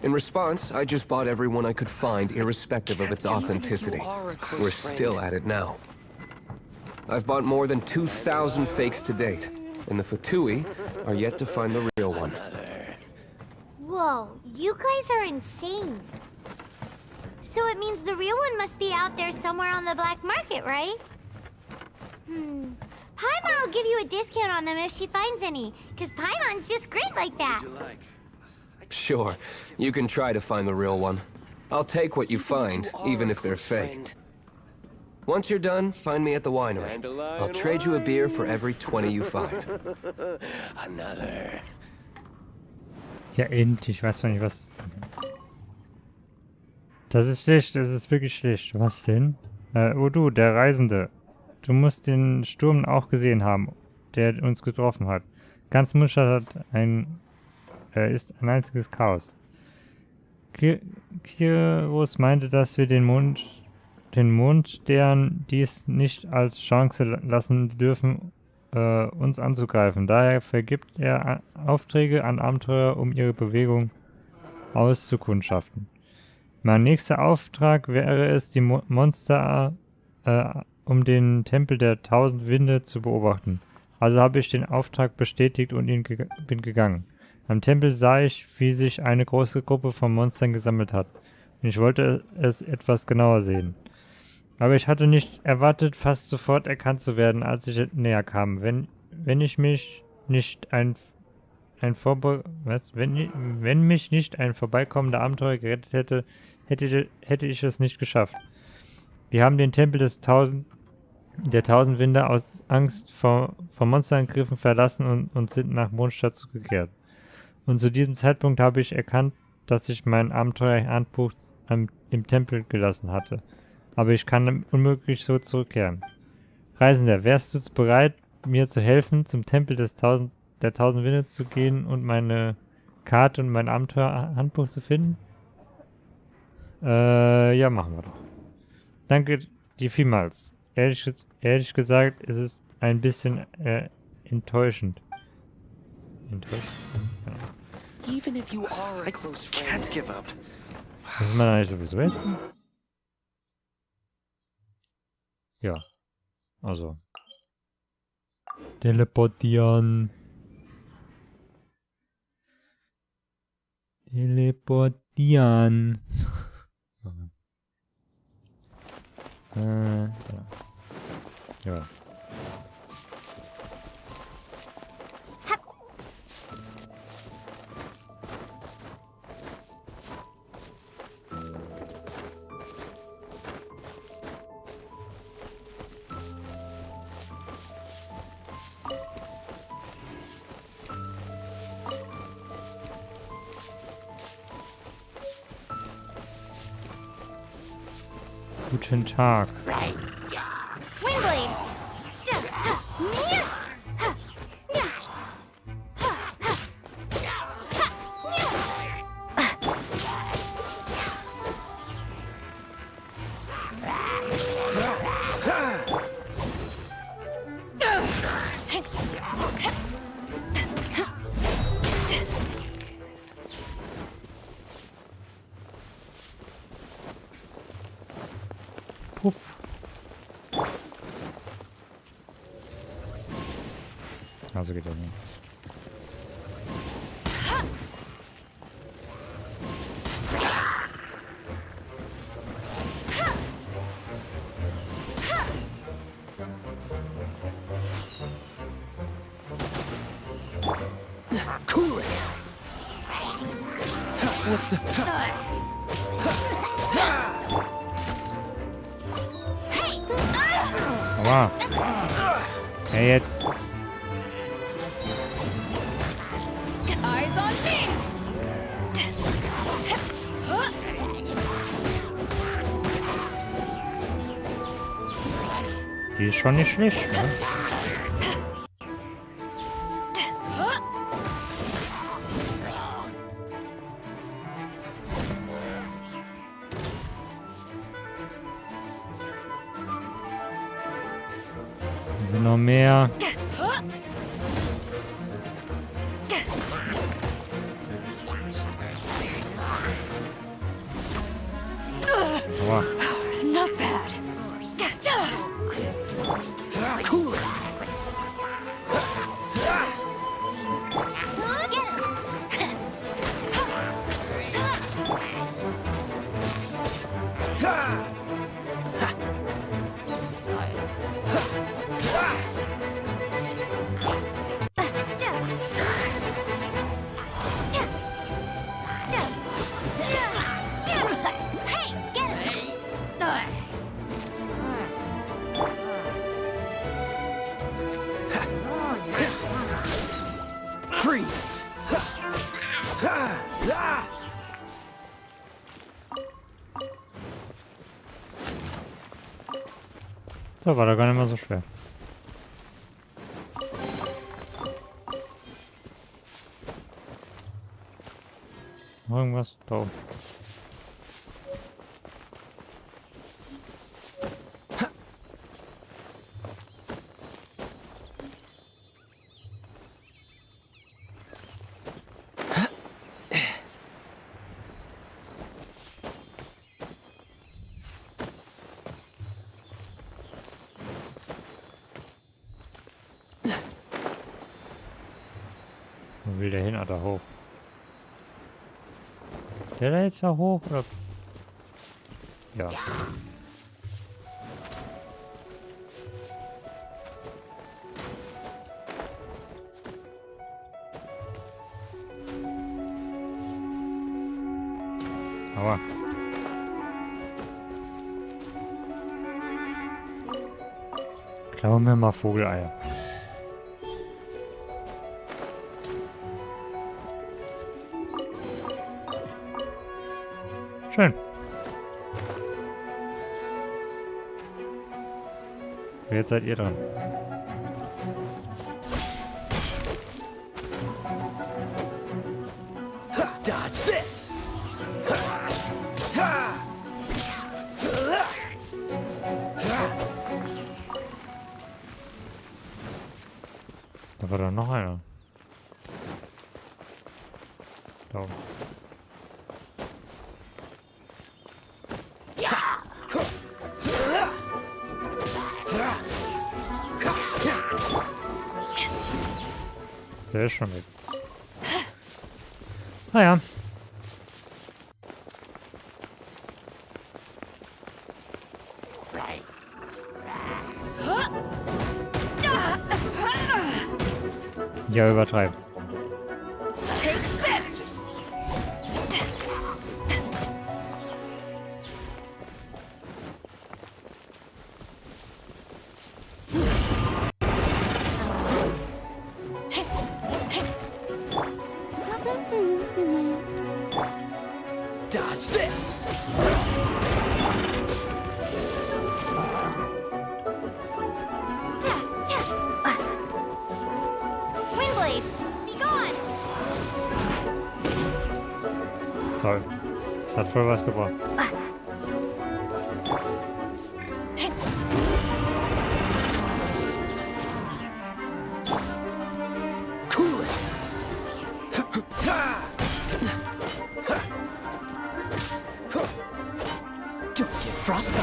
In response, I just bought every one I could find, irrespective of its authenticity. We're still at it now. I've bought more than 2,000 fakes to date, and the Fatui are yet to find the real one. Whoa, you guys are insane. So it means the real one must be out there somewhere on the black market, right? Paimon will give you a discount on them if she finds any, because Paimon's just great like that. Sure, you can try to find the real one. I'll take what you find, even if they're fake. Once you're done, find me at the winery. I'll trade you a beer for every 20 you find. Ja, endlich. Ich weiß zwar nicht, was... Das ist schlecht. Das ist wirklich schlecht. Was denn? Oh du, der Reisende. Du musst den Sturm auch gesehen haben, der uns getroffen hat. Ganz Mondstadt ist ein einziges Chaos. Kiros meinte, dass wir den Mondstern dies nicht als Chance lassen dürfen, uns anzugreifen. Daher vergibt er Aufträge an Abenteurer, um ihre Bewegung auszukundschaften. Mein nächster Auftrag wäre es, die Monster um den Tempel der 1000 Winde zu beobachten. Also habe ich den Auftrag bestätigt und bin gegangen. Am Tempel sah ich, wie sich eine große Gruppe von Monstern gesammelt hat. Und ich wollte es etwas genauer sehen. Aber ich hatte nicht erwartet, fast sofort erkannt zu werden, als ich näher kam. Wenn mich nicht ein vorbeikommender Abenteurer gerettet hätte, hätte ich es nicht geschafft. Wir haben den Tempel der 1000 Winde aus Angst vor Monsterangriffen verlassen und sind nach Mondstadt zurückgekehrt. Und zu diesem Zeitpunkt habe ich erkannt, dass ich mein Abenteuerhandbuch im Tempel gelassen hatte. Aber ich kann unmöglich so zurückkehren. Reisender, wärst du bereit, mir zu helfen, zum Tempel der 1000 Winde zu gehen und meine Karte und mein Abenteuerhandbuch zu finden? Ja, machen wir doch. Danke dir vielmals. Ehrlich gesagt, ist es ein bisschen enttäuschend. Enttäuschend? Ja. Even if you are a close friend. Can't give up. Müssen wir da nicht sowieso jetzt? Ja. Also. Teleportieren. Teleportieren. Ja. Ja. Guten Tag. Wingblade! Puff. Also geht das nicht. Cool it. What's the... Aua. Hey, jetzt. Eyes on me! Die ist schon nicht schlecht, ne? Da sind noch mehr. Aua. Not bad. Cool it. Freeze! So, war da gar nicht mal so schwer. Noch irgendwas? Da oben. Wo will der hin? Ah, da hoch. Der da jetzt da hoch? Oder? Ja. Aua. Klauen wir mal Vogeleier. Schön. Jetzt seid ihr dran. Dodge this! Da war doch noch einer. Da oben. Der ist schon weg. Naja. Ja, übertreibt. Dodge this! Windblade, be gone! Toll. Das hat voll was gebracht. Cool it! Don't get frostbite.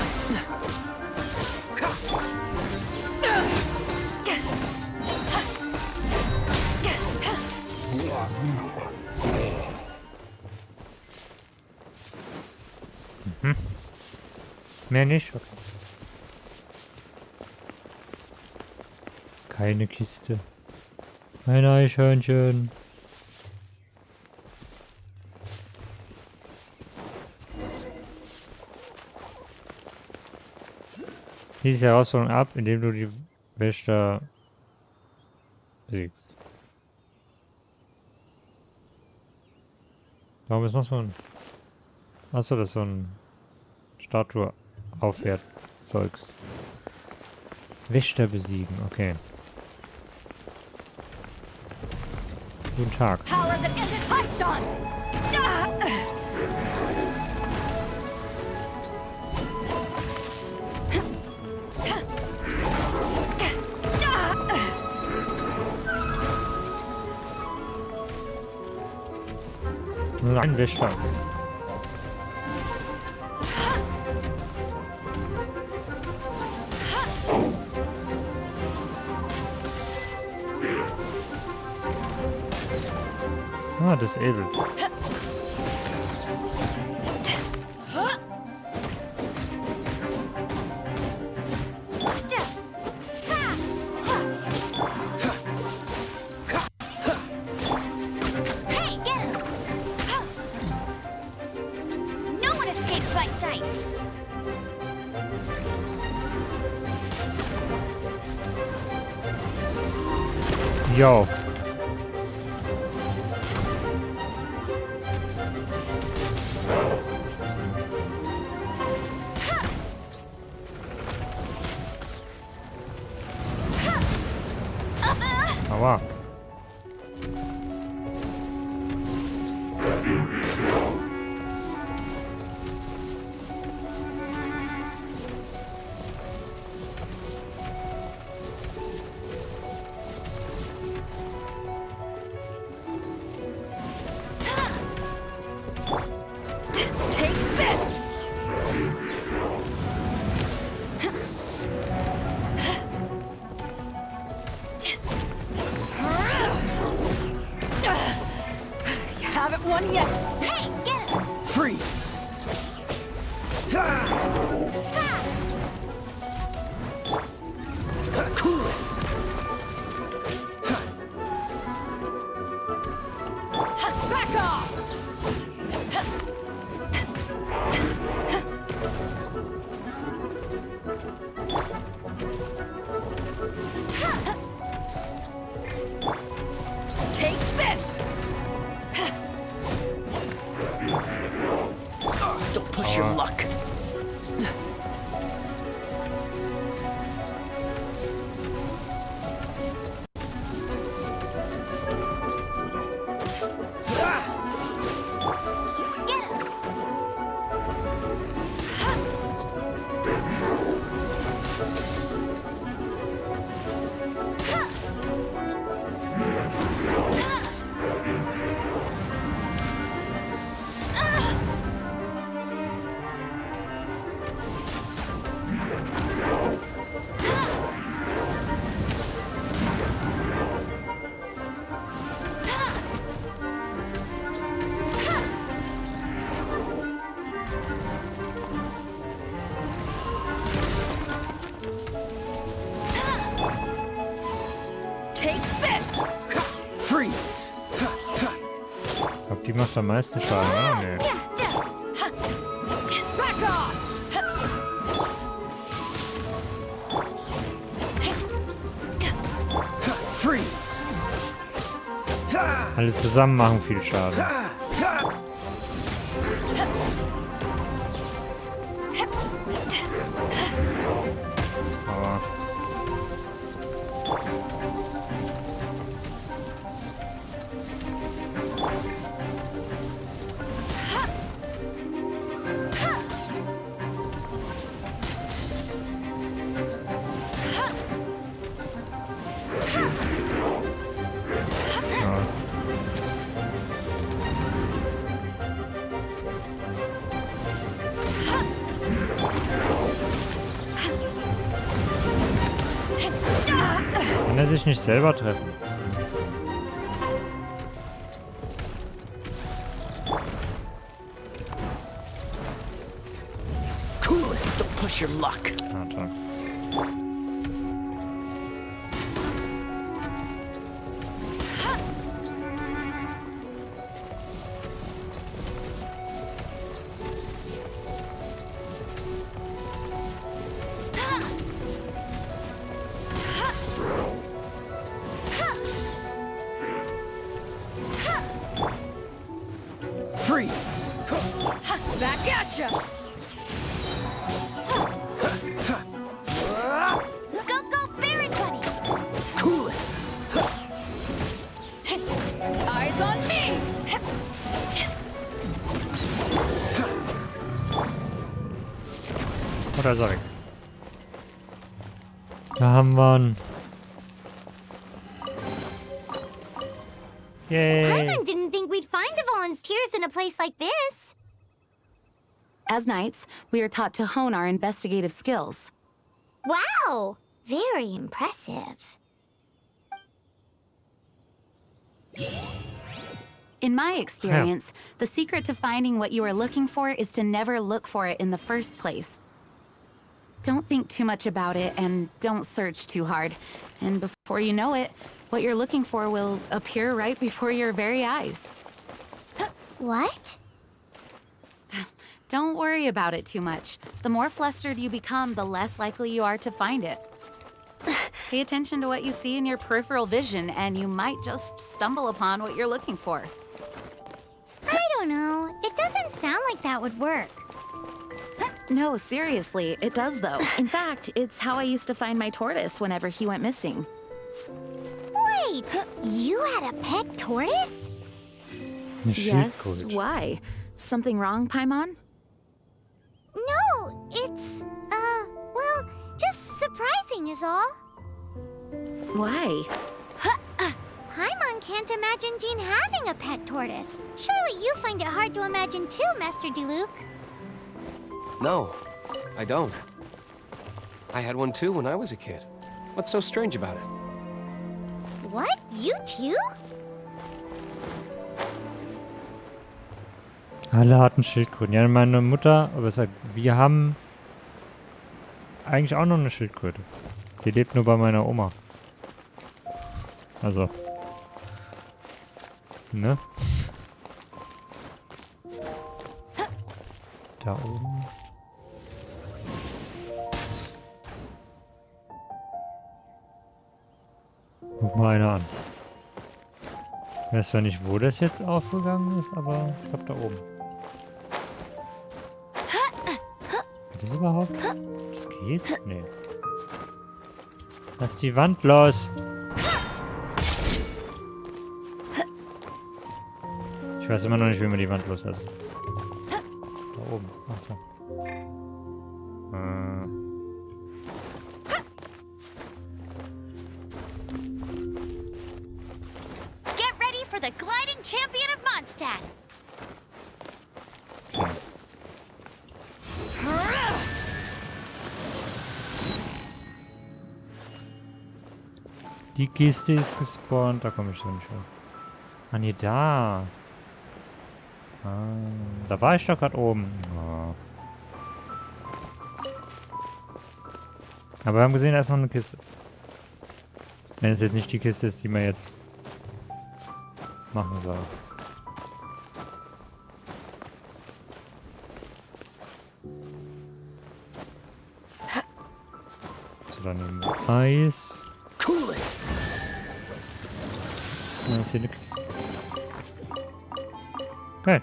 Mhm. Mehr nicht? Okay. Keine Kiste. Ein Eichhörnchen. Diese Herausforderung ab, indem du die Wächter besiegst. Warum ist noch so ein... Achso, das ist so ein Statue Aufwärtszeugs. Wächter besiegen, okay. Guten Tag. Power that isn't touched on! Nur ein Wächter. Ah, disabled. Yo. Aua. Haven't won yet. Hey, get it! Freeze! Cool it! Back off! Take this! Don't push your luck. Ich glaube, die macht am meisten Schaden, oder? Nee. Alle zusammen machen viel Schaden. Aber kann er sich nicht selber treffen? Cool it, don't push your luck. Ah, toll. Freeze! Back at ya! Go, Berry Bunny! Cool it! Eyes on me! Oder ist er weg? Da haben wir ihn. Yay! Paimon didn't think we'd find a someone's tears in a place like this. As knights, we are taught to hone our investigative skills. Wow! Very impressive. In my experience, the secret to finding what you are looking for is to never look for it in the first place. Don't think too much about it and don't search too hard. And before you know it, what you're looking for will appear right before your very eyes. What? Don't worry about it too much. The more flustered you become, the less likely you are to find it. Pay attention to what you see in your peripheral vision, and you might just stumble upon what you're looking for. I don't know. It doesn't sound like that would work. No, seriously, it does though. In fact, it's how I used to find my tortoise whenever he went missing. Wait, you had a pet tortoise? Yes, why? Something wrong, Paimon? No, it's, well, just surprising is all. Why? Paimon can't imagine Jean having a pet tortoise. Surely you find it hard to imagine too, Master Diluc. No, I don't. I had one too when I was a kid. What's so strange about it? What? You too? Alle hatten Schildkröten. Ja, meine Mutter, aber sagt, wir haben eigentlich auch noch eine Schildkröte. Die lebt nur bei meiner Oma. Also. Ne? Da oben. Guck mal einer an. Ich weiß zwar nicht, wo das jetzt aufgegangen ist, aber ich glaube da oben. Geht das überhaupt? Das geht? Nee. Lass die Wand los! Ich weiß immer noch nicht, wie man die Wand loslässt. Da oben. Ach so. Get ready for the gliding champion of Mondstadt. Die Kiste ist gespawnt. Da komme ich schon nicht hoch. Ah, nee, da. Ah, da war ich doch gerade oben. Oh. Aber wir haben gesehen, da ist noch eine Kiste. Wenn es jetzt nicht die Kiste ist, die man jetzt machen soll. So, dann nehmen wir Eis. Cool it. Da ist hier eine Kiste. Geil.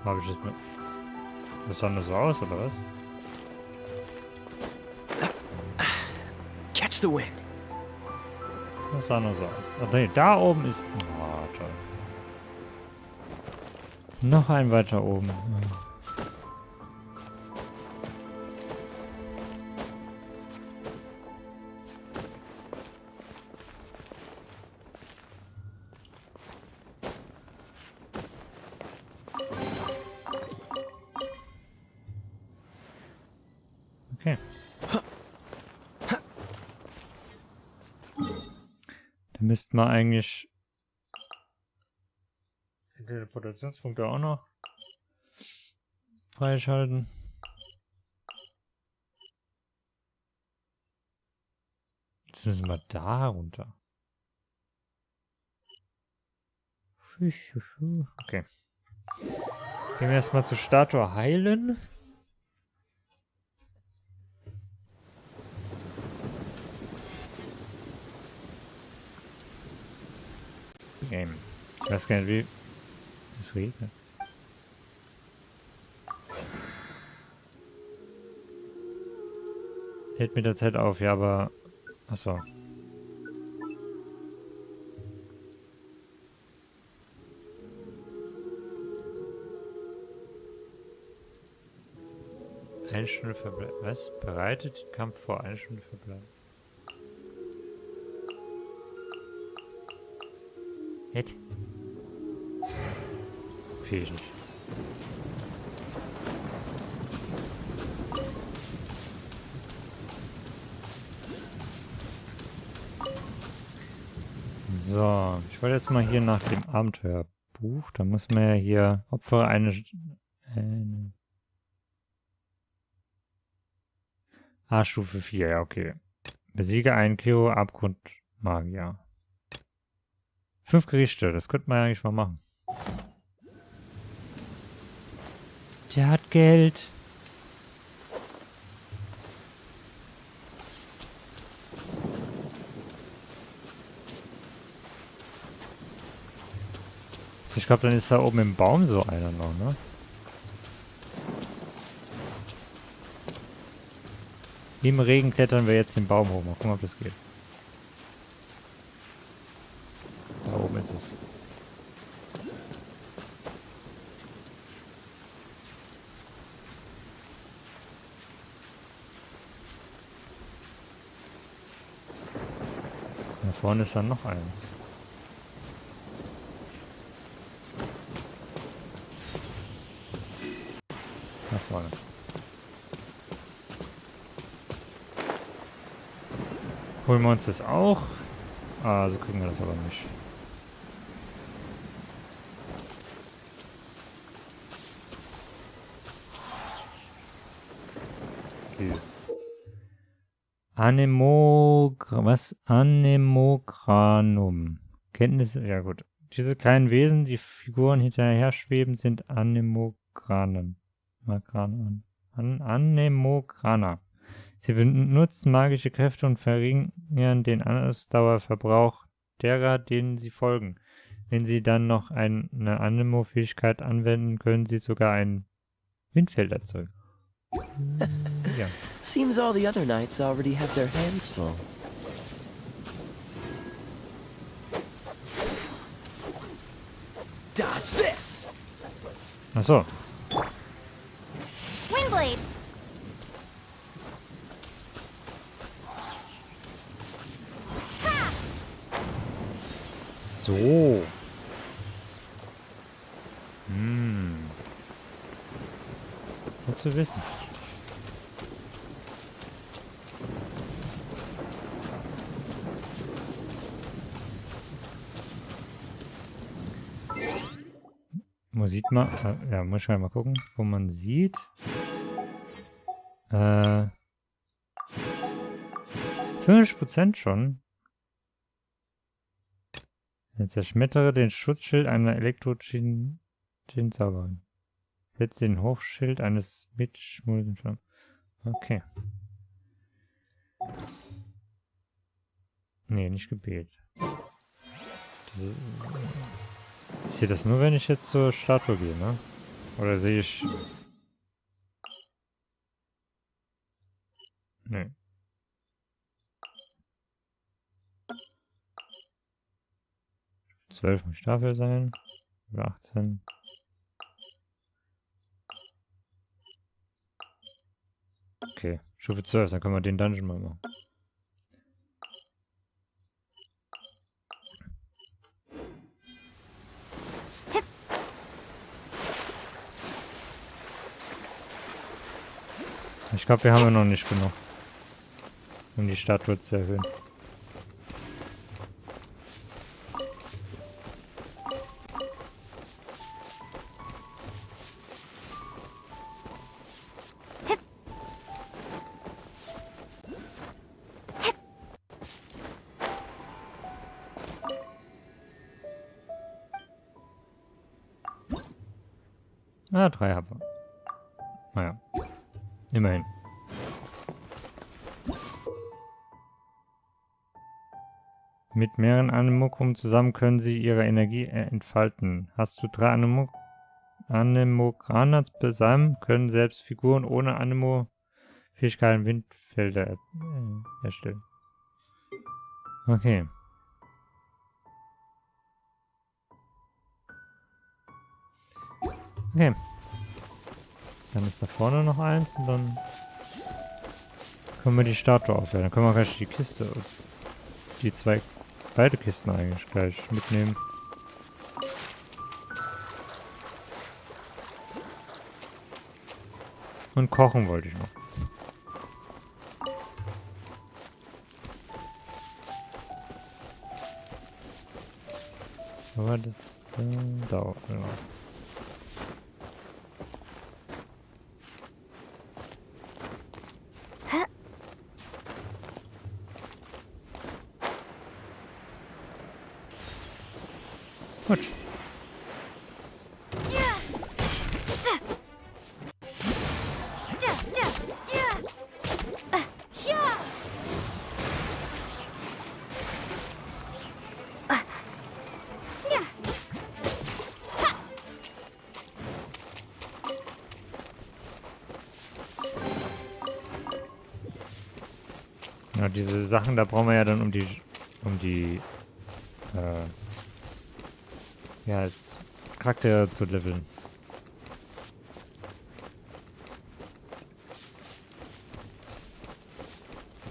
Habe ich jetzt noch... Das sah nur so aus, oder was? Catch the wind. Das sah nur so aus. Ach, nee, da oben ist... Oh, toll. Noch ein weiter oben. Okay. Da müssten wir eigentlich die Teleportationspunkte auch noch freischalten. Jetzt müssen wir da runter. Okay. Gehen wir erstmal zur Statue heilen. Game. Ich weiß gar nicht, wie es regnet. Hält mit der Zeit auf, ja, aber... Achso. Eine Stunde verbleiben. Was? Bereitet den Kampf vor. Eine Stunde verbleiben. Hit. Fähig nicht. So, ich wollte jetzt mal hier nach dem Abenteuerbuch. Da muss man ja hier opfere eine Stufe 4, ja, okay. Besiege einen Kiro Abgrundmagier. 5 Gerichte, das könnte man ja eigentlich mal machen. Der hat Geld. Ich glaube, dann ist da oben im Baum so einer noch, ne? Im Regen klettern wir jetzt den Baum hoch. Mal gucken, ob das geht. Da oben ist es. Da vorne ist dann noch eins. Nach vorne. Holen wir uns das auch? Ah, so kriegen wir das aber nicht. Okay. Was? Anemogranum. Kenntnisse, ja gut. Diese kleinen Wesen, die Figuren hinterher schweben, sind Anemogranen. Anemograner. Sie benutzen magische Kräfte und verringern den Ausdauerverbrauch derer, denen sie folgen. Wenn sie dann noch eine Anemo-Fähigkeit anwenden, können sie sogar ein Windfeld erzeugen. Ja. Seems all the other knights already have their hands full. Dodge this! Ach so. Windblade! So. Gut zu wissen. Wo sieht man? Ja, muss ich mal gucken, wo man sieht. 50% schon. Jetzt zerschmettere den Schutzschild einer elektrischen Zauberin. Setze den Hochschild eines mitschmulden. Okay. Nee, nicht Gebet. Ich sehe das nur, wenn ich jetzt zur Statue gehe, ne? Oder sehe ich... Nee. Zwölf muss ich dafür sein. Oder 18. Okay, Stufe 12, dann können wir den Dungeon mal machen. Ich glaube, wir haben ja noch nicht genug, um die Statue zu erhöhen. Ah, 3 haben wir. Naja. Immerhin. Mit mehreren Anemogrammen zusammen können sie ihre Energie entfalten. Hast du 3 Anemograner beisammen, können selbst Figuren ohne Anemo-Fähigkeiten Windfelder erstellen. Okay. Okay. Dann ist da vorne noch eins und dann können wir die Statue aufwerten. Dann können wir gleich die Kiste, beide Kisten eigentlich gleich mitnehmen. Und kochen wollte ich noch. Wo war das? Da, genau. Gut. Ja, diese Sachen, da brauchen wir ja dann um die ja, als Charakter zu leveln.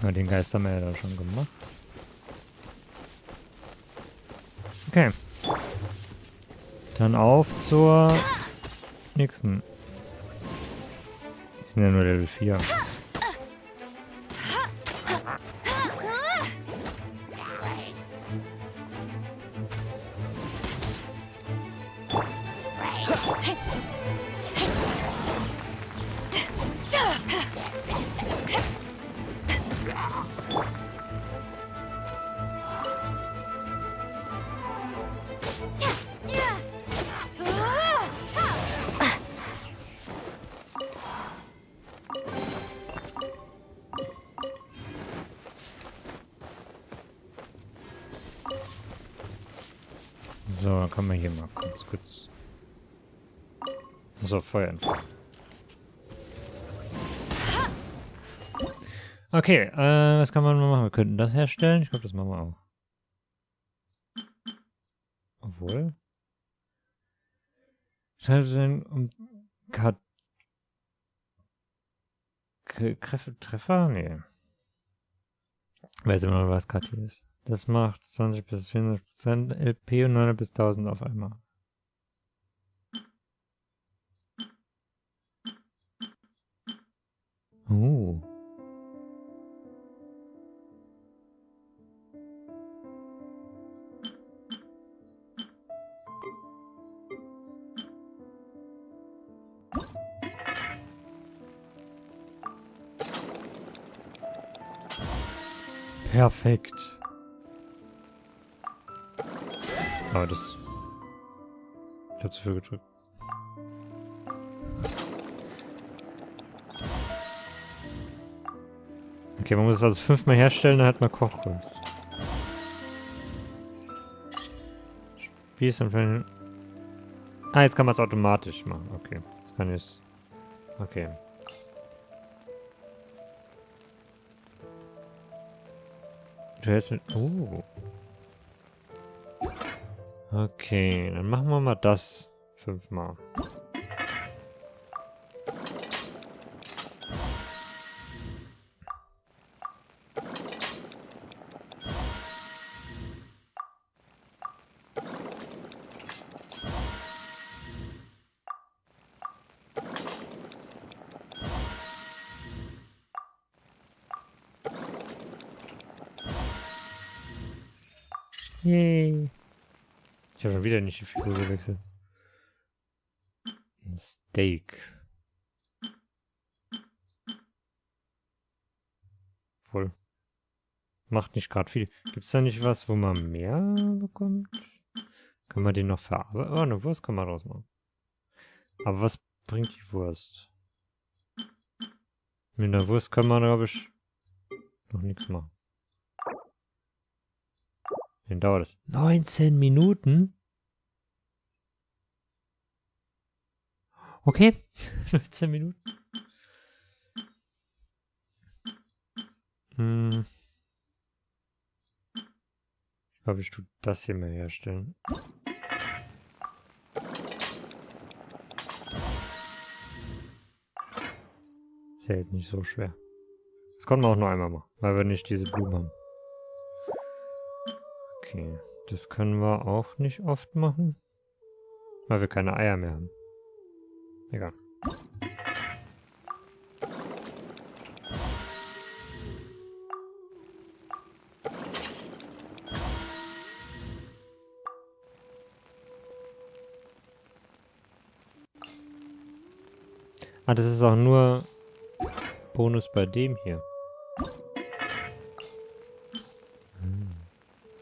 Ja, den Geist haben wir ja da schon gemacht. Okay. Dann auf zur nächsten. Die sind ja nur Level 4. So, dann kann man hier mal ganz kurz. So, Feuer entfachen. Okay, was kann man mal machen? Wir könnten das herstellen. Ich glaube, das machen wir auch. Obwohl. Treffer? Nee. Weiß immer, was KT ist. Das macht 20 bis 40% LP und 900 bis 1000 auf einmal. Perfekt. Aber das... Ich hab zu viel gedrückt. Okay, man muss es also 5-mal herstellen, dann hat man Kochkunst. Spieß und... Ah, jetzt kann man es automatisch machen. Okay. Jetzt kann ich es... Okay. Du hältst mit... Oh. Okay, dann machen wir mal das 5-mal. Yay. Ich habe schon wieder nicht die Figur gewechselt. Ein Steak. Voll. Macht nicht gerade viel. Gibt es da nicht was, wo man mehr bekommt? Kann man den noch verarbeiten? Oh, eine Wurst kann man draus machen. Aber was bringt die Wurst? Mit der Wurst kann man, glaube ich, noch nichts machen. Wie dauert das? 19 Minuten? Okay. 19 Minuten. Ich glaube, ich tue das hier mal herstellen. ja jetzt nicht so schwer. Das konnten wir auch nur einmal machen, weil wir nicht diese Blumen haben. Okay, das können wir auch nicht oft machen, weil wir keine Eier mehr haben. Egal. Ah, das ist auch nur Bonus bei dem hier.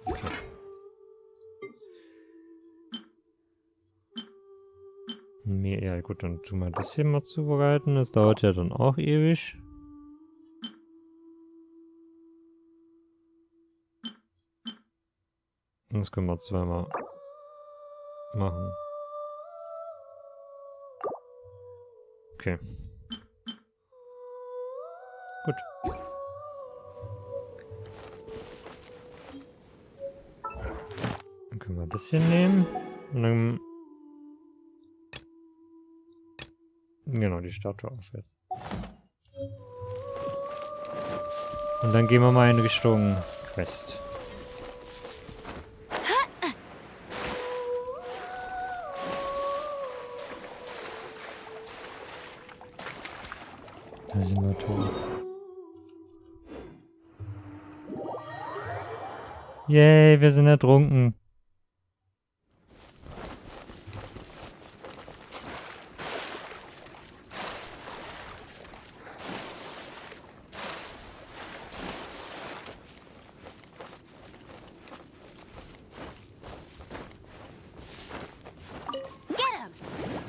Okay. Ja gut, dann tun wir das hier mal zubereiten. Das dauert ja dann auch ewig. Das können wir zweimal machen. Okay. Gut. Dann können wir das hier nehmen. Und dann... Genau, die Statue aufwerten. Und dann gehen wir mal in Richtung Quest. Da sind wir tot. Yay, wir sind ertrunken.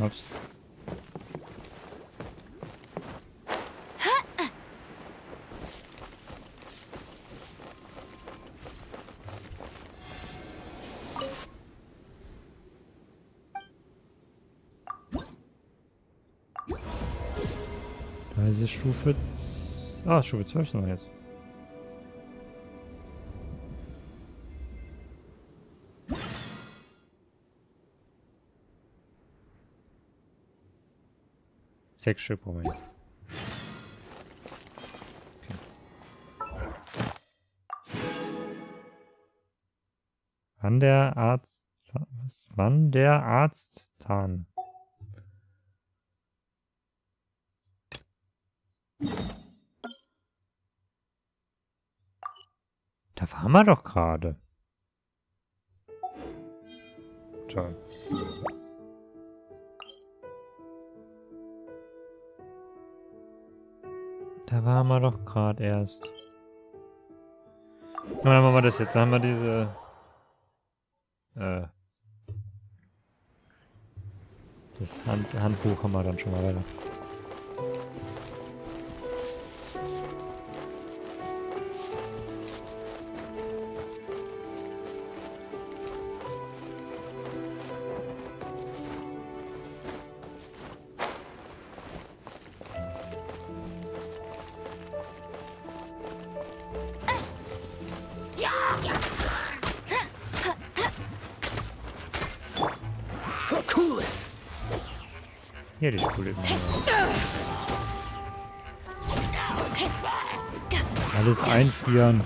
Ups. Da ist Stufe... Ah, Stufe 12 noch jetzt. Sechs Stück brauchen wir jetzt. Wann der Arzt... Was? Wann der Arzt Zahn? Da waren wir doch gerade. Toll. Da waren wir doch gerade erst. Und dann machen wir das jetzt. Dann haben wir diese... Das Handbuch haben wir dann schon mal weiter. Hier die Spule. Alles einfrieren.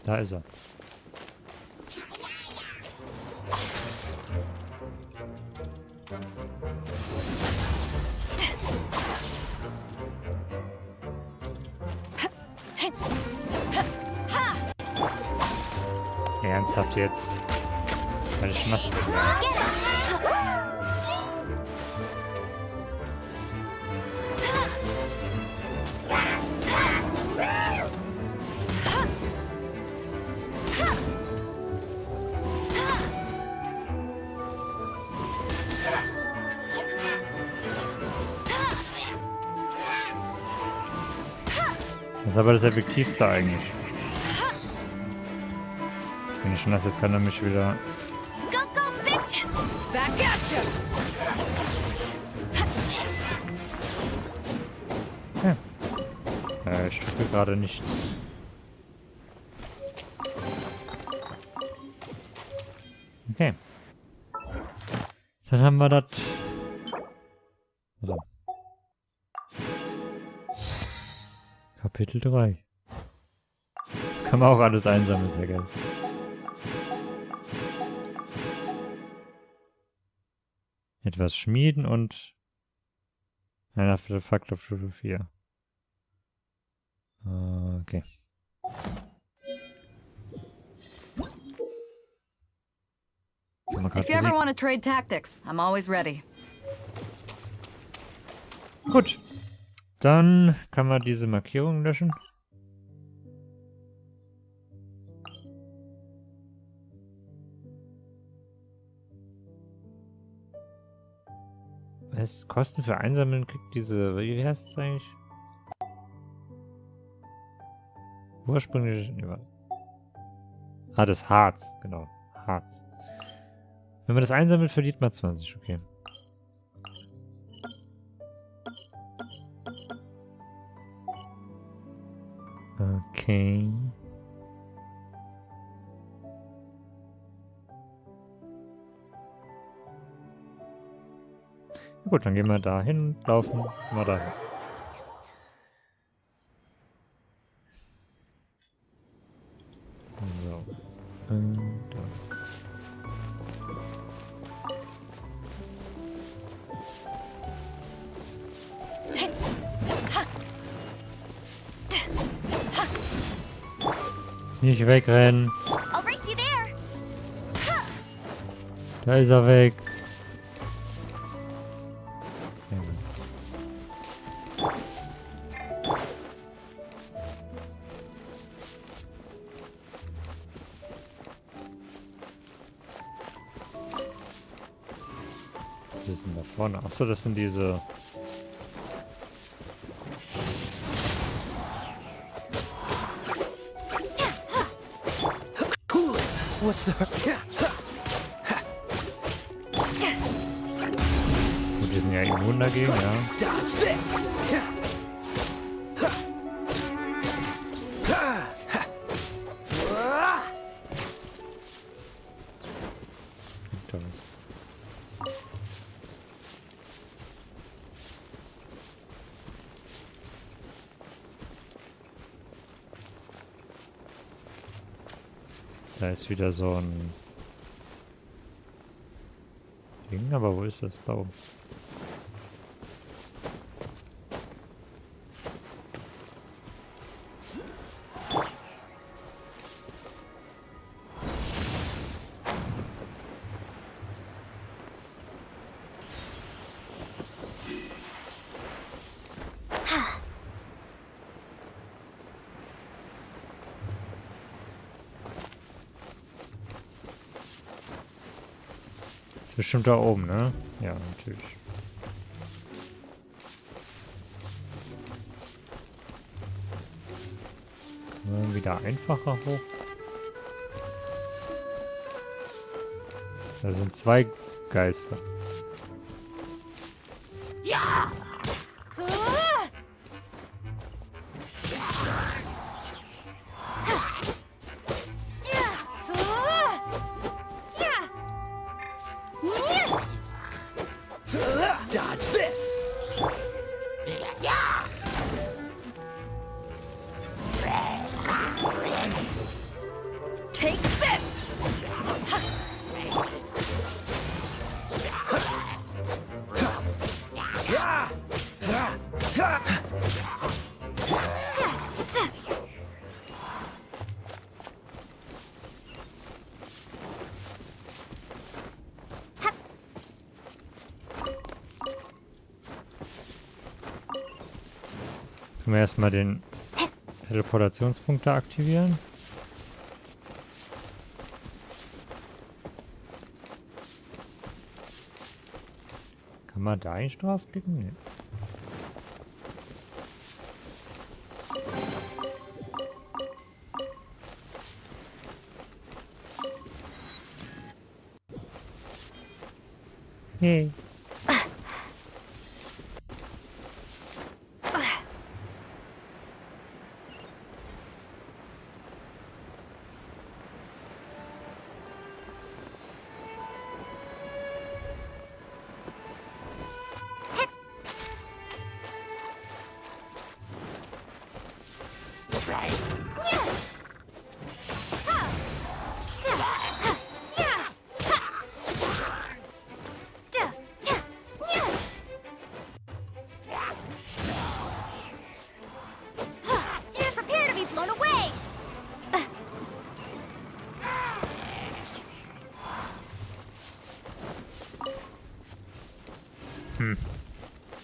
Da ist er. Ernsthaft jetzt? Meine Schnasse. Das ist aber das Effektivste eigentlich. Wenn ich schon das jetzt kann, er mich wieder... Back at Ich drücke gerade nichts. Okay. Dann haben wir das. So. Kapitel 3. Das kann man auch alles einsammeln, sehr geil. Etwas schmieden und ein Artefakt auf Stufe 4. Okay. If you ever want to trade tactics, I'm always ready. Gut. Dann kann man diese Markierung löschen. Was? Kosten für Einsammeln kriegt diese... Wie heißt das eigentlich? Ursprünglich... Ah, das Harz. Genau. Harz. Wenn man das einsammelt, verliert man 20. Okay. Okay. Gut, dann gehen wir da hin, laufen, mal dahin. So. Da. Nicht wegrennen. Da ist er weg. Was ist denn da vorne? Achso, das sind diese... What's the... Gut, die sind ja immun dagegen, ja. Da ist wieder so ein Ding, aber wo ist das? Da oben. Bestimmt da oben, ne? Ja, natürlich. Wieder einfacher hoch. Da sind zwei Geister. Ja! Dodge this! Take this! Können wir erstmal den Teleportationspunkt da aktivieren. Kann man da eigentlich draufklicken? Nee. Hey.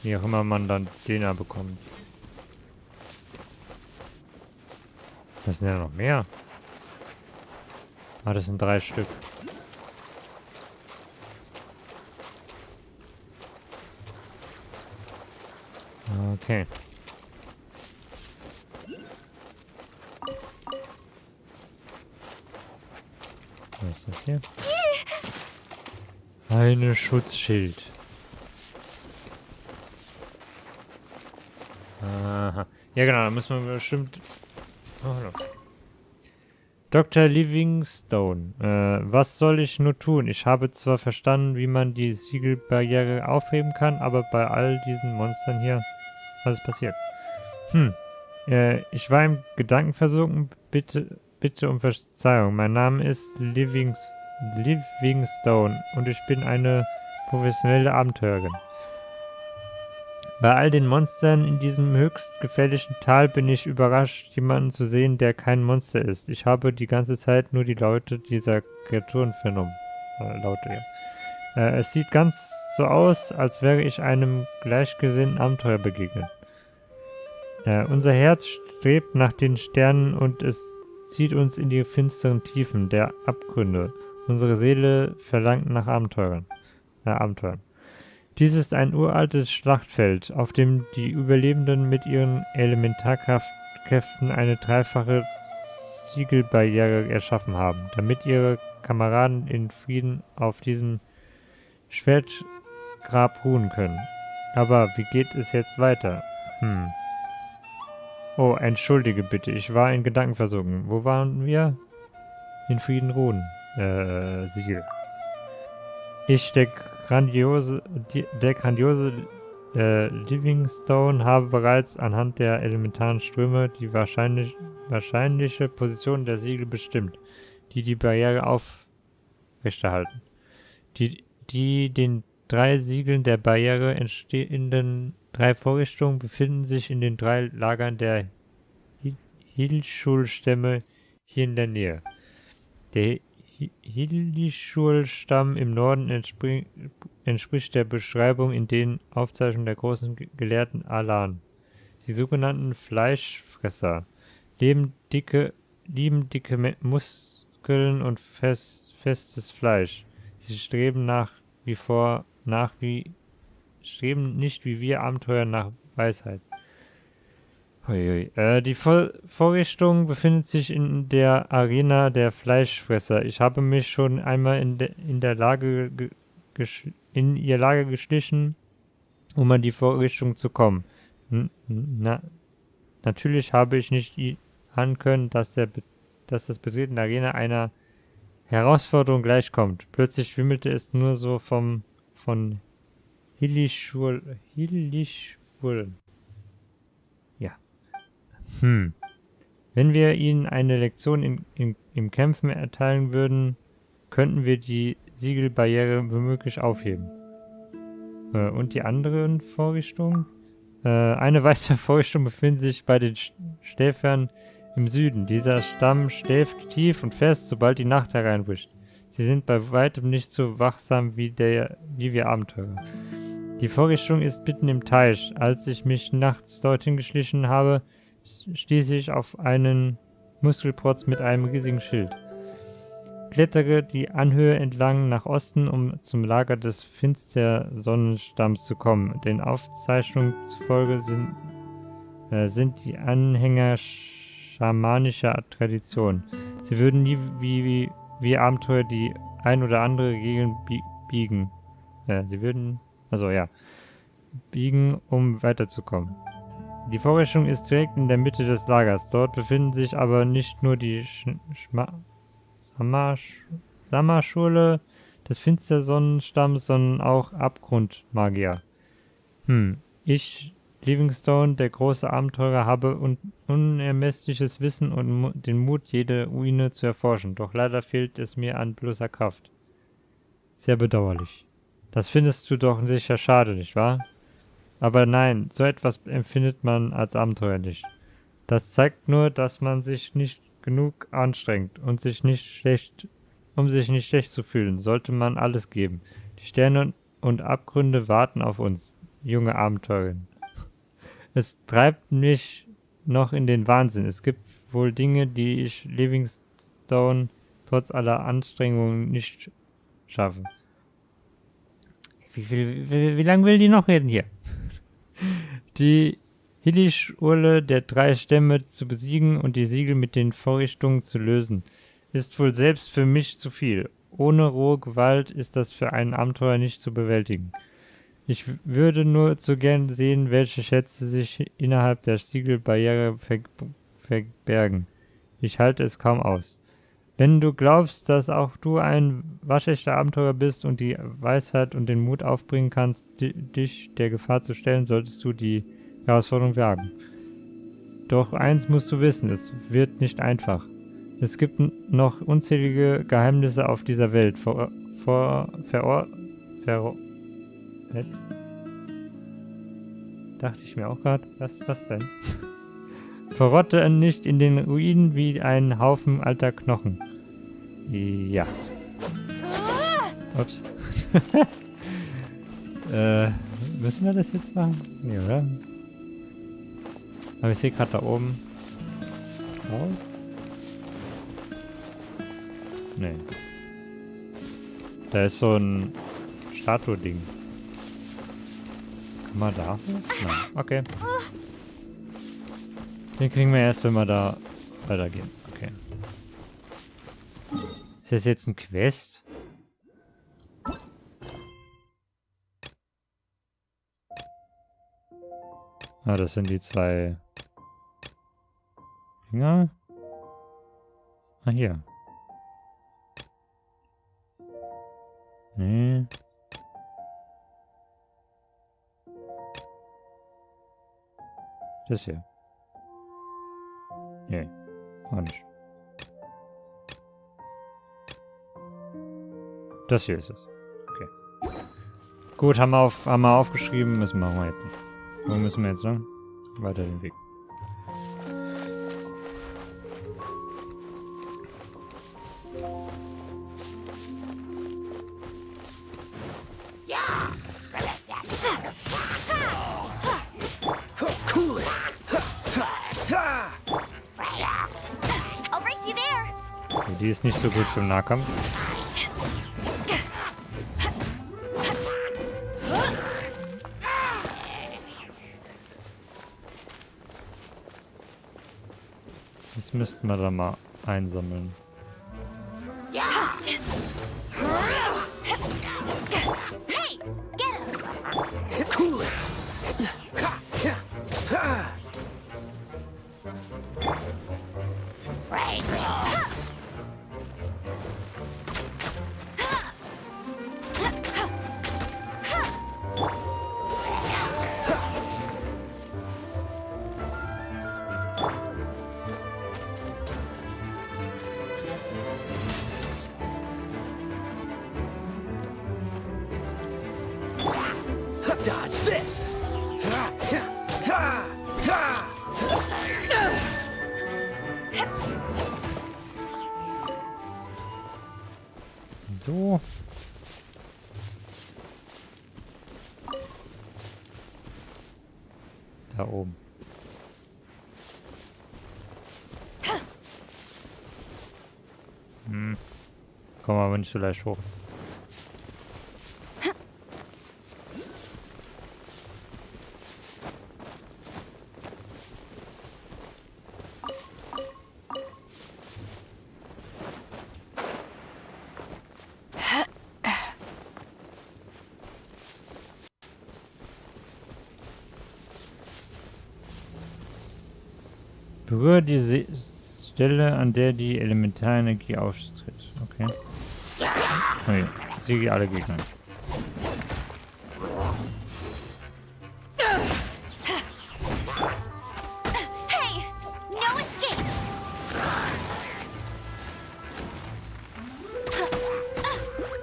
Wie auch immer man dann den bekommt. Das sind ja noch mehr. Ah, das sind 3 Stück. Okay. Was ist das hier? Eine Schutzschild. Aha. Ja genau, da müssen wir bestimmt... Oh, hallo. Dr. Livingstone, was soll ich nur tun? Ich habe zwar verstanden, wie man die Siegelbarriere aufheben kann, aber bei all diesen Monstern hier... Was ist passiert? Ich war im Gedanken versunken. Bitte um Verzeihung. Mein Name ist Livingstone und ich bin eine professionelle Abenteurerin. Bei all den Monstern in diesem höchst gefährlichen Tal bin ich überrascht, jemanden zu sehen, der kein Monster ist. Ich habe die ganze Zeit nur die Laute dieser Kreaturen vernommen. Es sieht ganz so aus, als wäre ich einem gleichgesinnten Abenteuer begegnet. Unser Herz strebt nach den Sternen und es zieht uns in die finsteren Tiefen der Abgründe. Unsere Seele verlangt nach Abenteuern. Dies ist ein uraltes Schlachtfeld, auf dem die Überlebenden mit ihren Elementarkräften eine dreifache Siegelbarriere erschaffen haben, damit ihre Kameraden in Frieden auf diesem Schwertgrab ruhen können. Aber wie geht es jetzt weiter? Oh, entschuldige bitte, ich war in Gedanken versunken. Wo waren wir? In Frieden ruhen. Siegel. Der grandiose Livingstone habe bereits anhand der elementaren Ströme die wahrscheinliche Position der Siegel bestimmt, die die Barriere aufrechterhalten. Die den 3 Siegeln der Barriere entstehenden 3 Vorrichtungen befinden sich in den 3 Lagern der Hilschul-Stämme hier in der Nähe. Der Hilschul-Stamm im Norden entspricht der Beschreibung in den Aufzeichnungen der großen Gelehrten Alan. Die sogenannten Fleischfresser lieben dicke Muskeln und festes Fleisch. Sie streben nicht wie wir Abenteuer nach Weisheit. Die Vorrichtung befindet sich in der Arena der Fleischfresser. Ich habe mich schon einmal in ihr Lager geschlichen, um an die Vorrichtung zu kommen. Natürlich habe ich nicht ahnen können, dass das Betreten der Arena einer Herausforderung gleichkommt. Plötzlich wimmelte es nur so von Hillischwullen. Ja. Wenn wir ihnen eine Lektion im Kämpfen erteilen würden, könnten wir die Siegelbarriere womöglich aufheben. Und die anderen Vorrichtungen? Eine weitere Vorrichtung befindet sich bei den Schläfern im Süden. Dieser Stamm schläft tief und fest, sobald die Nacht hereinbricht. Sie sind bei weitem nicht so wachsam wie wir Abenteurer. Die Vorrichtung ist mitten im Teich. Als ich mich nachts dorthin geschlichen habe, stieß ich auf einen Muskelprotz mit einem riesigen Schild. Klettere die Anhöhe entlang nach Osten, um zum Lager des Finstersonnenstamms zu kommen. Den Aufzeichnungen zufolge sind die Anhänger schamanischer Tradition. Sie würden nie wie Abenteuer die ein oder andere Regel Sie würden, also ja, biegen, um weiterzukommen. Die Vorrichtung ist direkt in der Mitte des Lagers. Dort befinden sich aber nicht nur die Sommerschule des Finstersonnenstamms, sondern auch Abgrundmagier. Ich, Livingstone, der große Abenteurer, habe unermessliches Wissen und den Mut, jede Ruine zu erforschen. Doch leider fehlt es mir an bloßer Kraft. Sehr bedauerlich. Das findest du doch sicher schade, nicht wahr? Aber nein, so etwas empfindet man als abenteuerlich. Das zeigt nur, dass man sich nicht genug anstrengt und um sich nicht schlecht zu fühlen, sollte man alles geben. Die Sterne und Abgründe warten auf uns, junge Abenteurerin. Es treibt mich noch in den Wahnsinn. Es gibt wohl Dinge, die ich Livingstone trotz aller Anstrengungen nicht schaffe. Wie lange will die noch reden hier? Die Hillisch-Urle der 3 Stämme zu besiegen und die Siegel mit den Vorrichtungen zu lösen, ist wohl selbst für mich zu viel. Ohne rohe Gewalt ist das für einen Abenteuer nicht zu bewältigen. Ich würde nur zu gern sehen, welche Schätze sich innerhalb der Siegelbarriere verbergen. Ich halte es kaum aus. Wenn du glaubst, dass auch du ein waschechter Abenteurer bist und die Weisheit und den Mut aufbringen kannst, dich der Gefahr zu stellen, solltest du die Herausforderung wagen. Doch eins musst du wissen, es wird nicht einfach. Es gibt noch unzählige Geheimnisse auf dieser Welt. Dachte ich mir auch gerade, was denn? Verrotte nicht in den Ruinen wie ein Haufen alter Knochen. Ja. Ups. Müssen wir das jetzt machen? Nee, oder? Aber ich sehe gerade da oben. Drauf? Nee. Da ist so ein Statue-Ding. Kann man da hoch? Nein. Okay. Den kriegen wir erst, wenn wir da weitergehen. Okay. Ist das jetzt ein Quest? Ah, das sind die 2 Finger. Ah, hier. Nee. Das hier. Nee, auch nicht. Das hier ist es. Okay. Gut, haben wir aufgeschrieben. Machen wir jetzt nicht. Wo müssen wir jetzt lang? Weiter den Weg. Die ist nicht so gut für den Nahkampf. Das müssten wir da mal einsammeln. Dodge this! So. Da oben. Komm aber nicht so leicht hoch. Berühre die Stelle, an der die Elementarenergie austritt. Okay. Okay. Siege alle Gegner. Hey! No escape!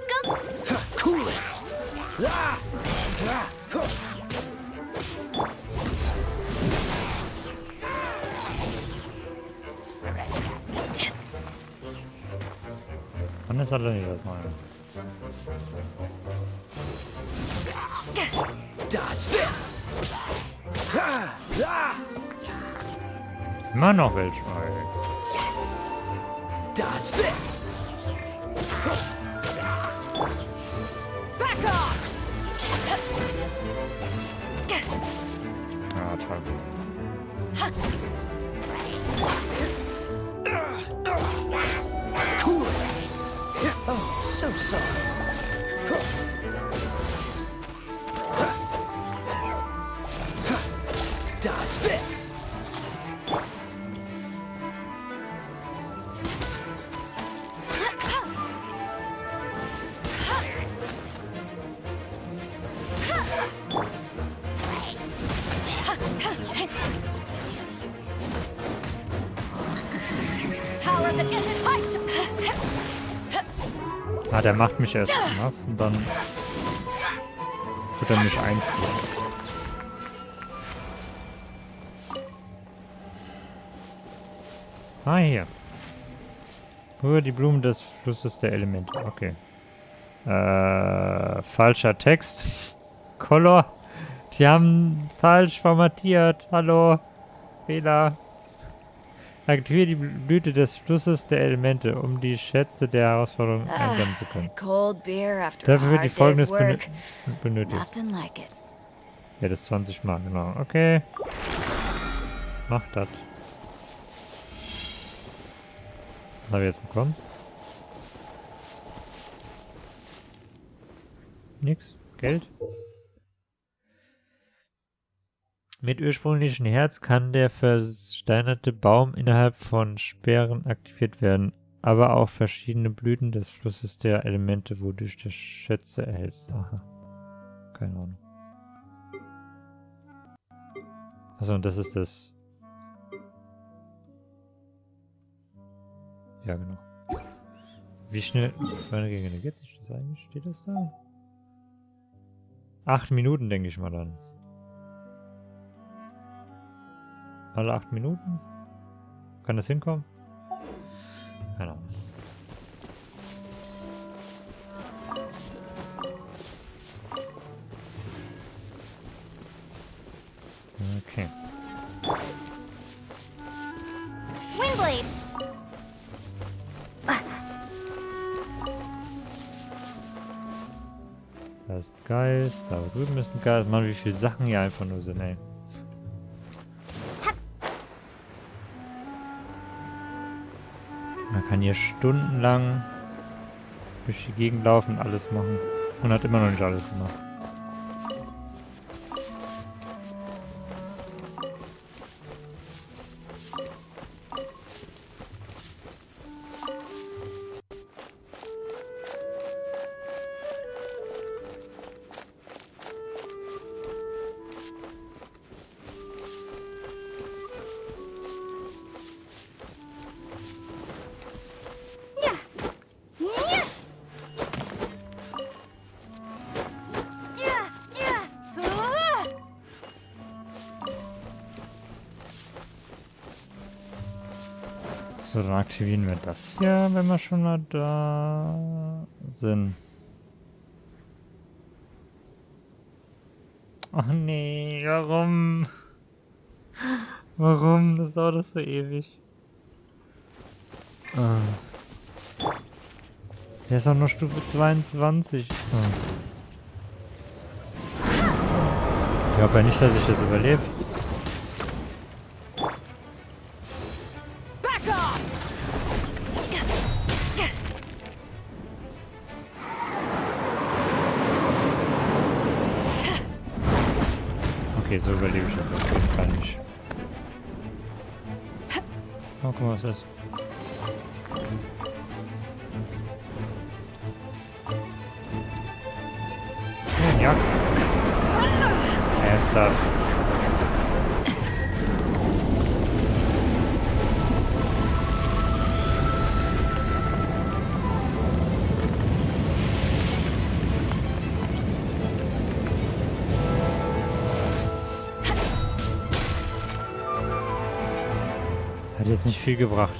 Go! Cool it! Wann ist alle das Neue? Dodge this! Immer noch welche. Dodge this! Back off! Ah, toll. Cool it! Oh, so sorry. Dodge this! Power that isn't my... Ah, der macht mich erst nass und dann wird er mich einfrieren. Ah, hier. Nur die Blumen des Flusses der Elemente. Okay. Falscher Text. Color. Die haben falsch formatiert. Hallo. Fehler. Aktiviere die Blüte des Flusses der Elemente, um die Schätze der Herausforderung einsammeln zu können. Cold beer after Dafür wird die hard day's folgendes work. benötigt. Nothing like it. Ja, das 20 Mal, genau. Okay. Mach das. Was habe ich jetzt bekommen? Nix. Geld? Mit ursprünglichem Herz kann der versteinerte Baum innerhalb von Sperren aktiviert werden, aber auch verschiedene Blüten des Flusses der Elemente, wodurch der Schätze erhältst. Aha. Keine Ahnung. Achso, und das ist das... Ja, genau. Wie schnell... Meine Gegner geht's nicht das eigentlich? Steht das da? 8 Minuten, denke ich mal dann. Alle 8 Minuten? Kann das hinkommen? Keine Ahnung. Okay. Windblade! Da ist ein Geist, da drüben ist ein Geist. Mann, wie viele Sachen hier einfach nur sind, ey. Man kann hier stundenlang durch die Gegend laufen und alles machen. Und hat immer noch nicht alles gemacht. So, dann aktivieren wir das hier, wenn wir schon mal da sind. Ach nee, warum? Warum? Das dauert doch so ewig. Ah. Der ist auch noch Stufe 22. Ah. Ich glaube ja nicht, dass ich das überlebe. Okay, so überlebe ich das auf jeden Fall nicht. Oh, guck mal, was ist. Oh, ja. Ernsthaft. Hat jetzt nicht viel gebracht.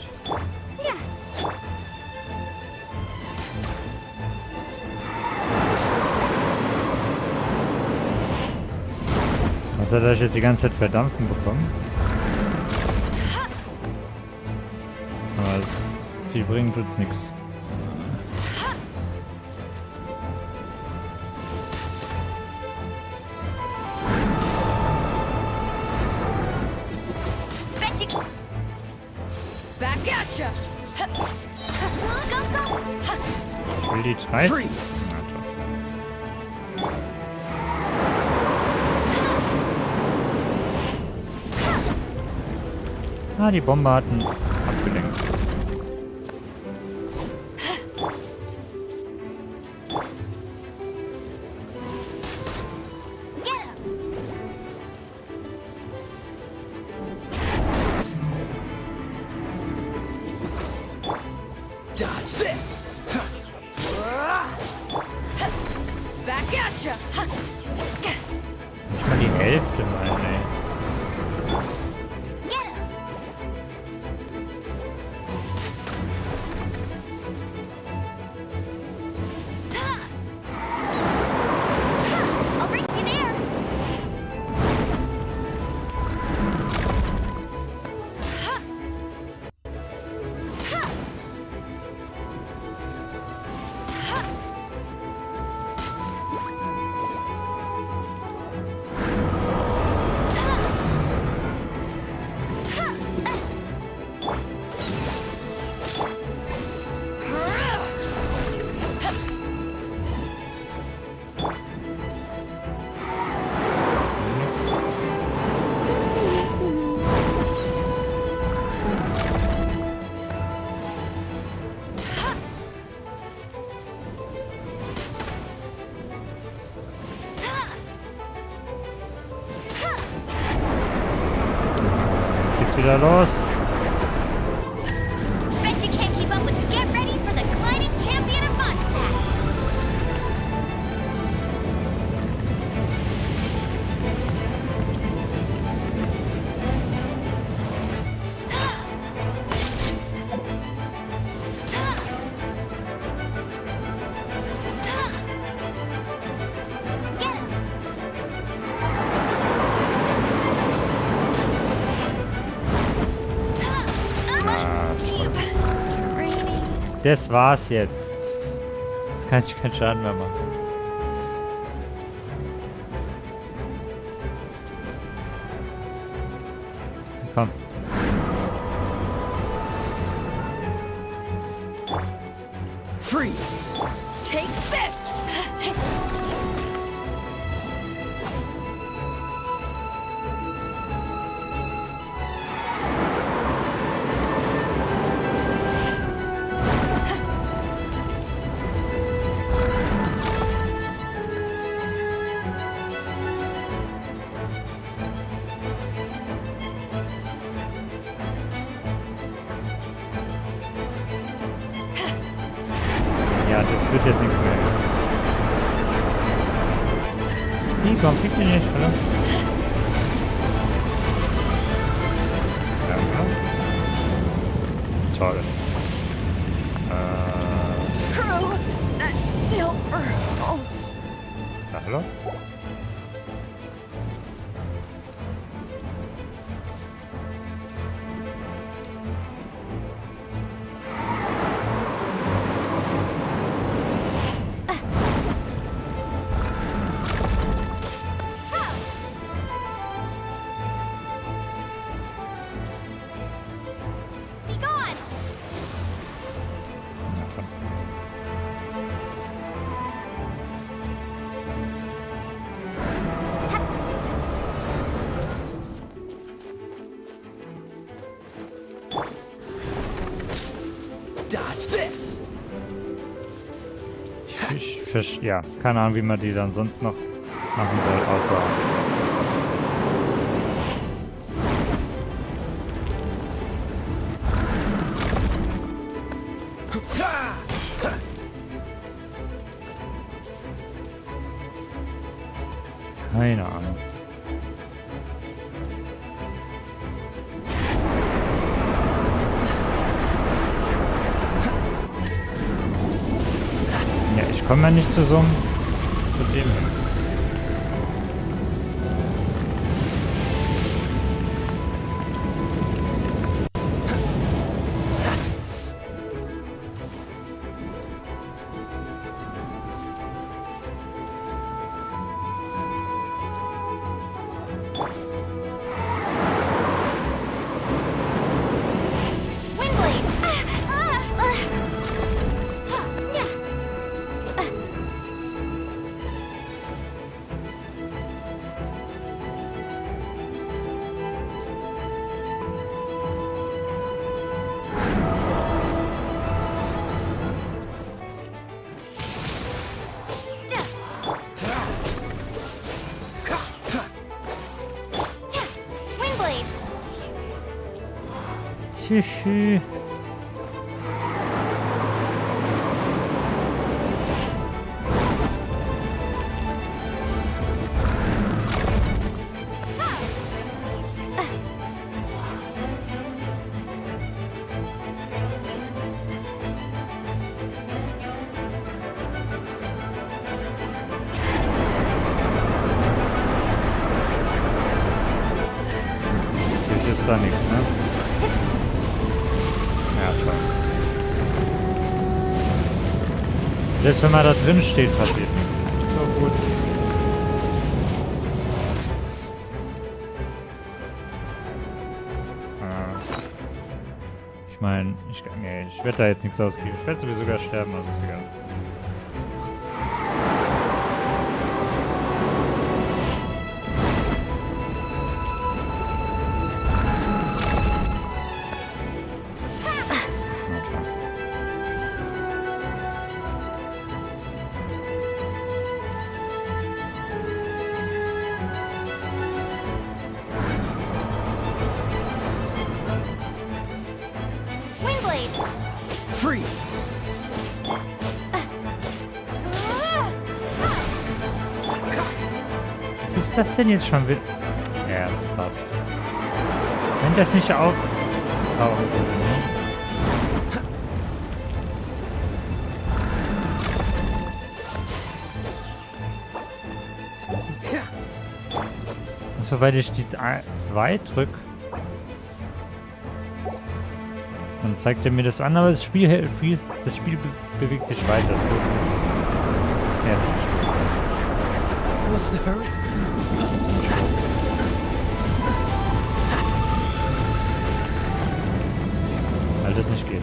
Was hat er jetzt die ganze Zeit verdampfen bekommen? Aber viel bringen tut's nichts. Ich will die treiben. Ah, die Bombe hat ihn abgelenkt. Dodge this! Back at ya! Nicht mal die Hälfte, Mann, ey. Wieder los. Bet you can't keep up with Get Ready for the Gliding Champion of Mondstadt. Das war's jetzt. Jetzt kann ich keinen Schaden mehr machen. Komm. Freeze! Take this! Ja, das wird jetzt nichts mehr. Nee, komm, kriegt ihr nicht, oder? Ja, toll. Crew, set sail for home. Na, hallo? Ja, keine Ahnung, wie man die dann sonst noch machen soll, außer... Keine Ahnung. Ja, ich komme ja nicht zu dem hin. Tschüssi. Ist da nichts, ne? Ja, toll. Selbst wenn man da drin steht, passiert nichts. Das ist so gut. Ich meine, ich werde da jetzt nichts ausgeben. Ich werde sowieso sogar sterben, also ist egal. Was ist das denn jetzt schon wieder? Ernsthaft. Wenn das nicht auf... Was ist das? Und soweit ich die 2 drücke, dann zeigt er mir das an, aber das Spiel bewegt sich weiter. So. Ja, What's the hurry? weil das nicht geht.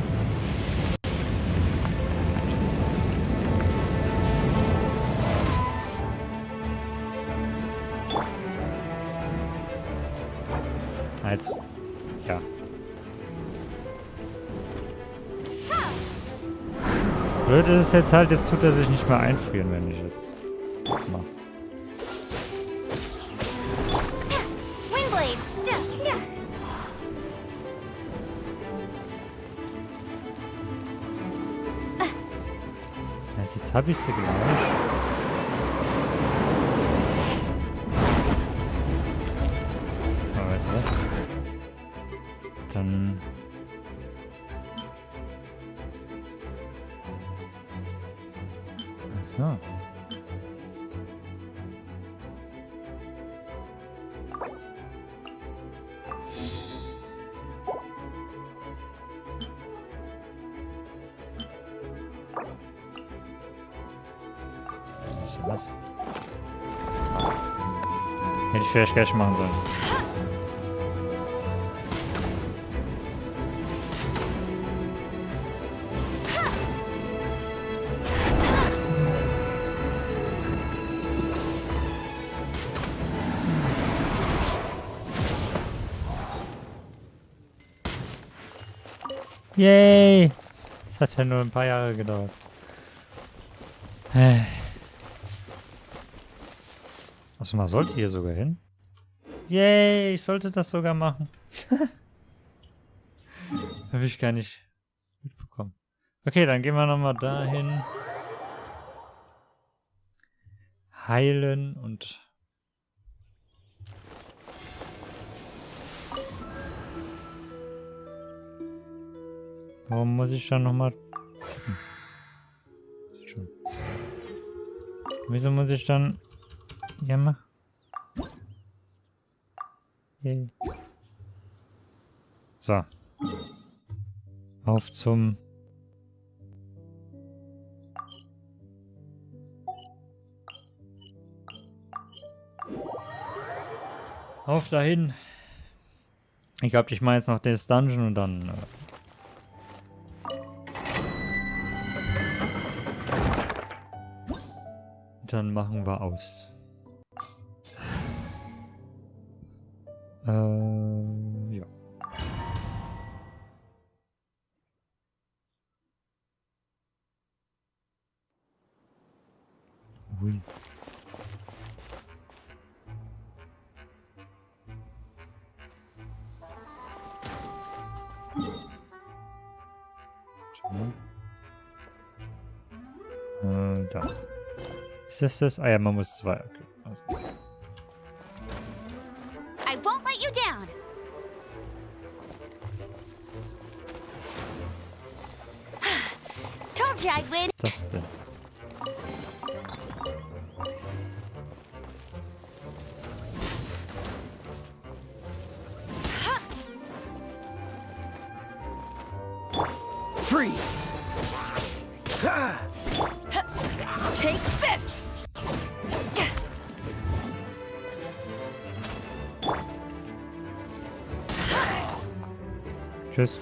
Jetzt, ja. Das Blöde ist jetzt halt, jetzt tut er sich nicht mehr einfrieren, wenn ich jetzt das mache. Jetzt habe ich sie gleich. Aber weißt du was? Dann... Ach so. Was? Hätte ich vielleicht gleich machen sollen. Yay! Das hat ja nur ein paar Jahre gedauert. Achso, man sollte hier sogar hin. Yay, ich sollte das sogar machen. Habe ich gar nicht mitbekommen. Okay, dann gehen wir nochmal dahin. Heilen und... Warum muss ich dann nochmal... Wieso muss ich dann... Ja, mach. Yay. So. Auf zum... Auf dahin. Ich glaube, ich mache jetzt noch das Dungeon und dann... Dann machen wir aus. Ja. Ui. Da. Ist das? Ah ja, man muss 2. Okay. Also. I won't let you down. Told you I'd win. Was ist das denn? Freeze! Take this. Tschüss.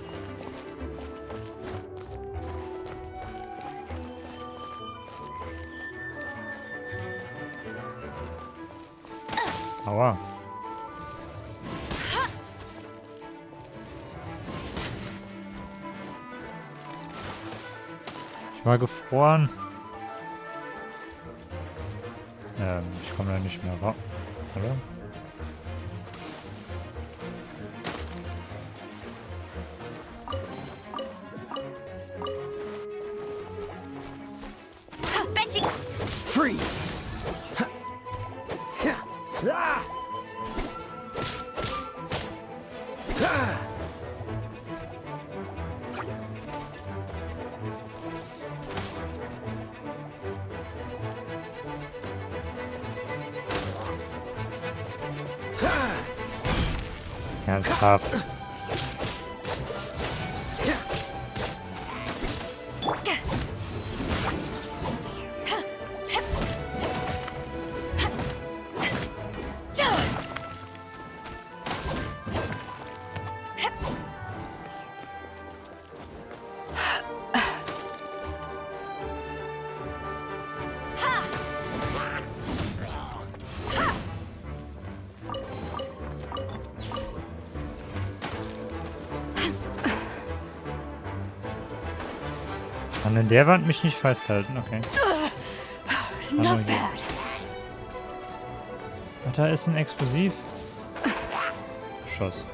Aua. Ich war gefroren. Ich komme da nicht mehr raus. Oder? Freeze! Ernsthaft. Kann in der Wand mich nicht festhalten, okay. Not bad. Ach, da ist ein Explosiv. Schuss.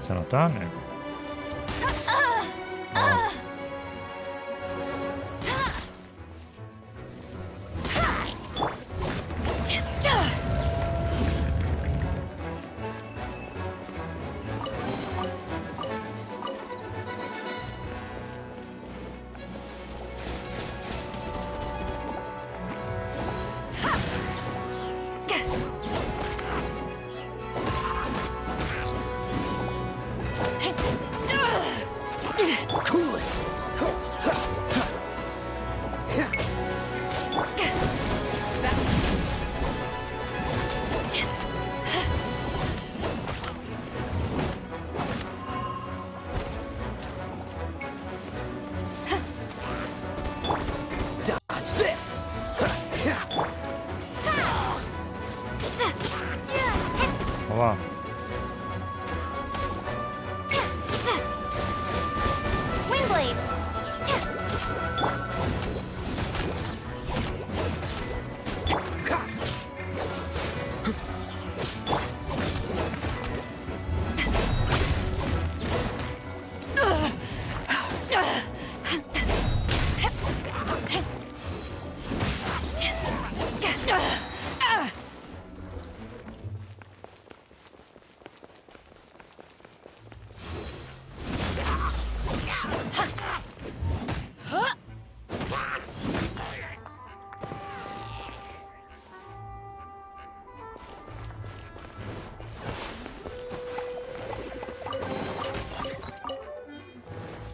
Ist er noch da? Ne.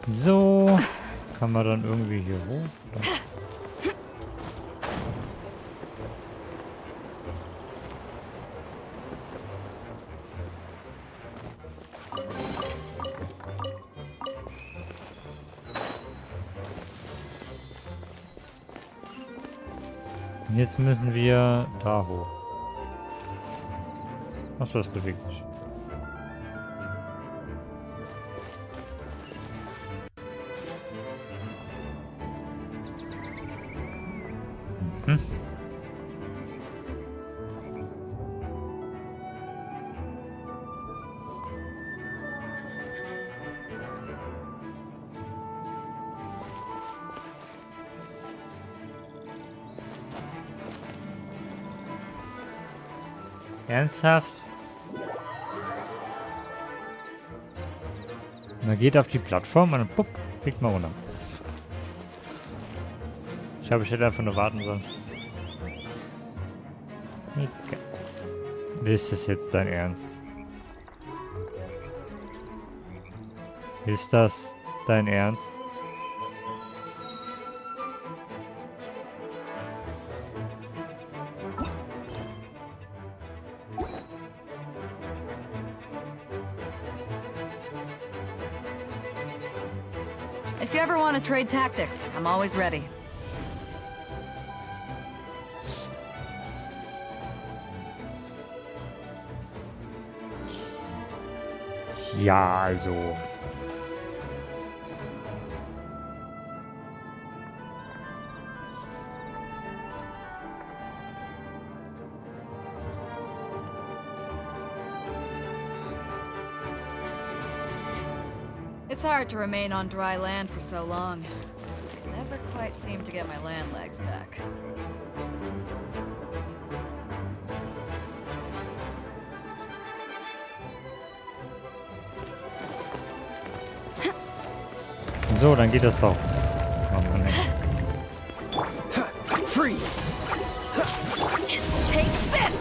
So, kann man dann irgendwie hier hoch? Oder? Und jetzt müssen wir da hoch. Achso, das bewegt sich. Mhm. Ernsthaft? Man geht auf die Plattform und dann pupp, fliegt man runter. Ich hätte einfach nur warten sollen. Okay. Ist das jetzt dein Ernst? Ist das dein Ernst? If you ever want to trade tactics, I'm always ready. Ja, also. It's hard to remain on dry land for so long. Never quite seem to get my land legs back. So, dann geht das doch. Oh Mann, ey. Freeze! Take this!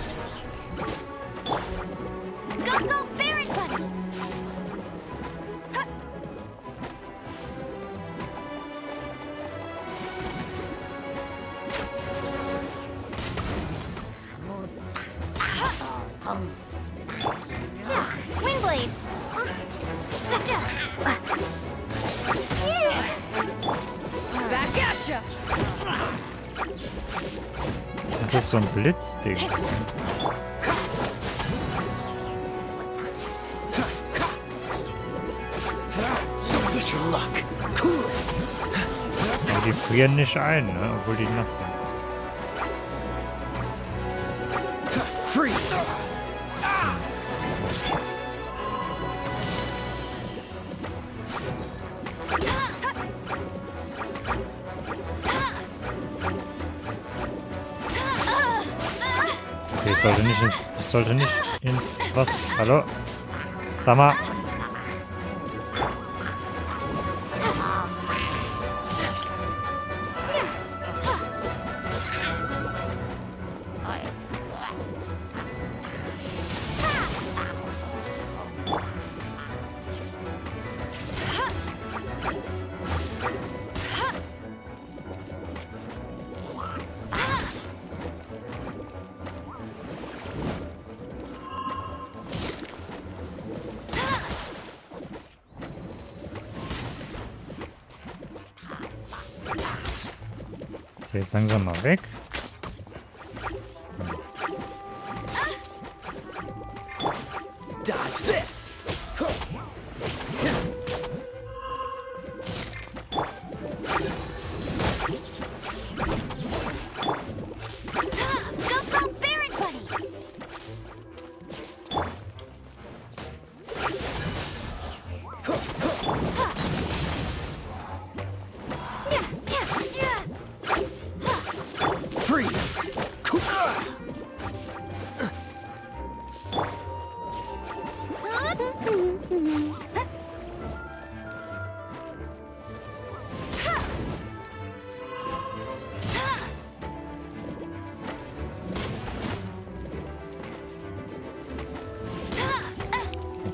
Go, Baron Bunny! Windblade! Back at ya! Das ist so ein Blitzding. Ja, die frieren nicht ein, ne? Obwohl die nass sind. Okay, ich sollte nicht ins was? Hallo? Sag mal. So, jetzt langsam mal weg. Dodge this! Go, Baron Bunny!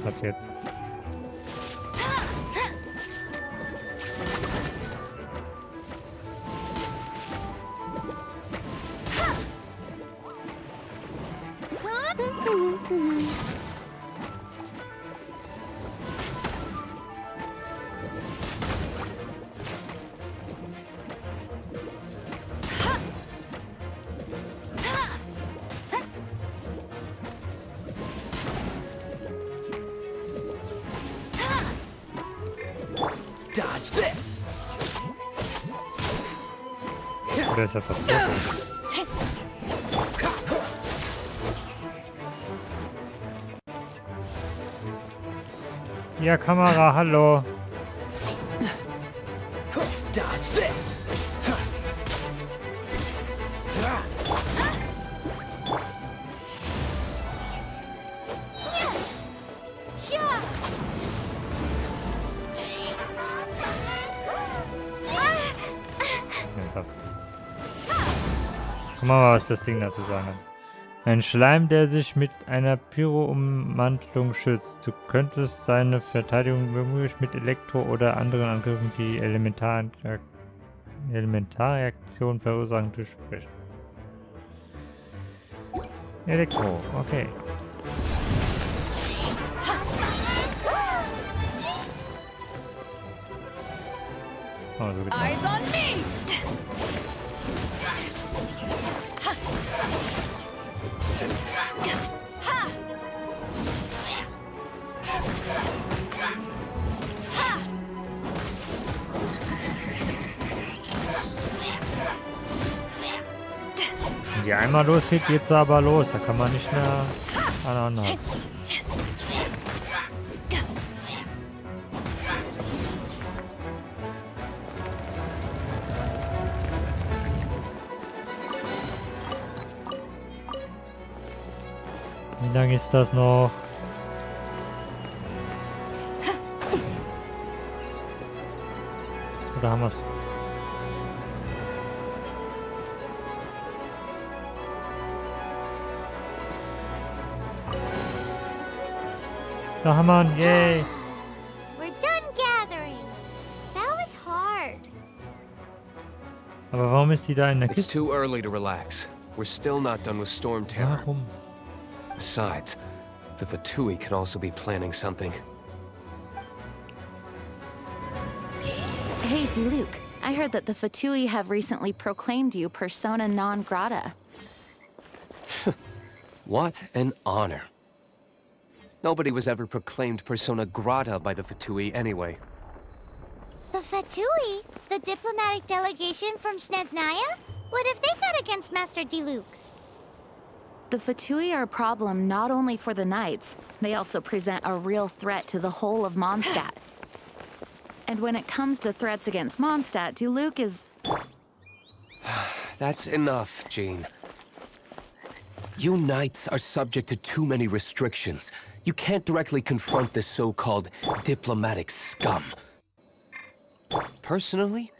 hat jetzt. Dodge this. Der ist ja fast tot. Ja, Kamera, hallo. Dodge this. Guck mal, was das Ding dazu sagen hat. Ein Schleim, der sich mit einer Pyro-Ummantelung schützt. Du könntest seine Verteidigung womöglich mit Elektro- oder anderen Angriffen, die Elementarreaktionen verursachen, durchbrechen. Elektro, okay. Oh, so geht's. Eyes on me! Wenn die einmal losgeht, geht's aber los. Da kann man nicht mehr anhalten. Wie lange ist das noch? Oder haben wir es? Da haben wir ihn, yay! We're done gathering. That was hard. Aber warum ist sie da in der It's Kiste? too early to relax. We're still not done with Storm Terror. Warum? Besides, the Fatui could also be planning something. Hey, Diluc. I heard that the Fatui have recently proclaimed you persona non grata. What an honor. Nobody was ever proclaimed persona grata by the Fatui anyway. The Fatui? The diplomatic delegation from Snezhnaya? What have they got against Master Diluc? The Fatui are a problem not only for the Knights, they also present a real threat to the whole of Mondstadt. And when it comes to threats against Mondstadt, Diluc is... That's enough, Jean. You Knights are subject to too many restrictions. You can't directly confront this so-called diplomatic scum. Personally,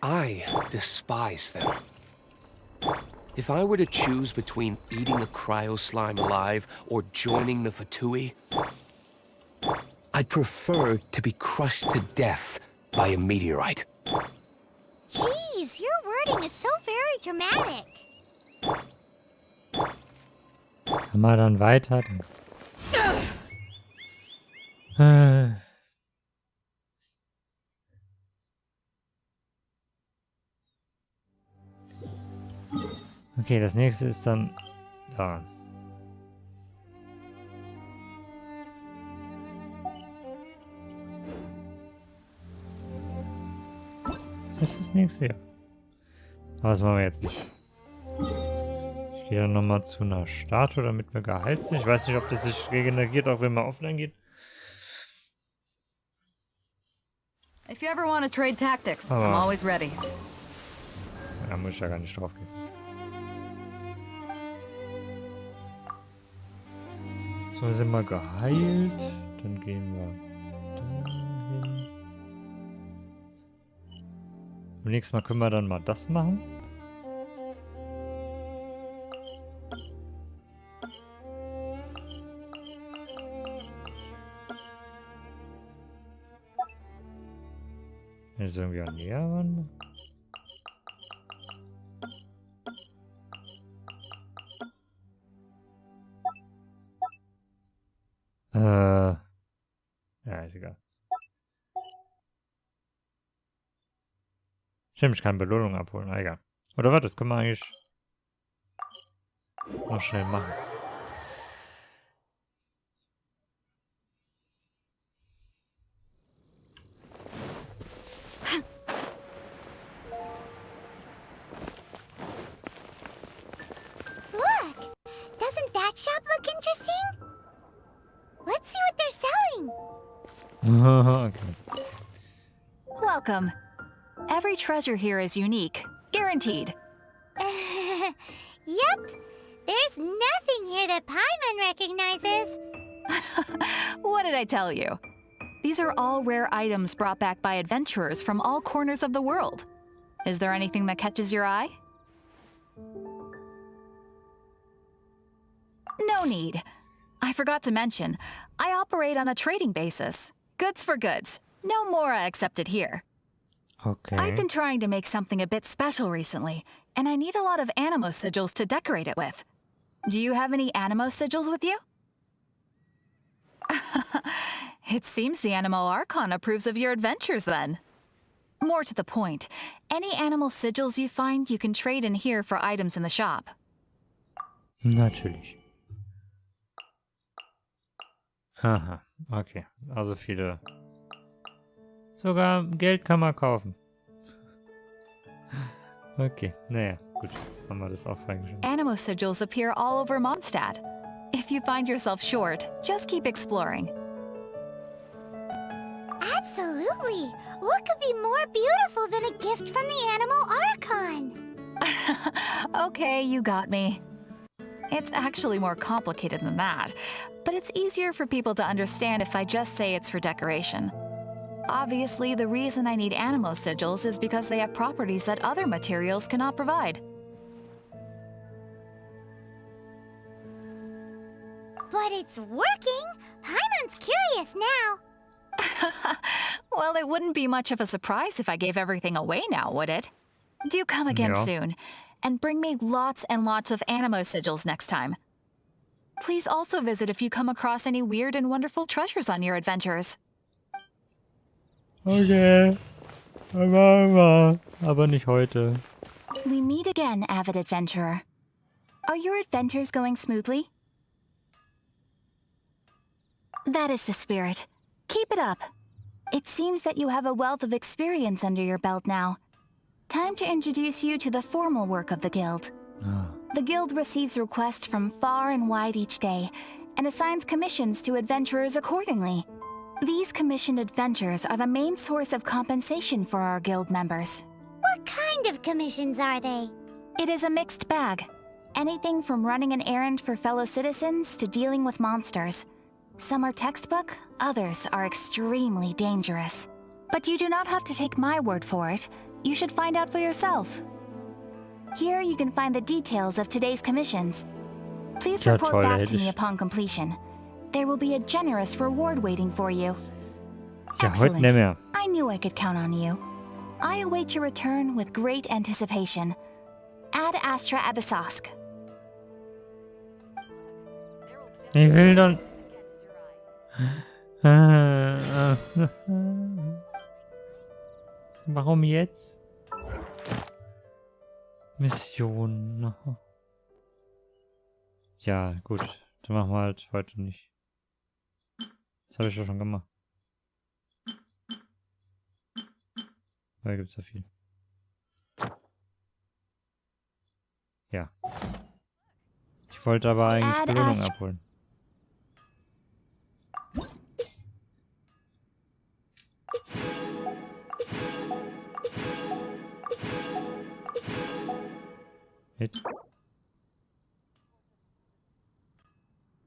I despise them. If I were to choose between eating a cryo slime alive or joining the Fatui, I'd prefer to be crushed to death by a meteorite. Jeez, your wording is so very dramatic. Kann man dann weiter? Okay, das nächste ist dann da. Das ist das nächste hier. Aber das machen wir jetzt nicht. Ich gehe dann nochmal zu einer Statue, damit wir geheilt sind. Ich weiß nicht, ob das sich regeneriert, auch wenn man offline geht. If you ever want to trade tactics, Aber I'm always ready. Da muss ich ja gar nicht drauf gehen. So, sind wir geheilt. Dann gehen wir dahin. Beim nächsten Mal können wir dann mal das machen. Ist irgendwie auch näher ran? Ja, ist egal. Stimmt, ich kann Belohnung abholen. Ah, egal. Oder was? Das können wir eigentlich noch schnell machen. Look! Doesn't that shop look interesting? Let's see what they're selling. Okay. Welcome. Every treasure here is unique. Guaranteed. Yep. There's nothing here that Paimon recognizes. What did I tell you? These are all rare items brought back by adventurers from all corners of the world. Is there anything that catches your eye? No need. I forgot to mention, I operate on a trading basis. Goods for goods. No Mora accepted here. Okay. I've been trying to make something a bit special recently, and I need a lot of Animo sigils to decorate it with. Do you have any Animo sigils with you? It seems the Animo Archon approves of your adventures then. More to the point, any animal sigils you find you can trade in here for items in the shop. Natürlich. Aha, okay. Also viele. Sogar Geld kann man kaufen. Okay, naja, gut. Haben wir das auch reingeschrieben. Animo sigils appear all over Mondstadt. If you find yourself short, just keep exploring. Absolutely. What could be more beautiful than a gift from the Animal Archon? Okay, you got me. It's actually more complicated than that, but it's easier for people to understand if I just say it's for decoration. Obviously, the reason I need Animo sigils is because they have properties that other materials cannot provide. But it's working! Paimon's curious now. Well, it wouldn't be much of a surprise if I gave everything away now, would it? Do come again soon, and bring me lots and lots of Animo sigils next time. Please also visit if you come across any weird and wonderful treasures on your adventures. Okay. Aber nicht heute. We meet again, avid adventurer. Are your adventures going smoothly? That is the spirit. Keep it up. It seems that you have a wealth of experience under your belt now. Time to introduce you to the formal work of the Guild. The Guild receives requests from far and wide each day, and assigns commissions to adventurers accordingly. These commissioned adventures are the main source of compensation for our Guild members. What kind of commissions are they? It is a mixed bag. Anything from running an errand for fellow citizens to dealing with monsters. Some are textbook, others are extremely dangerous. But you do not have to take my word for it. You should find out for yourself. Here you can find the details of today's commissions. Please report back to me upon completion. There will be a generous reward waiting for you. Excellent. I knew I could count on you. I await your return with great anticipation. Ad Astra Abyssosk. Ich will dann... Warum jetzt? Mission. Ja, gut. Dann machen wir halt heute nicht. Das habe ich doch schon gemacht. Da gibt es ja viel. Ja. Ich wollte aber eigentlich Belohnung abholen. Hit.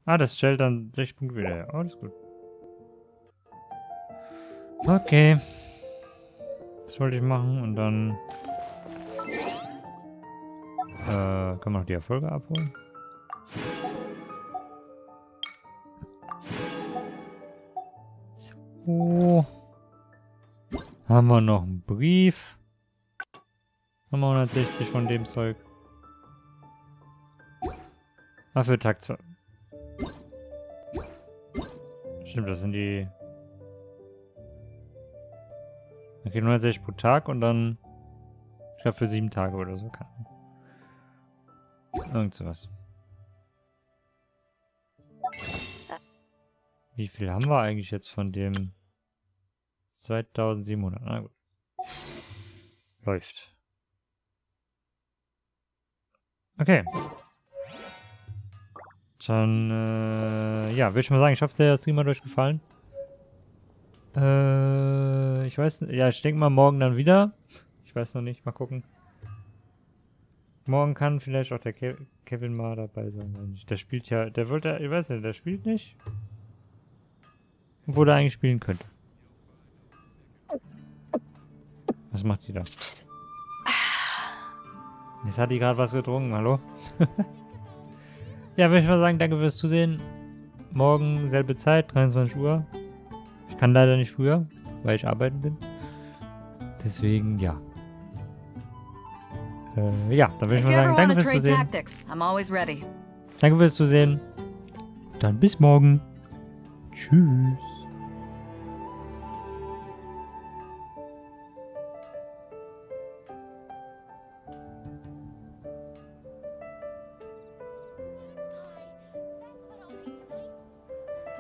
Ah, das stellt dann 6 Punkte wieder her. Oh, das ist gut. Okay. Das wollte ich machen und dann kann man noch die Erfolge abholen. So. Haben wir noch einen Brief. Haben wir 160 von dem Zeug. Ah, für Tag 2. Stimmt, das sind die... Okay, 160 pro Tag und dann... Ich glaube für 7 Tage oder so. Irgend sowas. Wie viel haben wir eigentlich jetzt von dem 2700? Na gut. Läuft. Okay. Dann, ja, würde ich mal sagen, ich hoffe, der Stream hat euch gefallen. Ich weiß nicht, ja, ich denke mal morgen dann wieder. Ich weiß noch nicht, mal gucken. Morgen kann vielleicht auch der Kevin mal dabei sein. Der spielt ja, der wollte, ich weiß nicht, der spielt nicht. Obwohl er eigentlich spielen könnte. Was macht die da? Jetzt hat die gerade was getrunken, hallo? Ja, würde ich mal sagen, danke fürs Zusehen. Morgen selbe Zeit, 23 Uhr. Ich kann leider nicht früher, weil ich arbeiten bin. Deswegen, ja. Ja, dann würde ich mal sagen, danke fürs Zusehen. Danke fürs Zusehen. Dann bis morgen. Tschüss.